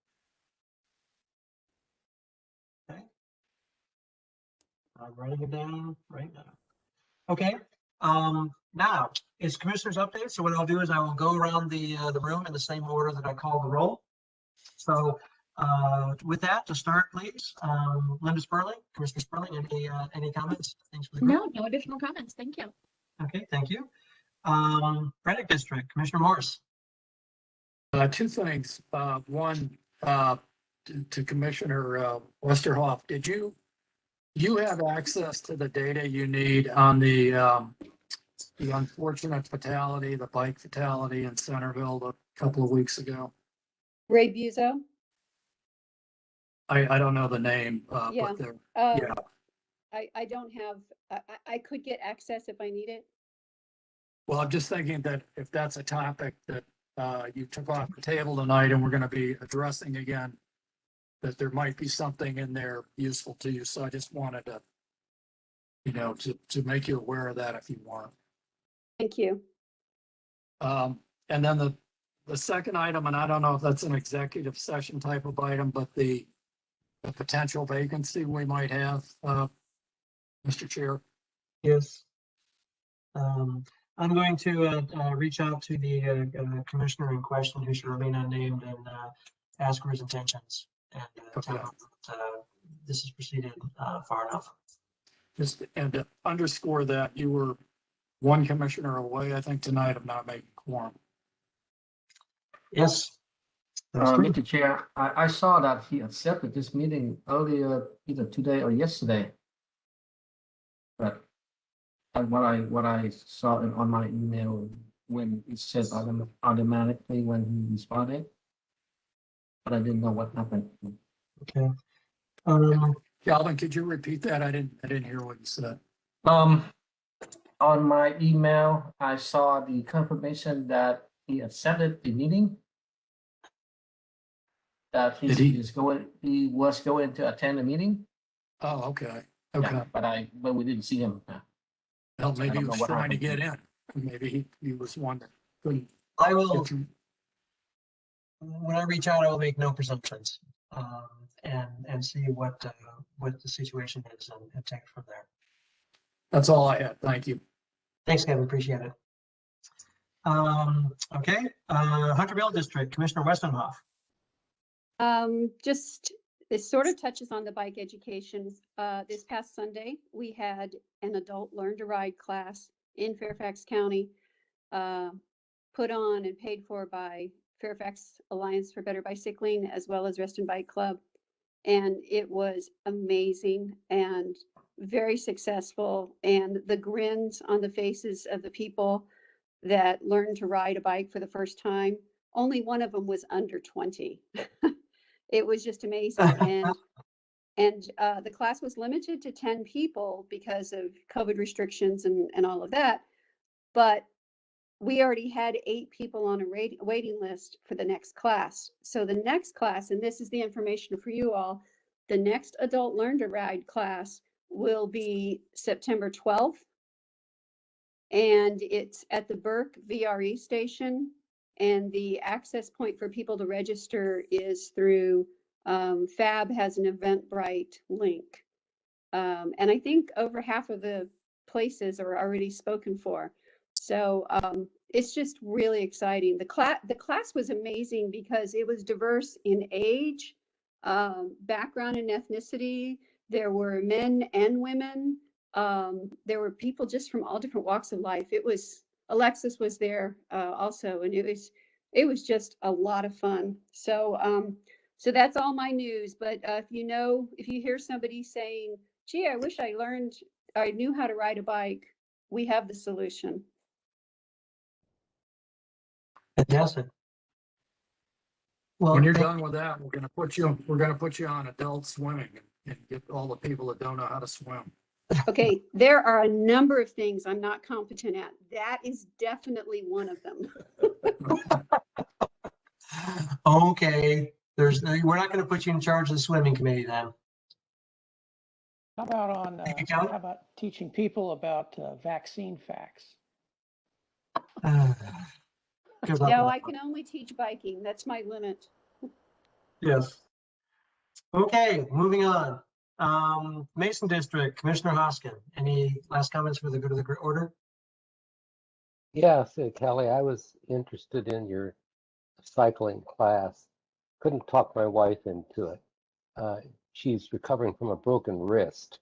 Okay. I'm writing it down right now. Okay, now it's commissioners update. So what I'll do is I will go around the room in the same order that I call the roll. So with that, to start, please, Linda Sperling, Commissioner Sperling, any comments? Thanks for the group. No additional comments. Thank you. Okay, thank you. Reddick District, Commissioner Morris. Two things. One, to Commissioner Westerhoff, did you have access to the data you need on the unfortunate fatality, the bike fatality in Centerville a couple of weeks ago? Ray Buzo? I don't know the name, Yeah. but there, yeah. I don't have, I could get access if I need it. well, I'm just thinking that if that's a topic that you took off the table tonight and we're going to be addressing again, that there might be something in there useful to you. So I just wanted to, to make you aware of that if you want. Thank you. And then the second item, and I don't know if that's an executive session type of item, but the potential vacancy we might have, Mr. Chair. Yes. I'm going to reach out to the commissioner in question who should remain unnamed and ask for his intentions. And tell him that this has proceeded far enough. Just and to underscore that you were one commissioner away, I think, tonight of not making quorum. Yes. That's true. Mr. Chair, I saw that he accepted this meeting earlier, either today or yesterday. But what I saw on my email when it said automatically when he responded, but I didn't know what happened. Okay. Calvin, could you repeat that? I didn't hear what you said. On my email, I saw the confirmation that he accepted the meeting. That he was going to attend the meeting. Oh, okay. Okay. Yeah, but we didn't see him. Well, maybe he was trying to get in. Maybe he was one that couldn't. I will, when I reach out, I will make no presumptions and see what the situation is and take it from there. That's all I had. Thank you. Thanks, Kevin. Appreciate it. Okay. Hunterville District, Commissioner Westenhoff. Just, this sort of touches on the bike education. This past Sunday, we had an adult learn to ride class in Fairfax County, put on and paid for by Fairfax Alliance for Better Bicycling, as well as Rest and Bike Club. And it was amazing and very successful. And the grins on the faces of the people that learned to ride a bike for the first time, only one of them was under 20. It was just amazing. And the class was limited to 10 people because of COVID restrictions and all of that. But we already had 8 people on a waiting list for the next class. So the next class, and this is the information for you all, the next Adult Learn to Ride class will be September 12th. And it's at the Burke VRE station. And the access point for people to register is through FAB has an Eventbrite link. And I think over half of the places are already spoken for. So it's just really exciting. The class was amazing because it was diverse in age, background and ethnicity. There were men and women. There were people just from all different walks of life. Alexis was there also, and it was just a lot of fun. So so that's all my news. But if you hear somebody saying, "Gee, I wish I knew how to ride a bike," we have the solution. Fantastic. Well, When you're thank- done with that, we're gonna put you on adult swimming and get all the people that don't know how to swim. Okay, there are a number of things I'm not competent at. That is definitely one of them. okay, we're not going to put you in charge of the swimming committee then. How about on, Thank you, Kelly. how about teaching people about vaccine facts? Good luck No, with I can only teach biking. That's my limit. that. Yes. Okay, moving on. Mason District, Commissioner Hoskin, any last comments for the good of the order? Yes, Kelly, I was interested in your cycling class. Couldn't talk my wife into it. She's recovering from a broken wrist,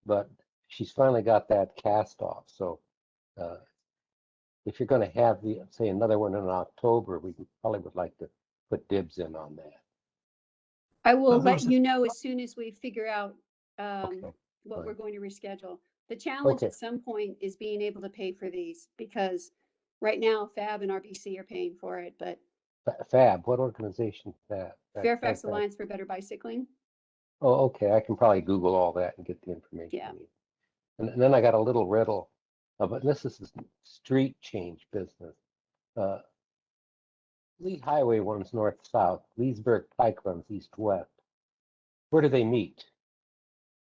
but she's finally got that cast off. So if you're going to have say another one in October, we probably would like to put dibs in on that. I will Oh, let there's a- you know as soon as we figure out Okay, what fine. we're going to reschedule. The challenge Okay. at some point is being able to pay for these because right now FAB and RBC are paying for it, but Fab, what organization is that? Fairfax Alliance for Better Bicycling. Oh, okay. I can probably Google all that and get the information. Yeah. I need. And then I got a little riddle, but this is a street change business. Lee Highway runs north-south. Leesburg Pike runs east-west. Where do they meet?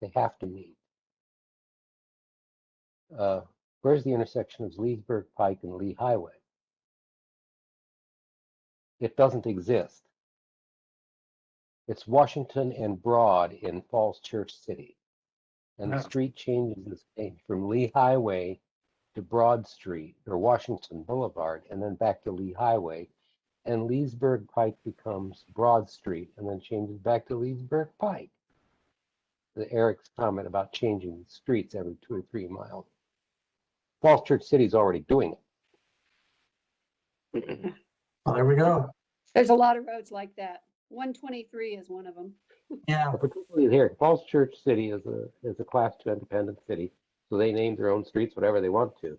They have to meet. Where's the intersection of Leesburg Pike and Lee Highway? It doesn't exist. It's Washington and Broad in Falls Church City. And the Yeah. street changes its name from Lee Highway to Broad Street or Washington Boulevard and then back to Lee Highway. And Leesburg Pike becomes Broad Street and then changes back to Leesburg Pike. Eric's comment about changing streets every 2 or 3 miles. Falls Church City is already doing it. Well, there we go. There's a lot of roads like that. 123 is one of them. Yeah. Particularly here, Falls Church City is a Class 2 independent city, so they name their own streets whatever they want to.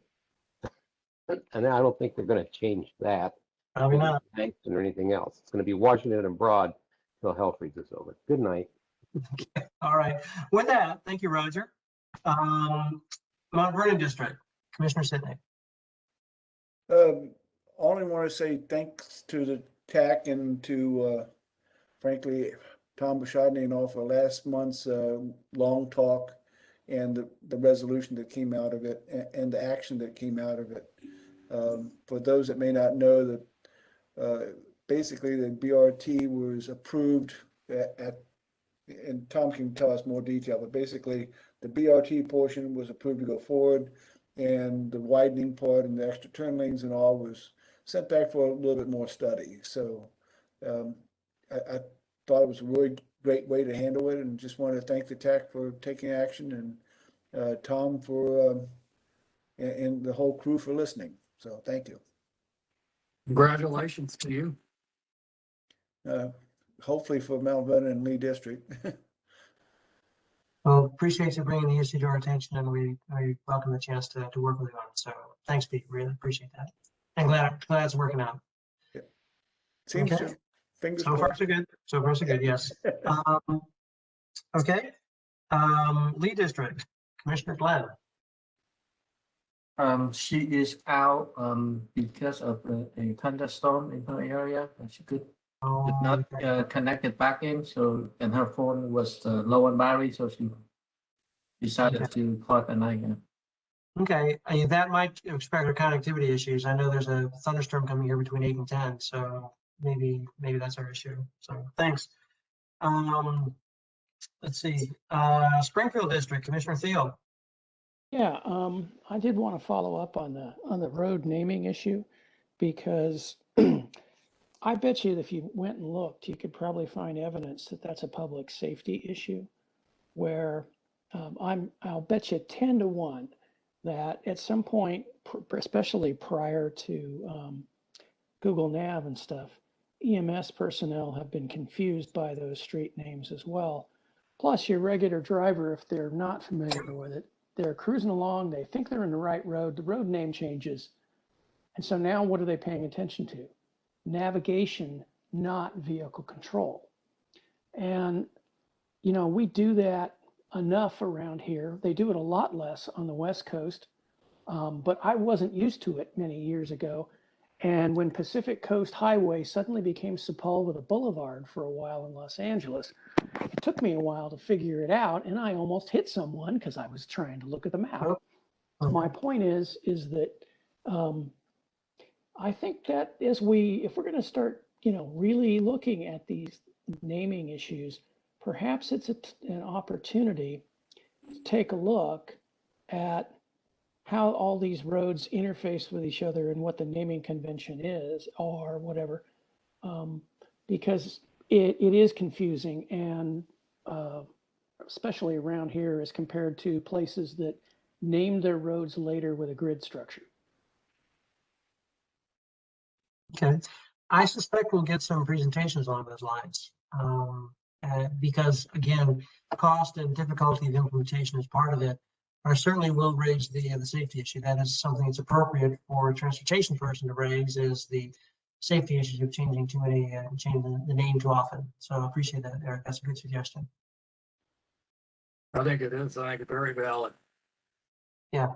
And I don't think they're going to change that. Probably not. Langston or anything else. It's going to be Washington and Broad till hell freezes over. Good night. All right. With that, thank you, Roger. Mount Vernon District, Commissioner Sidney. Only want to say thanks to the TAC and to, frankly, Tom Bouchardney and all for last month's long talk and the resolution that came out of it and the action that came out of it. For those that may not know, that basically the BRT was approved and Tom can tell us more detail, but basically the BRT portion was approved to go forward and the widening part and the extra turn lanes and all was sent back for a little bit more study. So I thought it was a really great way to handle it and just wanted to thank the TAC for taking action and Tom for and the whole crew for listening. So thank you. Congratulations to you. Hopefully for Mount Vernon and Lee District. Well, appreciate you bringing the issue to our attention and we welcome the chance to work with you on it. So thanks, Pete. Really appreciate that. And glad it's working out. Seems Okay. to, fingers So far, crossed. so good. So far, so good. Yes. Okay. Lee District, Commissioner Glenn. She is out because of a thunderstorm in her area. And she could not connect it back in. So, and her phone was low on battery, so she decided to call it a night. Okay, that might expect our connectivity issues. I know there's a thunderstorm coming here between 8 and 10, so maybe that's our issue. So thanks. Let's see. Springfield District, Commissioner Thiel. Yeah, I did want to follow up on the road naming issue because I bet you that if you went and looked, you could probably find evidence that that's a public safety issue where I'll bet you 10 to 1 that at some point, especially prior to Google Nav and stuff, EMS personnel have been confused by those street names as well. Plus your regular driver, if they're not familiar with it, they're cruising along, they think they're in the right road, the road name changes. And so now what are they paying attention to? Navigation not vehicle control. And, you know, we do that enough around here. They do it a lot less on the West Coast, but I wasn't used to it many years ago. And when Pacific Coast Highway suddenly became Sepulveda Boulevard for a while in Los Angeles, it took me a while to figure it out, and I almost hit someone because I was trying to look at the map. My point is that I think that if we're going to start, you know, really looking at these naming issues, perhaps it's an opportunity to take a look at how all these roads interface with each other and what the naming convention is or whatever, because it is confusing, and especially around here as compared to places that named their roads later with a grid structure. Okay, I suspect we'll get some presentations along those lines. Because again, cost and difficulty of implementation is part of it. I certainly will raise the safety issue. That is something that's appropriate for a transportation person to raise, is the safety issues of changing too many, changing the name too often. So I appreciate that, Eric. That's a good suggestion. I think it is. I think it's very valid. Yeah.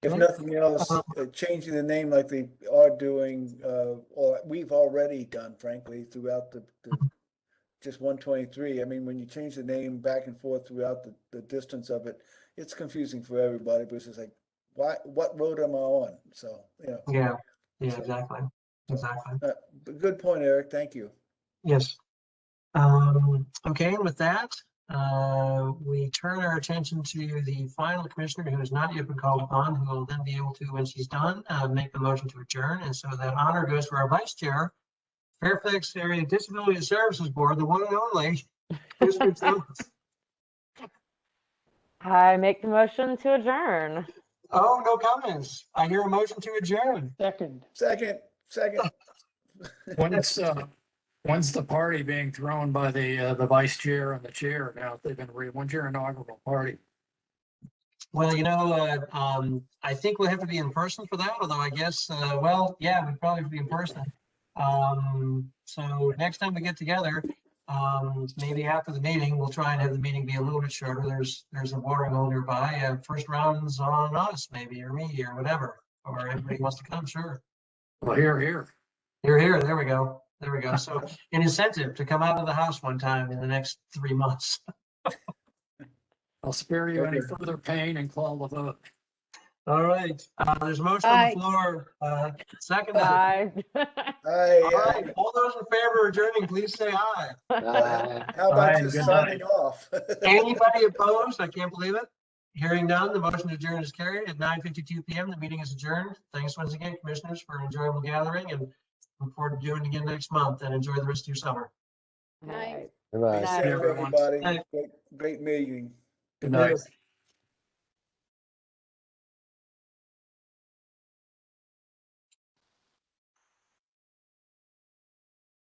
If nothing else, changing the name like they are doing, or we've already done, frankly, throughout the just 123. I mean, when you change the name back and forth throughout the distance of it, it's confusing for everybody, but it's just like, what road am I on? So, you know. Yeah, exactly. Exactly. But good point, Eric. Thank you. Yes. Okay, and with that, we turn our attention to the final commissioner who has not yet been called upon, who will then be able to, when she's done, make the motion to adjourn. And so that honor goes to our vice chair, Fairfax Area Disability Services Board, the one and only, Commissioner Jones. I make the motion to adjourn. Oh, no comments. I hear a motion to adjourn. Second. When's the party being thrown by the vice chair and the chair now? They've been when's your inaugural party? Well, you know, I think we'll have to be in person for that, although I guess, well, yeah, we'd probably be in person. So next time we get together, maybe after the meeting, we'll try and have the meeting be a little bit shorter. There's a watering hole nearby. First round's on us, maybe, or me, or whatever, or everybody wants to come, sure. Well, here. There we go. There we go. So an incentive to come out of the house one time in the next 3 months. I'll spare you any further pain and call the vote. All right. There's a motion on the floor. Second. Aye. All right. All those in favor of adjourning, please say aye. How about just signing off? Anybody opposed? I can't believe it. Hearing none, the motion to adjourn is carried at 9:52 p.m. The meeting is adjourned. Thanks once again, commissioners, for an enjoyable gathering, and look forward to doing it again next month, and enjoy the rest of your summer. Nice. Bye. Be safe, everybody. Great meeting. Good night.